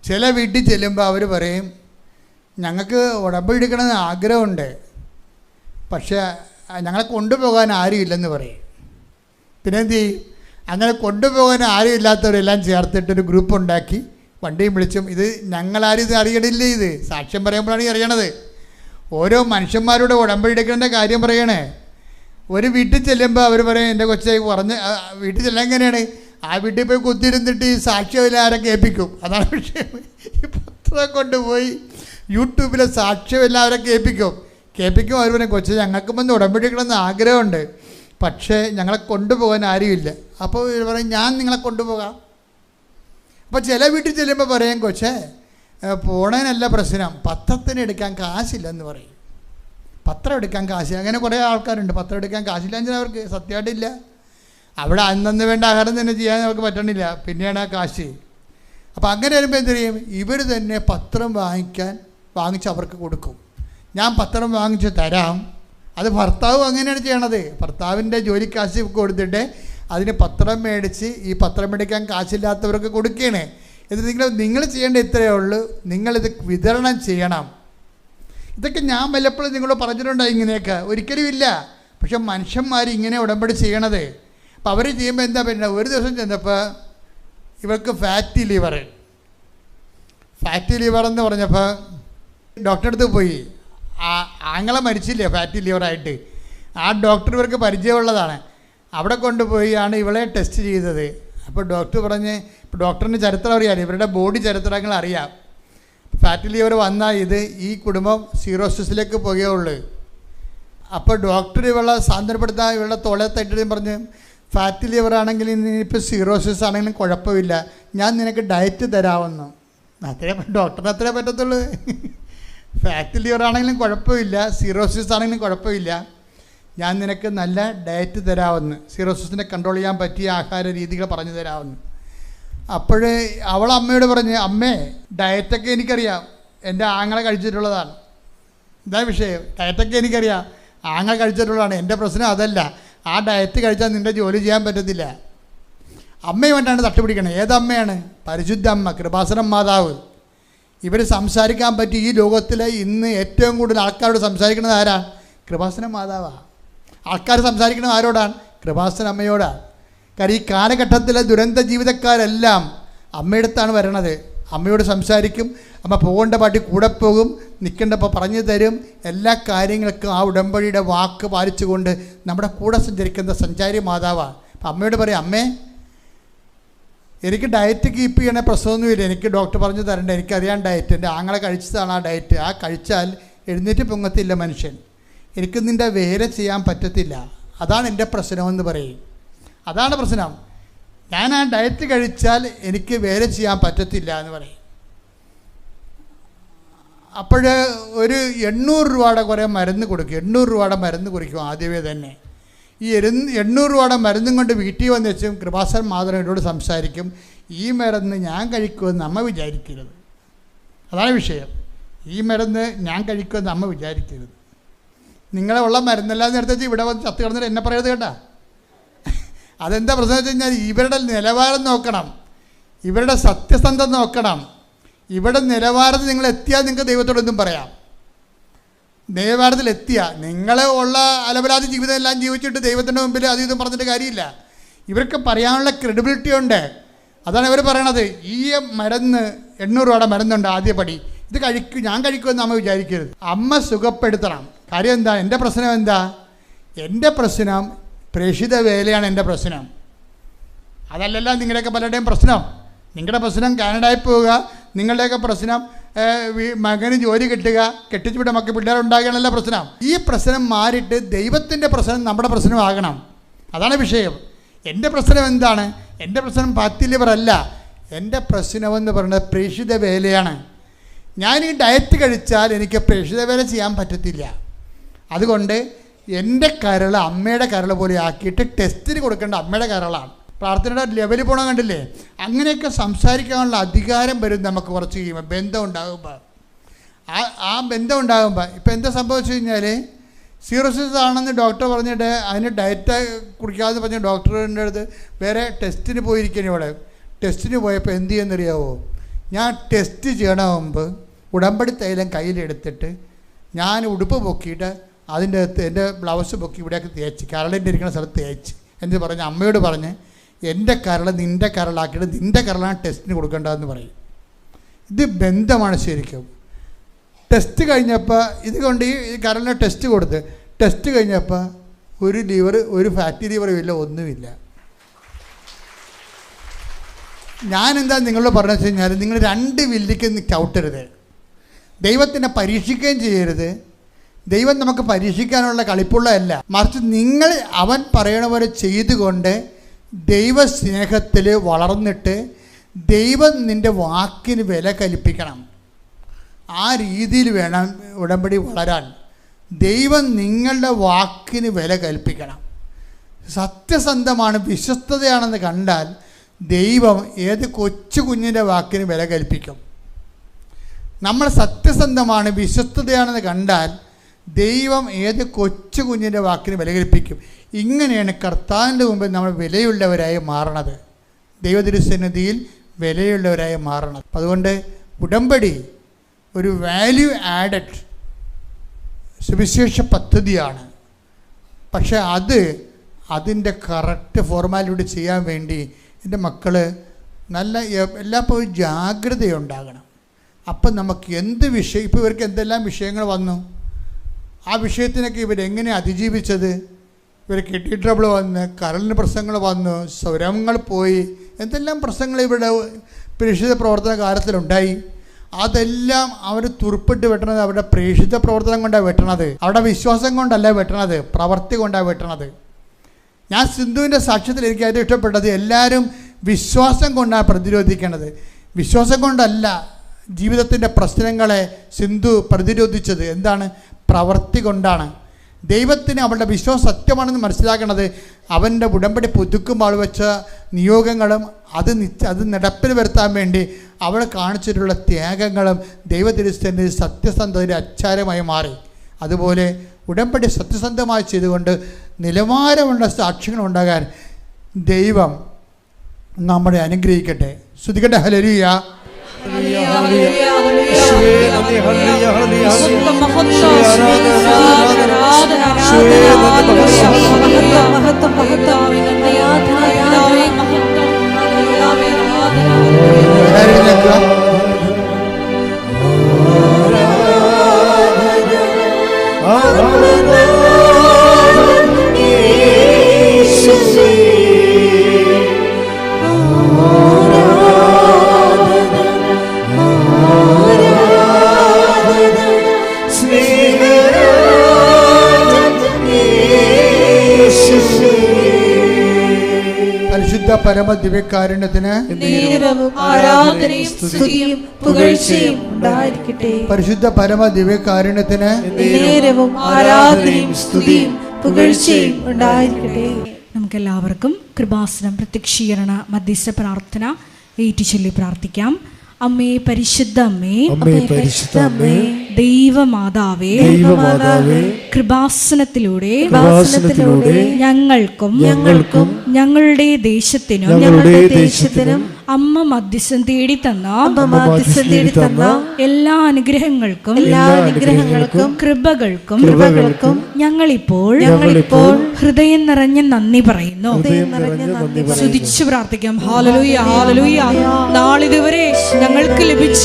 ചില വീട്ടിൽ ചെല്ലുമ്പോൾ അവർ പറയും, ഞങ്ങൾക്ക് ഉടമ്പടി എടുക്കണമെന്ന് ആഗ്രഹമുണ്ട്, പക്ഷേ ഞങ്ങളെ കൊണ്ടുപോകാൻ ആരും ഇല്ലെന്ന് പറയും. പിന്നെ എന്ത് ചെയ്യും? അങ്ങനെ കൊണ്ടുപോകാൻ ആരും ഇല്ലാത്തവരെല്ലാം ചേർത്തിട്ടൊരു ഗ്രൂപ്പ് ഉണ്ടാക്കി വണ്ടിയും വിളിച്ചും. ഇത് ഞങ്ങളാരും ഇത് അറിയണില്ല. ഇത് സാക്ഷ്യം പറയുമ്പോഴാണ് ഈ അറിയണത്. ഓരോ മനുഷ്യന്മാരുടെ ഉടമ്പടി എടുക്കേണ്ട കാര്യം പറയണേ. ഒരു വീട്ടിൽ ചെല്ലുമ്പോൾ അവർ പറയും, എൻ്റെ കൊച്ചെ പറഞ്ഞ് വീട്ടിൽ ചെല്ലാൻ എങ്ങനെയാണ്? ആ വീട്ടിൽ പോയി കുത്തിയിരുന്നിട്ട് ഈ സാക്ഷ്യമില്ല ആരൊക്കെ ഏൽപ്പിക്കും. അതാണ് വിഷയം. ഈ പത്രം കൊണ്ടുപോയി യൂട്യൂബിലെ സാക്ഷ്യമില്ല അവരൊക്കെ കേൾപ്പിക്കും. അവർ പറയും, കൊച്ചെ ഞങ്ങൾക്കും വന്ന് ഉടമ്പടി എടുക്കണമെന്ന് ആഗ്രഹമുണ്ട്, പക്ഷേ ഞങ്ങളെ കൊണ്ടുപോകാൻ ആരുമില്ല. അപ്പോൾ ഇവർ പറയും, ഞാൻ നിങ്ങളെ കൊണ്ടുപോകാം. അപ്പോൾ ചില വീട്ടിൽ ചെല്ലുമ്പോൾ പറയും, കൊച്ചേ പോണേനല്ല പ്രശ്നം, പത്രത്തിന് എടുക്കാൻ കാശില്ലെന്ന് പറയും. പത്രം എടുക്കാൻ കാശില്ല. അങ്ങനെ കുറേ ആൾക്കാരുണ്ട്, പത്രം എടുക്കാൻ കാശില്ല എന്ന് അവർക്ക് സത്യമായിട്ടില്ല. അവിടെ അന്നന്ന് വേണ്ട ആഹാരം തന്നെ ചെയ്യാൻ അവർക്ക് പറ്റണില്ല, പിന്നെയാണ് ആ കാശ്. അപ്പോൾ അങ്ങനെ വരുമ്പോൾ എന്ത് ചെയ്യും? ഇവർ തന്നെ പത്രം വാങ്ങിച്ച് അവർക്ക് കൊടുക്കും. ഞാൻ പത്രം വാങ്ങിച്ച് തരാം. അത് ഭർത്താവ് അങ്ങനെയാണ് ചെയ്യണത്. ഭർത്താവിൻ്റെ ജോലിക്കാശ് കൊടുത്തിട്ട് അതിന് പത്രം മേടിച്ച് ഈ പത്രം മേടിക്കാൻ കാശില്ലാത്തവർക്ക് കൊടുക്കുകയാണ്. ഇത് നിങ്ങൾ ചെയ്യേണ്ട ഇത്രയേ ഉള്ളൂ, നിങ്ങളിത് വിതരണം ചെയ്യണം. ഇതൊക്കെ ഞാൻ വല്ലപ്പോഴും നിങ്ങളോട് പറഞ്ഞിട്ടുണ്ടോ? ഇങ്ങനെയൊക്കെ ഒരിക്കലും ഇല്ല. പക്ഷെ മനുഷ്യന്മാർ ഇങ്ങനെ ഉടമ്പടി ചെയ്യണത്. അപ്പം അവർ ചെയ്യുമ്പോൾ എന്താ പറ്റുന്നത്? ഒരു ദിവസം ചെന്നപ്പോൾ ഇവർക്ക് ഫാറ്റി ലിവർ എന്ന് പറഞ്ഞപ്പോൾ ഡോക്ടറെ അടുത്ത് പോയി. ആങ്ങളെ മരിച്ചില്ലേ ഫാറ്റി ലിവറായിട്ട്? ആ ഡോക്ടർ ഇവർക്ക് പരിചയമുള്ളതാണ്. അവിടെ കൊണ്ടുപോയാണ് ഇവളെ ടെസ്റ്റ് ചെയ്തത്. അപ്പോൾ ഡോക്ടർ പറഞ്ഞ്, ഇപ്പോൾ ഡോക്ടറിന് ചരിത്രം അറിയാം, ഇവരുടെ ബോഡി ചരിത്രങ്ങൾ അറിയാം. ഫാറ്റി ലിവർ വന്നാൽ ഈ കുടുംബം സീറോസിസിലേക്ക് പോകുകയുള്ളൂ. അപ്പോൾ ഡോക്ടർ ഇവളെ സാന്ത്വനപ്പെടുത്താൻ ഇവളുടെ തോളെ തട്ടിട്ട് പറഞ്ഞ്, ഫാറ്റി ലിവർ ആണെങ്കിൽ ഇനിയിപ്പോൾ സീറോസിസ് ആണെങ്കിലും കുഴപ്പമില്ല, ഞാൻ നിനക്ക് ഡയറ്റ് തരാമെന്ന്. ഡോക്ടറിന് അത്രേ പറ്റത്തുള്ളൂ. ഫാറ്റ് ലിവർ ആണെങ്കിലും കുഴപ്പമില്ല, സിറോസിസ് ആണെങ്കിലും കുഴപ്പമില്ല, ഞാൻ നിനക്ക് നല്ല ഡയറ്റ് തരാമെന്ന്, സിറോസിസിനെ കൺട്രോൾ ചെയ്യാൻ പറ്റിയ ആഹാര രീതികൾ പറഞ്ഞു തരാമെന്ന്. അപ്പോഴേ അവൾ അമ്മയോട് പറഞ്ഞ്, അമ്മേ ഡയറ്റൊക്കെ എനിക്കറിയാം, എൻ്റെ ആങ്ങളെ കഴിച്ചിട്ടുള്ളതാണ്. ഇതാ വിഷയം, ഡയറ്റൊക്കെ എനിക്കറിയാം, ആങ്ങളെ കഴിച്ചിട്ടുള്ളതാണ്. എൻ്റെ പ്രശ്നം അതല്ല, ആ ഡയറ്റ് കഴിച്ചാൽ നിൻ്റെ ജോലി ചെയ്യാൻ പറ്റത്തില്ല. അമ്മയുമായിട്ടാണ് തട്ടുപിടിക്കണത്. ഏതമ്മയാണ്? പരിശുദ്ധ അമ്മ, കൃപാസനം മാതാവ്. ഇവർ സംസാരിക്കാൻ പറ്റി ഈ ലോകത്തിലെ ഇന്ന് ഏറ്റവും കൂടുതൽ ആൾക്കാരോട് സംസാരിക്കുന്നത് ആരാ? കൃപാസനം മാതാവാണ്. ആൾക്കാർ സംസാരിക്കുന്നത് ആരോടാണ്? കൃപാസന അമ്മയോടാണ്. കാരണം ഈ കാലഘട്ടത്തിലെ ദുരന്ത ജീവിതക്കാരെല്ലാം അമ്മയടുത്താണ് വരണത്. അമ്മയോട് സംസാരിക്കും, അമ്മ പോകേണ്ട പാട്ടി കൂടെ പോകും, നിൽക്കേണ്ടപ്പോൾ പറഞ്ഞു തരും. എല്ലാ കാര്യങ്ങൾക്കും ആ ഉടമ്പടിയുടെ വാക്ക് പാലിച്ചുകൊണ്ട് നമ്മുടെ കൂടെ സഞ്ചരിക്കുന്ന സഞ്ചാരി മാതാവാണ്. അപ്പം അമ്മയോട് പറയും, അമ്മേ എനിക്ക് ഡയറ്റ് കീപ്പ് ചെയ്യണ പ്രശ്നമൊന്നുമില്ല, എനിക്ക് ഡോക്ടർ പറഞ്ഞു തരണ്ട, എനിക്കറിയാൻ ഡയറ്റ്, എൻ്റെ ആങ്ങളെ കഴിച്ചതാണ് ആ ഡയറ്റ്, ആ കഴിച്ചാൽ എഴുന്നേറ്റ് പൊങ്ങത്തില്ല മനുഷ്യൻ, എനിക്ക് നിൻ്റെ വേല ചെയ്യാൻ പറ്റത്തില്ല, അതാണ് എൻ്റെ പ്രശ്നമെന്ന് പറയും. അതാണ് പ്രശ്നം, ഞാൻ ആ ഡയറ്റ് കഴിച്ചാൽ എനിക്ക് വേല ചെയ്യാൻ പറ്റത്തില്ല എന്ന് പറയും. അപ്പോൾ ഒരു 800 രൂപയുടെ കുറേ മരുന്ന് കൊടുക്കും. 800 രൂപയുടെ മരുന്ന് കുറിക്കും ആദ്യമേ തന്നെ. ഈ 800 രൂപയുടെ മരുന്നും കൊണ്ട് വീട്ടിൽ വന്ന് വെച്ചും കൃപാസൻ മാതാവ് എന്നോട് സംസാരിക്കും, ഈ മരുന്ന് ഞാൻ കഴിക്കുമെന്ന് അമ്മ വിചാരിക്കരുത്. അതാണ് വിഷയം. ഈ മരുന്ന് ഞാൻ കഴിക്കുമെന്ന് അമ്മ വിചാരിക്കരുത്. നിങ്ങളെ ഉള്ള മരുന്നെല്ലാം നേരത്തെ ഇവിടെ വന്ന് ചത്ത് കിടന്നിട്ട് എന്നെ പറയരുത് കേട്ടാ. അതെന്താ പ്രശ്നം വെച്ച് കഴിഞ്ഞാൽ ഇവരുടെ നിലവാരം നോക്കണം, ഇവരുടെ സത്യസന്ധത നോക്കണം. ഇവിടെ നിലവാരത്തിൽ നിങ്ങൾ എത്തിയാൽ നിങ്ങൾക്ക് ദൈവത്തോടൊന്നും പറയാം. നിലവാരത്തിൽ എത്തിയാൽ നിങ്ങളെ ഉള്ള അലപരാധി ജീവിതം എല്ലാം ജീവിച്ചിട്ട് ദൈവത്തിൻ്റെ മുമ്പിൽ അത് ഇതും പറഞ്ഞിട്ട് കാര്യമില്ല. ഇവർക്ക് പറയാനുള്ള ക്രെഡിബിലിറ്റി ഉണ്ട്. അതാണ് ഇവർ പറയണത്, ഈ മരുന്ന് 800 രൂപയുടെ മരുന്നുണ്ട് ആദ്യപടി, ഇത് ഞാൻ കഴിക്കുമെന്ന് അമ്മ വിചാരിക്കരുത്. അമ്മ സുഖപ്പെടുത്തണം. കാര്യം എന്താ? എൻ്റെ പ്രശ്നം എന്താ? എൻ്റെ പ്രശ്നം പ്രേക്ഷിത വേലയാണ് എൻ്റെ പ്രശ്നം. അതല്ലല്ലോ നിങ്ങളുടെയൊക്കെ പലരുടെയും പ്രശ്നം. നിങ്ങളുടെ പ്രശ്നം കാനഡയിൽ പോവുക, നിങ്ങളുടെയൊക്കെ പ്രശ്നം മകന് ജോലി കിട്ടുക, കെട്ടിച്ചു വിട്ട മക്കൾ പിള്ളേരുണ്ടാകണമല്ല പ്രശ്നം. ഈ പ്രശ്നം മാറിയിട്ട് ദൈവത്തിൻ്റെ പ്രശ്നം നമ്മുടെ പ്രശ്നമാകണം. അതാണ് വിഷയം. എൻ്റെ പ്രശ്നം എന്താണ്? എൻ്റെ പ്രശ്നം ഫാറ്റ് ലിവർ അല്ല. എൻ്റെ പ്രശ്നമെന്ന് പറയുന്നത് പ്രേക്ഷിത വേലയാണ്. ഞാൻ ഈ ഡയറ്റ് കഴിച്ചാൽ എനിക്ക് പ്രേക്ഷിത വേല ചെയ്യാൻ പറ്റത്തില്ല. അതുകൊണ്ട് എൻ്റെ കരൾ അമ്മയുടെ കരൾ പോലെ ആക്കിയിട്ട് ടെസ്റ്റിന് കൊടുക്കേണ്ട അമ്മയുടെ കരളാണ്. പ്രാർത്ഥനയുടെ ലെവലിൽ പോകണം, കണ്ടില്ലേ? അങ്ങനെയൊക്കെ സംസാരിക്കാനുള്ള അധികാരം വരും നമുക്ക് കുറച്ച് കഴിയുമ്പോൾ, ബന്ധം ഉണ്ടാകുമ്പോൾ. ആ ബന്ധം ഉണ്ടാകുമ്പോൾ ഇപ്പം എന്താ സംഭവിച്ചു കഴിഞ്ഞാൽ, സിറോസിസ് ആണെന്ന് ഡോക്ടർ പറഞ്ഞിട്ട് അതിന് ഡയറ്റ് കുടിക്കാമെന്ന് പറഞ്ഞ ഡോക്ടറിൻ്റെ അടുത്ത് വേറെ ടെസ്റ്റിന് പോയിരിക്കണം. ഇവിടെ ടെസ്റ്റിന് പോയപ്പോൾ എന്ത് ചെയ്യുന്നറിയാവോ? ഞാൻ ടെസ്റ്റ് ചെയ്യണ മുമ്പ് ഉടമ്പടി തൈലം കയ്യിലെടുത്തിട്ട് ഞാൻ ഉടുപ്പ് പൊക്കിയിട്ട് അതിൻ്റെ അകത്ത് എൻ്റെ ബ്ലൗസ് പൊക്കി ഇവിടെയൊക്കെ തേച്ച്, കരളിൻ്റെ ഇരിക്കുന്ന സ്ഥലത്ത് തേച്ച് എന്ന് പറഞ്ഞ് അമ്മയോട് പറഞ്ഞ് എൻ്റെ കരൾ നിൻ്റെ കരളാക്കിയിട്ട് നിൻ്റെ കരളാണ് ടെസ്റ്റിന് കൊടുക്കേണ്ടതെന്ന് പറയും. ഇത് ബന്ധമാണ് ശരിക്കും. ടെസ്റ്റ് കഴിഞ്ഞപ്പോൾ ഇതുകൊണ്ട് ഈ കരളിന് ടെസ്റ്റ് കൊടുത്ത് ടെസ്റ്റ് കഴിഞ്ഞപ്പോൾ ഒരു ഫാറ്റി ലിവറും ഇല്ല, ഒന്നുമില്ല. ഞാനെന്താ നിങ്ങളോട് പറഞ്ഞു വെച്ച് കഴിഞ്ഞാൽ, നിങ്ങൾ 2 വില്ലിക്ക് ചവിട്ടരുത്. ദൈവത്തിനെ പരീക്ഷിക്കുകയും ചെയ്യരുത്. ദൈവം നമുക്ക് പരീക്ഷിക്കാനുള്ള കളിപ്പുള്ളതല്ല, മറിച്ച് നിങ്ങൾ അവൻ പറയണ പോലെ ചെയ്തുകൊണ്ട് ദൈവസ്നേഹത്തിൽ വളർന്നിട്ട് ദൈവം നിൻ്റെ വാക്കിന് വില കൽപ്പിക്കണം. ആ രീതിയിൽ വേണം ഉടമ്പടി വളരാൻ. ദൈവം നിങ്ങളുടെ വാക്കിന് വില കൽപ്പിക്കണം. സത്യസന്ധമാണ്, വിശ്വസ്തതയാണെന്ന് കണ്ടാൽ ദൈവം ഏത് കൊച്ചു കുഞ്ഞിൻ്റെ വാക്കിന് വില കൽപ്പിക്കും. നമ്മൾ സത്യസന്ധമാണ്, വിശ്വസ്തതയാണെന്ന് കണ്ടാൽ ദൈവം ഏത് കൊച്ചു കുഞ്ഞിൻ്റെ വാക്കിന് വില കൽപ്പിക്കും. ഇങ്ങനെയാണ് കർത്താവിൻ്റെ മുമ്പിൽ നമ്മൾ വിലയുള്ളവരായി മാറണത്, ദൈവതിരുസന്നിധിയിൽ വിലയുള്ളവരായി മാറണം. അതുകൊണ്ട് ഉടമ്പടി ഒരു വാല്യൂ ആഡഡ് സുവിശേഷ പദ്ധതിയാണ്. പക്ഷേ അതിൻ്റെ കറക്റ്റ് ഫോർമാലിറ്റി ചെയ്യാൻ വേണ്ടി എൻ്റെ മക്കൾ നല്ല എല്ലാപ്പോഴും ജാഗ്രതയുണ്ടാകണം. അപ്പം നമുക്ക് എന്ത് വിഷയം, ഇപ്പോൾ ഇവർക്ക് എന്തെല്ലാം വിഷയങ്ങൾ വന്നു, ആ വിഷയത്തിനൊക്കെ ഇവരെങ്ങനെ അതിജീവിച്ചത്? ഇവർ കിഡ്നി ട്രബിൾ വന്ന്, കരളിന് പ്രശ്നങ്ങൾ വന്നു, സ്വരങ്ങൾ പോയി, എന്തെല്ലാം പ്രശ്നങ്ങൾ ഇവരുടെ പ്രേക്ഷിത പ്രവർത്തന കാലത്തിലുണ്ടായി. അതെല്ലാം അവർ തുറുപ്പിട്ട് വെട്ടണത് അവരുടെ പ്രേക്ഷിത പ്രവർത്തനം കൊണ്ടാണ് വെട്ടണത്, അവരുടെ വിശ്വാസം കൊണ്ടല്ല വെട്ടണത്, പ്രവൃത്തി കൊണ്ടാണ് വെട്ടണത്. ഞാൻ സിന്ധുവിൻ്റെ സാക്ഷ്യത്തിൽ എനിക്ക് ഏറ്റവും ഇഷ്ടപ്പെട്ടത്, എല്ലാവരും വിശ്വാസം കൊണ്ടാണ് പ്രതിരോധിക്കേണ്ടത്, വിശ്വാസം കൊണ്ടല്ല ജീവിതത്തിൻ്റെ പ്രശ്നങ്ങളെ സിന്ധു പ്രതിരോധിച്ചത് എന്താണ്? പ്രവൃത്തി കൊണ്ടാണ്. ദൈവത്തിന് അവളുടെ വിശ്വാസം സത്യമാണെന്ന് മനസ്സിലാക്കണത് അവൻ്റെ ഉടമ്പടി പുതുക്കുമ്പോൾ വെച്ച നിയോഗങ്ങളും അത് നടപ്പിൽ വരുത്താൻ വേണ്ടി അവൾ കാണിച്ചിട്ടുള്ള ത്യാഗങ്ങളും ദൈവതിരുസ്ഥൻ്റെ സത്യസന്ധതയുടെ അച്ചാരമായി മാറി. അതുപോലെ ഉടമ്പടി സത്യസന്ധമായി ചെയ്തുകൊണ്ട് നിലവാരമുള്ള സാക്ഷ്യങ്ങൾ ഉണ്ടാകാൻ ദൈവം നമ്മളെ അനുഗ്രഹിക്കട്ടെ. ശ്രുതികട്ടെ ഹല്ലേലൂയ. പരിശുദ്ധ പരമ ദിവ്യകാരുണ്യത്തിന് ആരാധനയും സ്തുതിയും പുകഴ്ചയും ഉണ്ടായിരിക്കട്ടെ. പരിശുദ്ധ പരമ ദിവ്യകാരുണ്യത്തിന് ആരാധനയും സ്തുതിയും പുകഴ്ചയും ഉണ്ടായിരിക്കട്ടെ. നമുക്കെല്ലാവർക്കും കൃപാസനം പ്രത്യക്ഷീകരണ മധ്യസ്ഥ പ്രാർത്ഥന ഏറ്റുചൊല്ലി പ്രാർത്ഥിക്കാം. അമ്മേ പരിശുദ്ധ അമ്മേ, ദൈവമാതാവേ, കൃപാസനത്തിലൂടെ ഞങ്ങൾക്കും ഞങ്ങളുടെ ദേശത്തിനും അമ്മ മധ്യസ്ഥം തേടി തന്ന എല്ലാ അനുഗ്രഹങ്ങൾക്കും കൃപകൾക്കും ഞങ്ങളിപ്പോൾ ഹൃദയം നിറഞ്ഞ നന്ദി പറയുന്നു. സ്തുതിച്ചു പ്രാർത്ഥിക്കാം. ഹല്ലേലൂയ, ഹല്ലേലൂയ. നാളിതുവരെ ഞങ്ങൾക്ക് ലഭിച്ച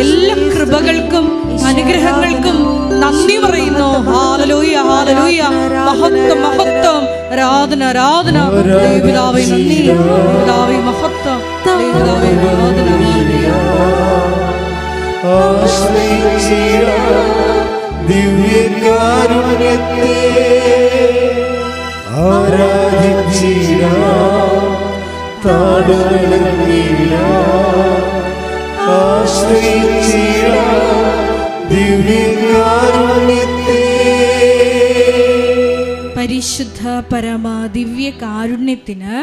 എല്ലാ കൃപകൾക്കും അനുഗ്രഹങ്ങൾക്കും നന്ദി പറയുന്നു. ഹല്ലേലൂയ, ഹല്ലേലൂയ. മഹത്വം, മഹത്വം, ആരാധന, ആരാധന. ദൈവപിതാവേ നന്ദി, പിതാവേ മഹത്വം, ദൈവപിതാവേ ആരാധന. ദിവ്യകാരുണ്യത്തെ പരിശുദ്ധ പരമ ദിവ്യ കാരുണ്യത്തിന്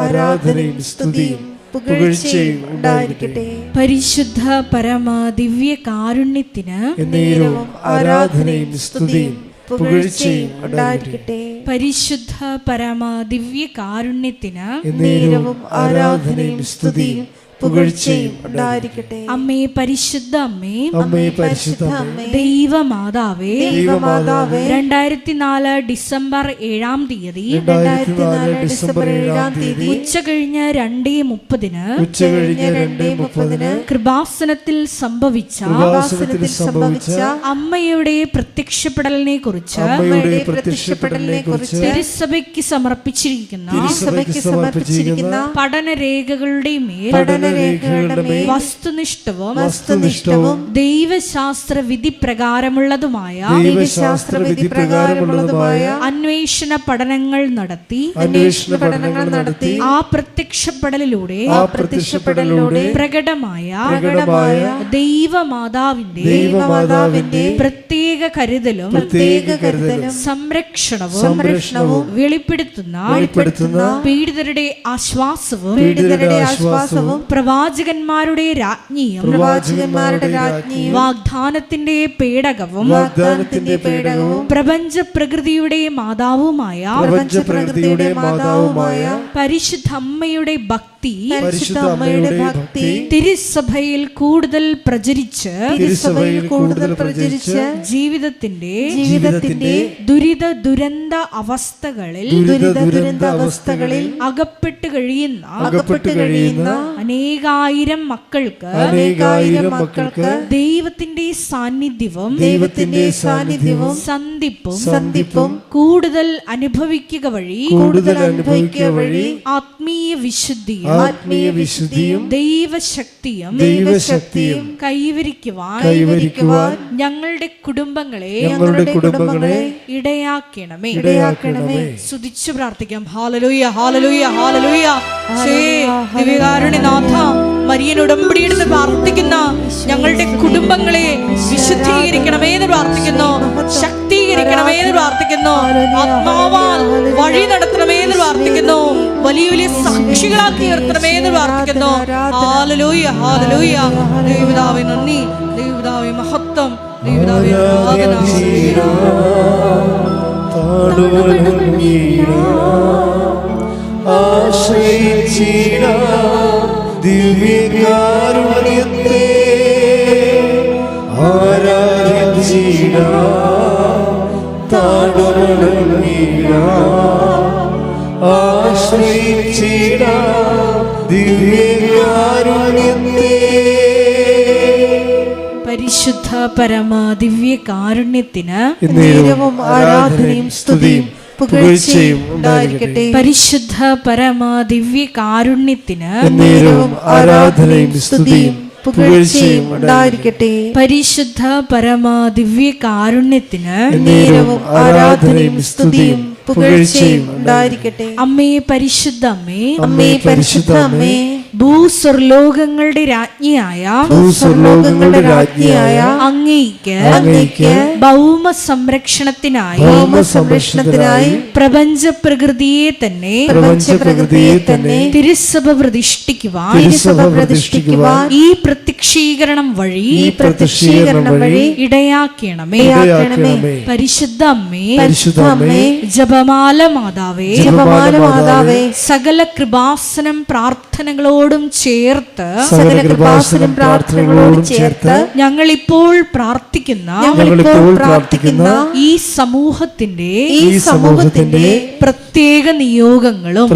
ആരാധനയും സ്തുതിയും പുകഴ്ചയും ഉണ്ടായിരിക്കട്ടെ. പരിശുദ്ധ പരമ ദിവ്യ കാരുണ്യത്തിന് ആരാധനയും സ്തുതിയും പുകഴ്ചയും ഉണ്ടായിരിക്കട്ടെ. പരിശുദ്ധ പരമ ദിവ്യ കാരുണ്യത്തിന് ആരാധനയും സ്തുതിയും പുകഴ്ചയും ഉണ്ടായിരിക്കട്ടെ. അമ്മേ പരിശുദ്ധ അമ്മേ, പരിശുദ്ധ ദൈവമാതാവേ, 2004 ഡിസംബർ 7-ാം തീയതി ഉച്ച കഴിഞ്ഞ് 2:30 കൃപാസനത്തിൽ സംഭവിച്ച അമ്മയുടെ പ്രത്യക്ഷപ്പെടലിനെ കുറിച്ച് തിരുസഭയ്ക്ക് സമർപ്പിച്ചിരിക്കുന്ന പഠനരേഖകളുടെ മേൽ വസ്തുനിഷ്ഠവും ദൈവശാസ്ത്ര വിധി പ്രകാരമുള്ളതുമായ അന്വേഷണ പഠനങ്ങൾ നടത്തി ആ പ്രത്യക്ഷപ്പെടലിലൂടെ പ്രകടമായ ദൈവമാതാവിന്റെ പ്രത്യേക കരുതലും സംരക്ഷണവും വെളിപ്പെടുത്തുന്ന പീഡിതരുടെ ആശ്വാസവും പ്രവാചകന്മാരുടെ രാജ്ഞിയും വാഗ്ദാനത്തിന്റെ പേടകവും പ്രപഞ്ച പ്രകൃതിയുടെ മാതാവുമായ പരിശുദ്ധമ്മയുടെ ഭക്തി തിരുസഭയിൽ കൂടുതൽ പ്രചരിച്ച് ജീവിതത്തിന്റെ ദുരിത ദുരന്ത അവസ്ഥകളിൽ അകപ്പെട്ട് കഴിയുന്ന അനേകായിരം മക്കൾക്ക് ദൈവത്തിന്റെ സാന്നിധ്യവും സന്ധിപ്പും കൂടുതൽ അനുഭവിക്കുക വഴി ആത്മീയ വിശുദ്ധിയും ദൈവശക്തിയും കൈവരിക്കുവാൻ ഞങ്ങളുടെ കുടുംബങ്ങളെ ഇടയാക്കണമേ. സ്തുതിച്ചു പ്രാർത്ഥിക്കാം. ഹല്ലേലൂയ, ഹല്ലേലൂയ, ഹല്ലേലൂയ. ദിവ്യകാരുണ്യനാഥ, മരിയൻ ഉടമ്പടിയെടുത്ത് പ്രാർത്ഥിക്കുന്ന ഞങ്ങളുടെ കുടുംബങ്ങളെ വിശുദ്ധീകരിക്കണമേ എന്ന് പ്രാർത്ഥിക്കുന്നു, ശക്തീകരിക്കണമേ എന്ന് പ്രാർത്ഥിക്കുന്നു, ആത്മാവാൽ വഴി നടത്തണമേ എന്ന് പ്രാർത്ഥിക്കുന്നു, വലിയ വലിയ സാക്ഷികളാക്കി ഉയർത്തണമേ എന്ന് പ്രാർത്ഥിക്കുന്നു. Hallelujah, hallelujah. ദൈവപിതാവേ നന്ദി, ദൈവപിതാവേ മഹത്വം, ദൈവപിതാവേ ആരാധന. ദിവ്യകാരുണ്യത്തെ പരിശുദ്ധ പരമ ദിവ്യകാരുണ്യത്തിന് ആരാധനയും സ്തുതിയും പുകഴ്ചയും ഉണ്ടായിരിക്കട്ടെ. പരിശുദ്ധ പരമ ദിവ്യകാരുണ്യത്തിന് ആരാധനയും സ്തുതിയും പുകഴ്ചയും ഉണ്ടായിരിക്കട്ടെ. പരിശുദ്ധ പരമ ദിവ്യകാരുണ്യത്തിന് ആരാധനയും സ്തുതിയും പുകഴ്ചയും ഉണ്ടായിരിക്കട്ടെ. അമ്മേ പരിശുദ്ധ അമ്മേ, അമ്മേ പരിശുദ്ധ അമ്മേ, ഭൂസ്വർലോകങ്ങളുടെ രാജ്ഞിയായ അങ്ങേയ്ക്ക് ഭൗമ സംരക്ഷണത്തിനായി പ്രപഞ്ച പ്രകൃതിയെ തന്നെ തിരുസഭ പ്രതിഷ്ഠിക്കുവാൻ ഈ പ്രത്യക്ഷീകരണം വഴി ഇടയാക്കണമേ. പരിശുദ്ധ അമ്മേ, ജപമാല മാതാവേ, സകല കൃപാസനം പ്രാർത്ഥനകളോടും ചേർത്ത് ഞങ്ങളിപ്പോൾ പ്രാർത്ഥിക്കുന്ന ഈ സമൂഹത്തിന്റെ പ്രത്യേക നിയോഗങ്ങളും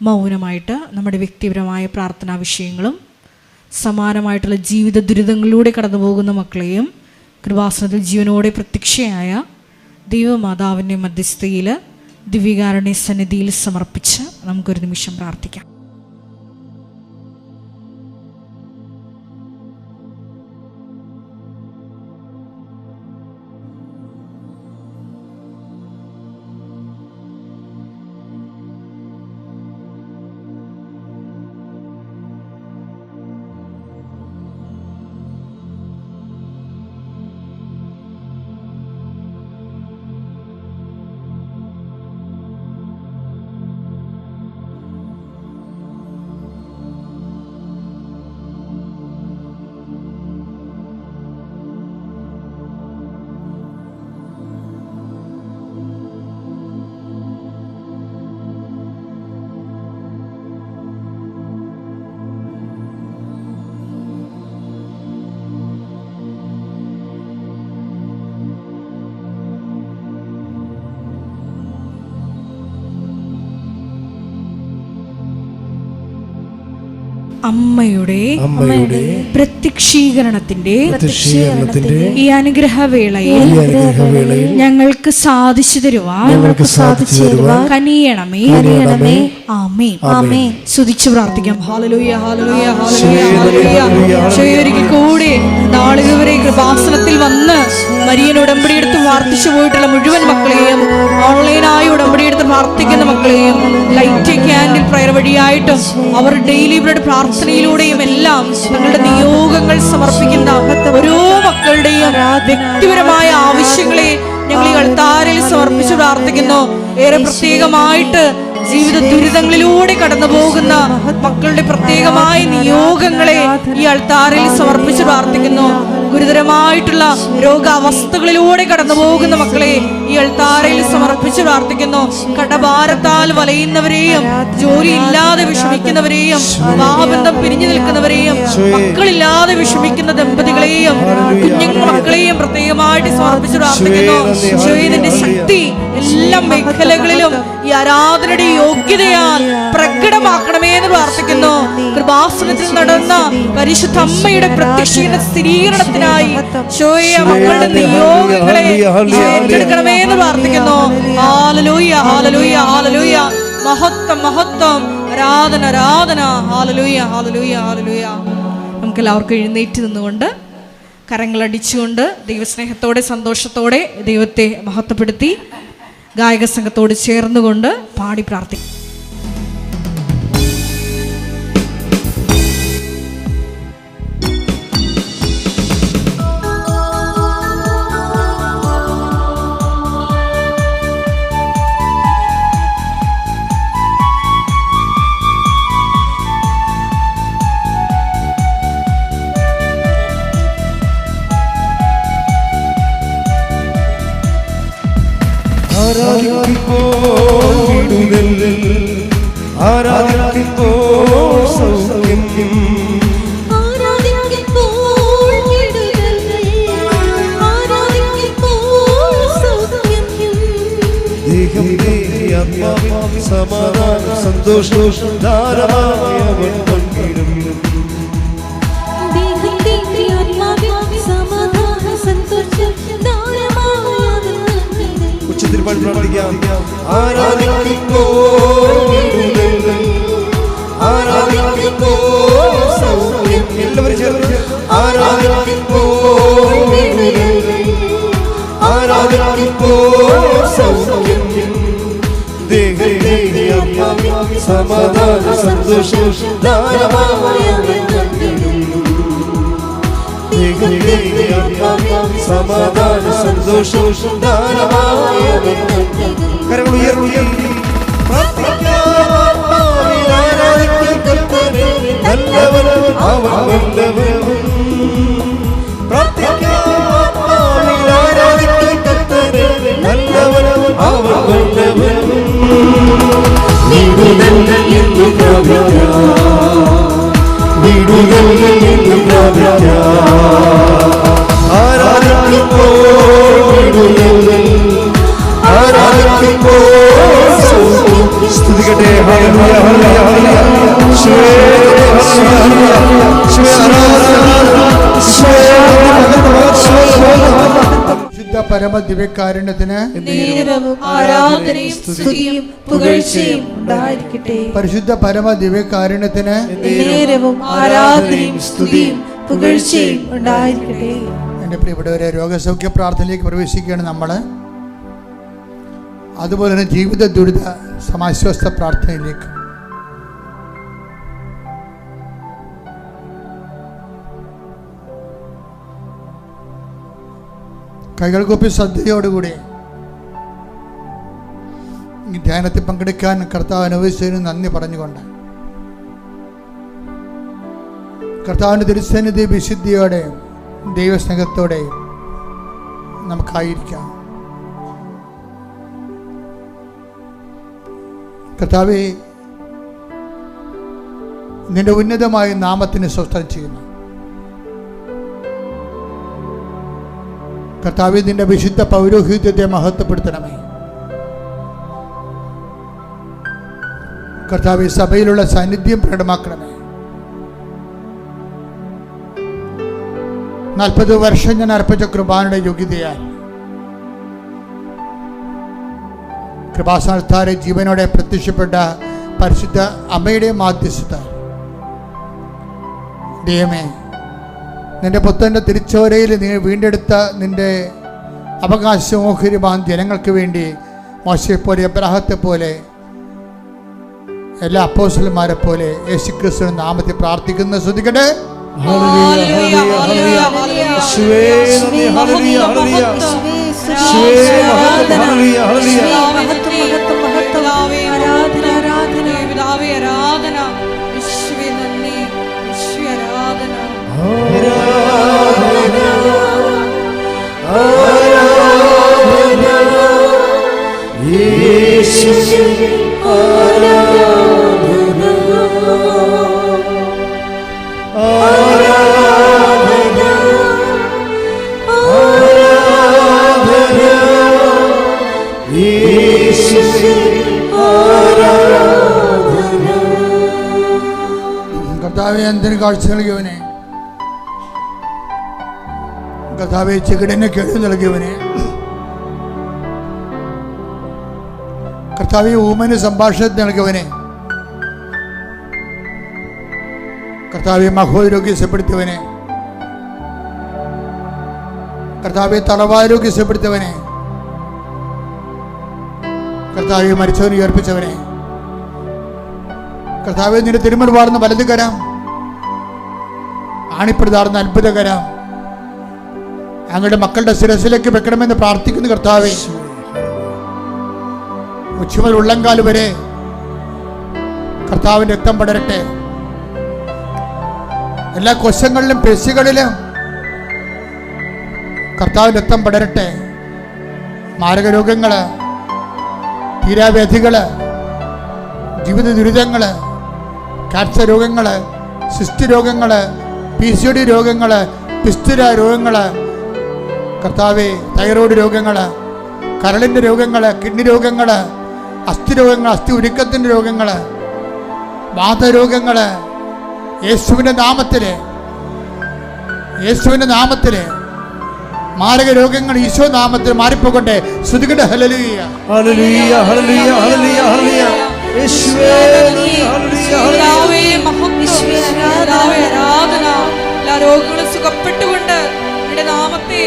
മൗനമായിട്ട് നമ്മുടെ വ്യക്തിപരമായ പ്രാർത്ഥനാ വിഷയങ്ങളും സമാനമായിട്ടുള്ള ജീവിത ദുരിതങ്ങളിലൂടെ കടന്നു പോകുന്ന മക്കളെയും കൃപാസനത്തിൽ ജീവനോടെ പ്രത്യക്ഷയായ ദൈവമാതാവിൻ്റെ മധ്യസ്ഥയിൽ ദിവ്യകാരുണ്യ സന്നിധിയിൽ സമർപ്പിച്ച് നമുക്കൊരു നിമിഷം പ്രാർത്ഥിക്കാം. അമ്മയുടെ പ്രത്യക്ഷീകരണത്തിന്റെ ഈ അനുഗ്രഹവേളയിൽ ഞങ്ങൾക്ക് സാധിച്ചു തരുവാൻ കനിയണമേ. ആമേൻ. സ്തുതിച്ചു പ്രാർത്ഥിക്കാം. ഹല്ലേലൂയ, ഹല്ലേലൂയ, ഹല്ലേലൂയ. ഒരിക്കൽ കൂടി നാളിതുവരെ കൃപാസനത്തിൽ വന്ന് മരിയൻ ഉടമ്പടിയെടുത്ത് പ്രാർത്ഥിച്ചു പോയിട്ടുള്ള മുഴുവൻ മക്കളെയും, ഓൺലൈനായി ഉടമ്പടിയെടുത്ത് പ്രാർത്ഥിക്കുന്ന മക്കളെയും, ലൈറ്റ് ക്യാൻഡിൽ പ്രയർ വഴിയായിട്ടും അവർ ഡെയിലി ബ്രെഡ് പ്രാർത്ഥനയിലൂടെയും എല്ലാം തങ്ങളുടെ നിയോഗങ്ങൾ സമർപ്പിക്കുന്ന ഓരോ മക്കളുടെയും വ്യക്തിപരമായ ആവശ്യങ്ങളെ ഞങ്ങൾ ഈ അൾത്താരയിൽ സമർപ്പിച്ച് പ്രാർത്ഥിക്കുന്നു. ഏറെ പ്രത്യേകമായിട്ട് ജീവിത ദുരിതങ്ങളിലൂടെ കടന്നു പോകുന്ന മക്കളുടെ പ്രത്യേകമായ നിയോഗങ്ങളെ ഈ അൾത്താരയിൽ സമർപ്പിച്ച് പ്രാർത്ഥിക്കുന്നു. ഗുരുതരമായിട്ടുള്ള രോഗാവസ്ഥകളിലൂടെ കടന്നു പോകുന്ന മക്കളെ ഈ അൾത്താരയിൽ സമർപ്പിച്ച് പ്രാർത്ഥിക്കുന്നു. കടഭാരത്താൽ വലയുന്നവരെയും, ജോലിയില്ലാതെ വിഷമിക്കുന്നവരെയും, വിവാഹബന്ധം പിരിഞ്ഞു നിൽക്കുന്നവരെയും, മക്കളില്ലാതെ വിഷമിക്കുന്ന ദമ്പതികളെയും കുഞ്ഞുങ്ങൾ മക്കളെയും പ്രത്യേകമായിട്ട് സമർപ്പിച്ച് പ്രാർത്ഥിക്കുന്നു. ഈശോയുടെ ശക്തി എല്ലാ മേഖലകളിലും ഈ ആരാധനയുടെ യോഗ്യതയാൽ പ്രകടമാക്കണമേ എന്ന് പ്രാർത്ഥിക്കുന്നു. കൃപാസനത്തിൽ നടന്ന പരിശുദ്ധ അമ്മയുടെ പ്രത്യക്ഷീകരണ സ്ഥിരീകരണത്തിനായി മക്കളുടെ നിയോഗങ്ങളെ ഏറ്റെടുക്കണമേ എന്ന് പ്രാർത്ഥിക്കുന്നു. ഹല്ലേലൂയ, ഹല്ലേലൂയ, ഹല്ലേലൂയ. മഹത്വം മഹത്വം. ആരാധന ആരാധന. ഹല്ലേലൂയ ഹല്ലേലൂയ ഹല്ലേലൂയ. നമുക്ക് എല്ലാവർക്കും എഴുന്നേറ്റ് നിന്നുകൊണ്ട് കരങ്ങളടിച്ചുകൊണ്ട് ദൈവസ്നേഹത്തോടെ സന്തോഷത്തോടെ ദൈവത്തെ മഹത്വപ്പെടുത്തി ഗായക സംഘത്തോട് ചേർന്നുകൊണ്ട് പാടി പ്രാർത്ഥിക്കും. ആരാധിക്കുമ്പോൾ വിടുതൽ, ആരാധിക്കുമ്പോൾ സൗഖ്യം, ആരാധിക്കുമ്പോൾ വിടുതൽ, ആരാധിക്കുമ്പോൾ സൗഖ്യം. ദേഹം ആത്മാവിൽ സമാധാനം സന്തോഷം ധാരാളമായി അവൻ പങ്കിടും. ദേഹത്തിന്റെ ആത്മാവിൽ സമാധാനം സന്തോഷം ധാരാളമായി അവൻ പങ്കിടും. ഉച്ചത്തിൽ പാടി പ്രാർത്ഥിക്കാം. ആരാധിക്കുമ്പോൾ വിടുതൽ, ആരാധിക്കുമ്പോൾ സൗഖ്യം. എല്ലാവരും ചേർന്ന് ആരാധിക്കുമ്പോൾ വിടുതൽ, ആരാധിക്കുമ്പോൾ സൗഖ്യം. ദേഹത്തെ ആത്മാവിൽ സമാധാനം സന്തോഷം ധാരാളമായി അവൻ പങ്കിടും. ദേഹത്തെ ആത്മാവിൽ സമാധാനം സന്തോഷം ധാരാളമായി അവൻ പങ്കിടും. കരങ്ങൾ ഉയർത്തി പ്രാർത്ഥിക്കാം. ആത്മാവിൽ ആരാധിക്കും കർത്താവേ, നല്ലവൻ അവൻ വല്ലവൻ. പ്രാർത്ഥിക്കാം. ആത്മാവിൽ ആരാധിക്കും കർത്താവേ, നല്ലവൻ അവൻ വല്ലവൻ. വിടുതൽ എന്ന് പ്രാപിക്കാം, വിടുതൽ എന്ന് പ്രാപിക്കാം. ആരാധിക്കുമ്പോൾ വിടുതൽ, ആരാധിക്കുമ്പോൾ സൗഖ്യം. സ്തുതിക്കട്ടെ. ഹല്ലേലൂയ ഹല്ലേലൂയ ഹല്ലേലൂയ. യേശുവേ ഹല്ലേലൂയ. യേശുവേ ആരാധന. ശുദ്ധ പരമ ദിവ്യകാരുണ്യത്തിന് നേരവും ആരാധനയും സ്തുതിയും പുകഴ്ചയും ഉണ്ടായിരിക്കട്ടെ. പരിശുദ്ധ പരമ ദിവ്യകാരുണ്യത്തിന് നേരവും ആരാധനയും സ്തുതിയും പുകഴ്ചയും ഉണ്ടായിരിക്കട്ടെ. എൻ്റെ പ്രിയപ്പെട്ടവരെ, രോഗസൗഖ്യ പ്രാർത്ഥനയിലേക്ക് പ്രവേശിക്കുകയാണ് നമ്മൾ. അതുപോലെ തന്നെ ജീവിത ദുരിത സമാശ്വാസ പ്രാർത്ഥനയിലേക്ക്. കൈകൾ കൂപ്പി ശ്രദ്ധയോടുകൂടി ഈ ധ്യാനത്തിൽ പങ്കെടുക്കാൻ കർത്താവ് അനുവദിച്ചതിന് നന്ദി പറഞ്ഞുകൊണ്ട് കർത്താവിൻ്റെ തിരുസന്നിധി വിശുദ്ധിയോടെ ദൈവസ്നേഹത്തോടെ നമുക്കായിരിക്കാം. കർത്താവേ, നിന്റെ ഉന്നതമായ നാമത്തിന് സ്വസ്ഥം ചെയ്യുന്നു. കർത്താവേ, നിന്റെ വിശുദ്ധ പൗരോഹിത്യത്തെ മഹത്വപ്പെടുത്തണമേ. കർത്താവേ, സഭയിലുള്ള സാന്നിധ്യം പ്രകടമാക്കണമേ. 40 വർഷം ഞാൻ അർപ്പിച്ച കൃപാനയുടെ യോഗ്യതയാൽ കൃപാസ്ഥാനത്താരെ ജീവനോടെ പ്രത്യക്ഷപ്പെട്ട പരിശുദ്ധ അമ്മയുടെ മാധ്യസ്ഥത ദൈവമേ, നിന്റെ പുത്രൻ്റെ തിരിച്ചോരയിൽ നീ വീണ്ടെടുത്ത നിന്റെ അവകാശമോഹരിമാൻ ജനങ്ങൾക്ക് വേണ്ടി മോശയെപ്പോലെ അബ്രാഹത്തെ പോലെ എല്ലാ അപ്പോസ്തലന്മാരെ പോലെ യേശുക്രിസ്തുവിന്റെ നാമത്തിൽ പ്രാർത്ഥിക്കുന്ന ശ്രദ്ധിക്കട്ടെ. ഹല്ലേലൂയ ഹല്ലേലൂയ ഹല്ലേലൂയ. യേശുവേ നന്ദി. ഹല്ലേലൂയ ഹല്ലേലൂയ. യേശുവേ മഹത്വം. Hallelujah hallelujah. ആരാധന ആരാധന പിതാവേ ആരാധന. യേശുവേ നന്ദി. യേശുവേ ആരാധന. കർത്താവെ, എന്തിനു കാഴ്ച നൽകിയവനെ, കർത്താവെ ചെകിടനെ കേൾവി നൽകിയവനെ, കർത്താവേ, ഊമന് സംഭാഷണത്തിന് നൽകിയവനെ, കർത്താവെ മഹോരോഗ്യം സുഖപ്പെടുത്തിയവനെ, കർത്താവെ തളവാരോഗ്യം സുഖപ്പെടുത്തിയവനെ, കർത്താവെ മരിച്ചവനെ ഉയർപ്പിച്ചവനെ, കർത്താവെ നിന്റെ തിരുമുറി വാർന്ന വലത് കരം, ആണിപ്പെടുതാർന്ന അത്ഭുത കരം ഞങ്ങളുടെ മക്കളുടെ ശിരസിലേക്ക് വെക്കണമെന്ന് പ്രാർത്ഥിക്കുന്നു. കർത്താവെ, ഉച്ചമുതൽ ഉള്ളങ്കാല് വരെ കർത്താവിന്റെ രക്തം പടരട്ടെ. എല്ലാ കോശങ്ങളിലും പേശികളിലും കർത്താവിന്റെ രക്തം പടരട്ടെ. മാരകരോഗങ്ങള്, തീരാവ്യാധികള്, ജീവിത ദുരിതങ്ങള്, ക്യാൻസർ രോഗങ്ങള്, സിസ്റ്റ് രോഗങ്ങള്, PCOD രോഗങ്ങള്, പിസ്തുല രോഗങ്ങള്, കർത്താവെ തൈറോയ്ഡ് രോഗങ്ങള്, കരളിൻ്റെ രോഗങ്ങള്, കിഡ്നി രോഗങ്ങള്, അസ്ഥി രോഗങ്ങൾ, അസ്ഥി ഉരുക്കത്തിൻ്റെ രോഗങ്ങള്, വാതരോഗങ്ങള്, യേശുവിൻ്റെ നാമത്തില്, യേശുവിൻ്റെ നാമത്തില് മാരക രോഗങ്ങൾ ഈശോ നാമത്തിൽ മാറിപ്പോകട്ടെ. ശ്രുതികട്ടെ. ഹല്ലേലൂയ, ഹല്ലേലൂയ, ഹല്ലേലൂയ, ഹല്ലേലൂയ, ഹല്ലേലൂയ. യേശുവേ നന്ദി, ഹല്ലേലൂയ, ഹല്ലേലൂയ. ആരാധന. എല്ലാ രോഗങ്ങളും സുഖപ്പെട്ടുകൊണ്ട് നിന്റെ നാമത്തെ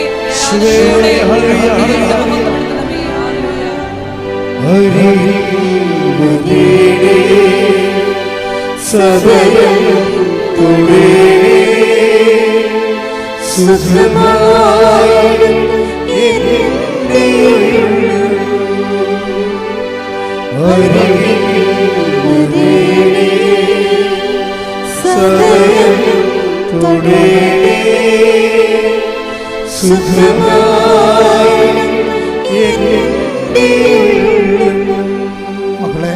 മക്കളെ,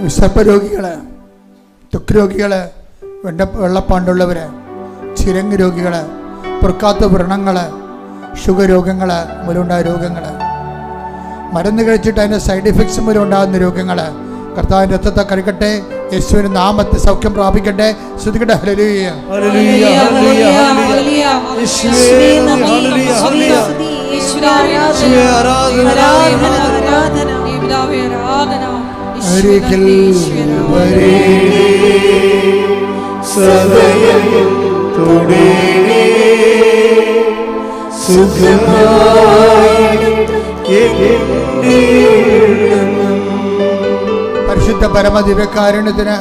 വിശപ്പ് രോഗികള്, ത്വക്ക് രോഗികള്, വെള്ളപ്പാണ്ടുള്ളവര്, ചിരങ്ങ് രോഗികള്, പൊറുക്കാത്ത വ്രണങ്ങള്, ഷുഗർ രോഗങ്ങള്, മൂലമുണ്ടായ രോഗങ്ങള്, മരുന്ന് കഴിച്ചിട്ട് അതിൻ്റെ സൈഡ് എഫക്ട്സ് മൂലം ഉണ്ടാകുന്ന രോഗങ്ങള് കർത്താവിൻ്റെ രക്തത്തെ കഴുകട്ടെ. യേശുവിൻ്റെ നാമത്തെ സൗഖ്യം പ്രാപിക്കട്ടെ. ശ്രുതികട്ടെ. ഹല്ലേലൂയ, ഹല്ലേലൂയ, ഹല്ലേലൂയ, ഹല്ലേലൂയ. യേശുവേ നന്ദി, ഹല്ലേലൂയ, ഹല്ലേലൂയ. യേശുവേ ആരാധന, ആരാധന. ഒരിക്കൽ വരേ സദയം തുടരേ സുഖമായി പരിശുദ്ധ പരമദിവ്യകാരുണ്യത്തിന്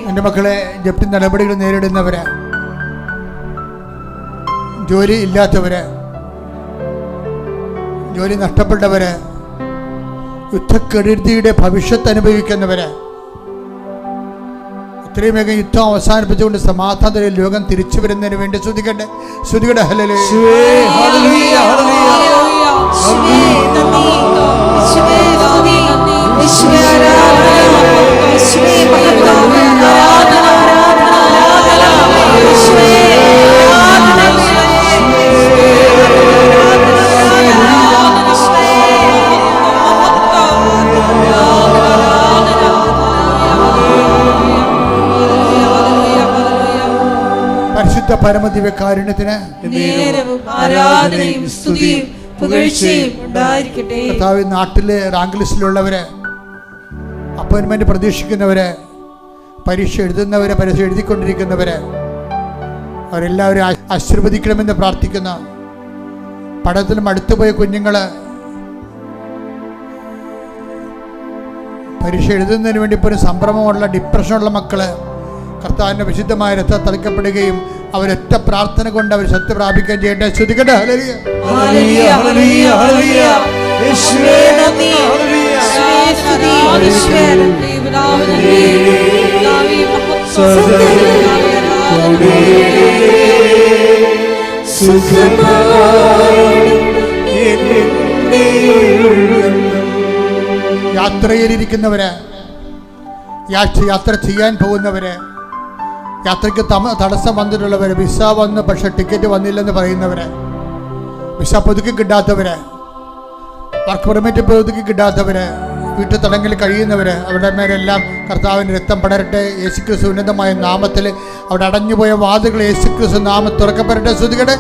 എൻ്റെ മക്കളെ, ജപ്തി നടപടികൾ നേരിടുന്നവര്, ജോലി ഇല്ലാത്തവര്, ജോലി നഷ്ടപ്പെട്ടവര്, യുദ്ധക്കെടുതിയുടെ ഭവിഷ്യത്ത് അനുഭവിക്കുന്നവര്, ഇത്രയും വേഗം യുദ്ധം അവസാനിപ്പിച്ചുകൊണ്ട് സമാധാന ലോകം തിരിച്ചു വരുന്നതിന് വേണ്ടി ശ്രുതികട്ടെ. ശ്രുതികട്ടെ. ഹല്ലേലൂയ, ഹല്ലേലൂയ, ഹല്ലേലൂയ. പരിശുദ്ധ പരമദിവ്യകാരുണ്യത്തിന് ആരാധനയും സ്തുതിയും പുകഴ്ചയും ഉണ്ടായിരിക്കട്ടെ. കർത്താവ്, നാട്ടിലെ റാങ്ക് ലിസ്റ്റിലുള്ളവര്, അപ്പോയിൻമെന്റ് പ്രതീക്ഷിക്കുന്നവര്, പരീക്ഷ എഴുതുന്നവര്, പരീക്ഷ എഴുതിക്കൊണ്ടിരിക്കുന്നവര്, അവരെല്ലാവരും ആശീർവദിക്കണമെന്ന് പ്രാർത്ഥിക്കുന്നു. പഠനത്തിലും അടുത്തുപോയ കുഞ്ഞുങ്ങള്, പരീക്ഷ എഴുതുന്നതിന് വേണ്ടി ഇപ്പോൾ ഒരു സംഭ്രമമുള്ള ഡിപ്രഷനുള്ള മക്കള്, കർത്താവിൻ്റെ വിശുദ്ധമായ രക്തം തളിക്കപ്പെടുകയും അവരൊറ്റ പ്രാർത്ഥന കൊണ്ട് അവർ ശക്തി പ്രാപിക്കുകയും ചെയ്യട്ടെ. ശ്രുതികട്ടെ. ഹല്ലേലൂയ, ഹല്ലേലൂയ, ഹല്ലേലൂയ, ഹല്ലേലൂയ. യേശുവേ നന്ദി, ഹല്ലേലൂയ. യാത്രയിലിരിക്കുന്നവര്, യാത്ര ചെയ്യാൻ പോകുന്നവര്, യാത്രയ്ക്ക് തടസ്സം വന്നിട്ടുള്ളവര്, വിസ വന്ന് പക്ഷെ ടിക്കറ്റ് വന്നില്ലെന്ന് പറയുന്നവര്, വിസ പുതുക്കി കിട്ടാത്തവര്, വർക്ക് പെർമിറ്റ് പുതുക്കി കിട്ടാത്തവര്, വീട്ടു തടങ്കിൽ കഴിയുന്നവര്, അവരുടെ മേലെല്ലാം കർത്താവിൻ്റെ രക്തം പടരട്ടെ. യേശുക്രിസ്തു ഉന്നതമായ നാമത്തിൽ അവിടെ അടഞ്ഞുപോയ വാതിലുകൾ യേശുക്രിസ്തു നാമം തുറക്കപ്പെടട്ടെ. ശ്രുതികട്ടെ.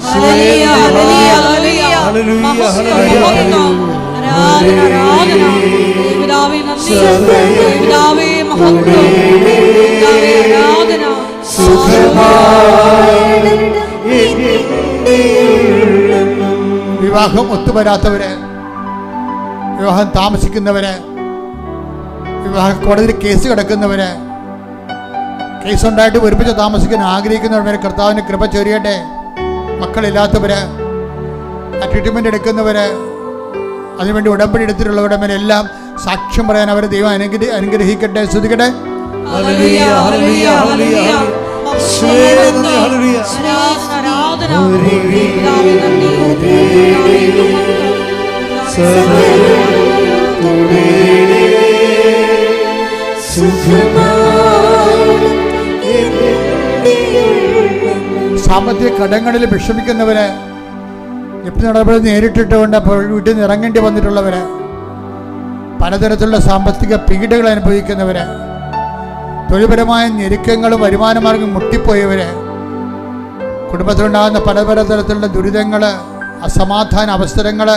ഹല്ലേലൂയ ഹല്ലേലൂയ ഹല്ലേലൂയ മഹത്വം ആരാധന ആരാധന പിതാവേ നന്ദി പിതാവേ മഹത്വം പിതാവേ ആരാധന വിവാഹം ഒത്തുവരാത്തവര്, വിവാഹം താമസിക്കുന്നവര്, വിവാഹ കോടതിയിൽ കേസ് കിടക്കുന്നവര്, കേസുണ്ടായിട്ട് ഒരുമിച്ച് താമസിക്കാൻ ആഗ്രഹിക്കുന്നവരെ കർത്താവിന് കൃപ ചൊരിയട്ടെ. മക്കളില്ലാത്തവര്, ആ ട്രീറ്റ്മെൻറ്റ് എടുക്കുന്നവര്, അതിനുവേണ്ടി ഉടമ്പടി എടുത്തിട്ടുള്ളവരുടെ മേലെല്ലാം സാക്ഷ്യം പറയാൻ അവരെ ദൈവം അനുഗ്രഹിക്കട്ടെ. ശ്രദ്ധിക്കട്ടെ. ഹല്ലേലൂയ ഹല്ലേലൂയ ഹല്ലേലൂയ ആരാധന പിതാവേ നന്ദി പിതാവേ സാമ്പത്തിക കടങ്ങളിൽ വിഷമിക്കുന്നവര്, ജപ്തി നടപടി നേരിട്ടിട്ടുകൊണ്ട് അപ്പോൾ വീട്ടിൽ നിന്ന് ഇറങ്ങേണ്ടി വന്നിട്ടുള്ളവര്, പലതരത്തിലുള്ള സാമ്പത്തിക പീഡകൾ അനുഭവിക്കുന്നവര്, തൊഴിൽപരമായ ഞെരുക്കങ്ങളും വരുമാനമാർഗം മുട്ടിപ്പോയവര്, കുടുംബത്തിലുണ്ടാകുന്ന പലതരത്തിലുള്ള ദുരിതങ്ങൾ, അസമാധാന അവസരങ്ങൾ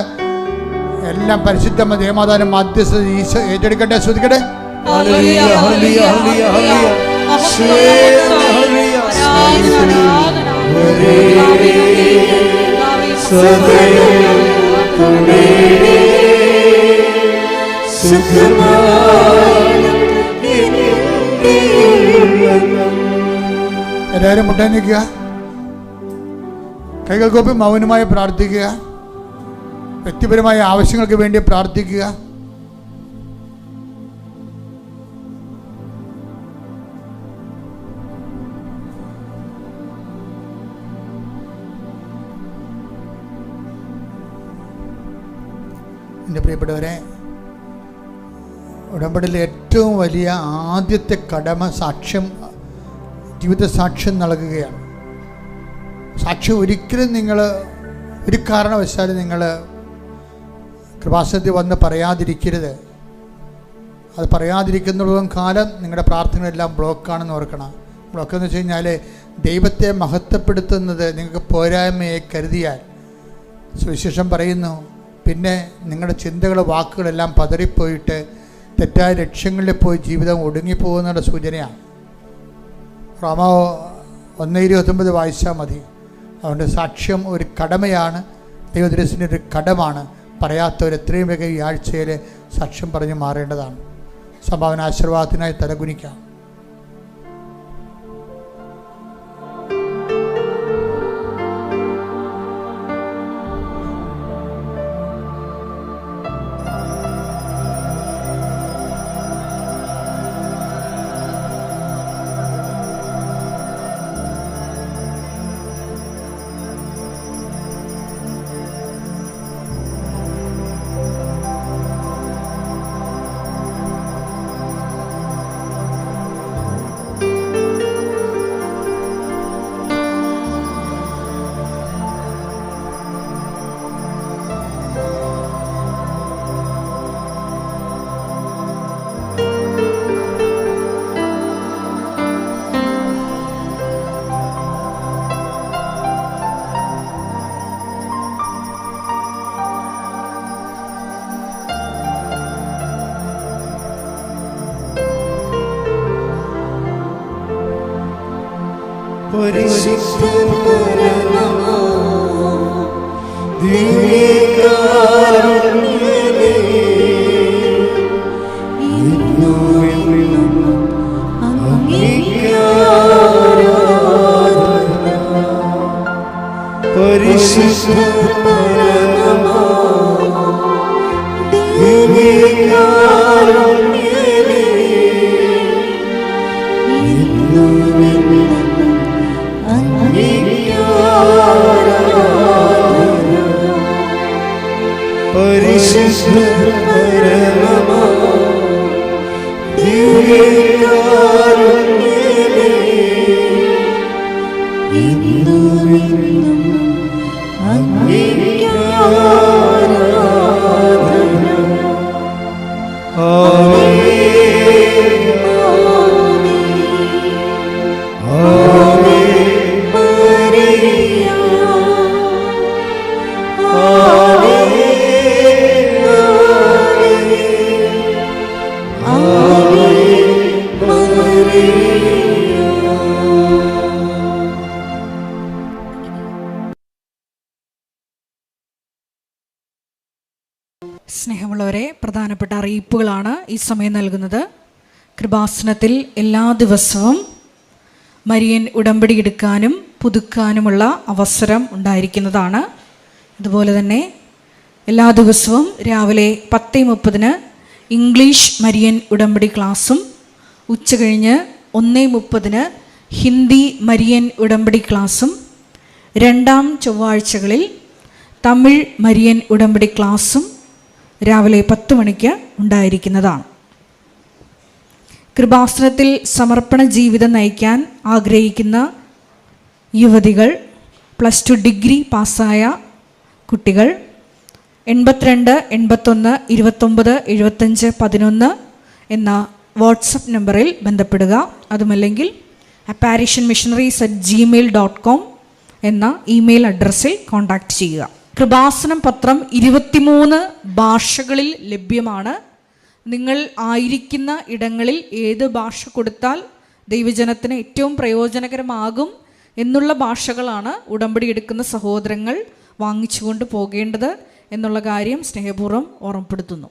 എല്ലാം പരിശുദ്ധ ദേവമാതാവിന്റെ മധ്യസ്ഥത ഈശോ ഏറ്റെടുക്കട്ടെ. ശ്രദ്ധിക്കട്ടെ. ഹല്ലേലൂയ ഹല്ലേലൂയ ഹല്ലേലൂയ ആരാധന പിതാവേ എല്ലാവരും മുട്ടേ നിൽക്കുക, കൈകൾ കൂപ്പി മൗനമായി പ്രാർത്ഥിക്കുക, വ്യക്തിപരമായ ആവശ്യങ്ങൾക്ക് വേണ്ടി പ്രാർത്ഥിക്കുക. എൻ്റെ പ്രിയപ്പെട്ടവരെ, ഉടമ്പടിയിലെ ഏറ്റവും വലിയ ആദ്യത്തെ കടമ സാക്ഷ്യം, ജീവിത സാക്ഷ്യം നൽകുകയാണ്. സാക്ഷ്യം ഒരിക്കലും നിങ്ങൾ ഒരു കാരണവശാലും നിങ്ങൾ കൃപാസനത്തിൽ വന്ന് പറയാതിരിക്കരുത്. അത് പറയാതിരിക്കുന്നിടത്തോളം കാലം നിങ്ങളുടെ പ്രാർത്ഥനകളെല്ലാം ബ്ലോക്കാണെന്ന് ഓർക്കണം. ബ്ലോക്കെന്ന് വെച്ച് കഴിഞ്ഞാൽ ദൈവത്തെ മഹത്വപ്പെടുത്തുന്നത് നിങ്ങൾക്ക് പോരായ്മയെ കരുതിയാൽ, സുവിശേഷം പറയുന്നു, പിന്നെ നിങ്ങളുടെ ചിന്തകളും വാക്കുകളെല്ലാം പതറിപ്പോയിട്ട് തെറ്റായ ലക്ഷ്യങ്ങളിൽ പോയി ജീവിതം ഒടുങ്ങിപ്പോകുന്നതിൻ്റെ സൂചനയാണ്. റോമ 1:29 വായിച്ചാൽ മതി. അതുകൊണ്ട് സാക്ഷ്യം ഒരു കടമയാണ്, ദൈവദൃശ്യത്തിൻ്റെ ഒരു കടമാണ്. പറയാത്തവർ എത്രയും വേഗം ഈ ആഴ്ചയിൽ സാക്ഷ്യം പറഞ്ഞ് മാറേണ്ടതാണ്. സംഭാവന ആശീർവാദത്തിനായി തലകുനിക്കാം. സ്നേഹമുള്ളവരെ, പ്രധാനപ്പെട്ട അറിയിപ്പുകളാണ് ഈ സമയം നൽകുന്നത്. കൃപാസനത്തിൽ എല്ലാ ദിവസവും മരിയൻ ഉടമ്പടി എടുക്കാനും പുതുക്കാനുമുള്ള അവസരം ഉണ്ടായിരിക്കുന്നതാണ്. അതുപോലെ തന്നെ എല്ലാ ദിവസവും രാവിലെ 10:30 ഇംഗ്ലീഷ് മരിയൻ ഉടമ്പടി ക്ലാസ്സും ഉച്ചകഴിഞ്ഞ് 1:30 ഹിന്ദി മരിയൻ ഉടമ്പടി ക്ലാസ്സും രണ്ടാം ചൊവ്വാഴ്ചകളിൽ തമിഴ് മരിയൻ ഉടമ്പടി ക്ലാസ്സും രാവിലെ 10 മണിക്ക് ഉണ്ടായിരിക്കുന്നതാണ്. കൃപാസനത്തിൽ സമർപ്പണ ജീവിതം നയിക്കാൻ ആഗ്രഹിക്കുന്ന യുവതികൾ, +2 ഡിഗ്രി പാസ്സായ കുട്ടികൾ 82 81 29 75 11 എന്ന വാട്സപ്പ് നമ്പറിൽ ബന്ധപ്പെടുക. അതുമല്ലെങ്കിൽ apparitionmissionaries@gmail.com എന്ന ഇമെയിൽ അഡ്രസ്സിൽ കോൺടാക്റ്റ് ചെയ്യുക. കൃപാസനം പത്രം 23 ഭാഷകളിൽ ലഭ്യമാണ്. നിങ്ങൾ ആയിരിക്കുന്ന ഇടങ്ങളിൽ ഏത് ഭാഷ കൊടുത്താൽ ദൈവജനത്തിന് ഏറ്റവും പ്രയോജനകരമാകും എന്നുള്ള ഭാഷകളാണ് ഉടമ്പടി എടുക്കുന്ന സഹോദരങ്ങൾ വാങ്ങിച്ചുകൊണ്ട് പോകേണ്ടത് എന്നുള്ള കാര്യം സ്നേഹപൂർവ്വം ഓർമ്മപ്പെടുത്തുന്നു.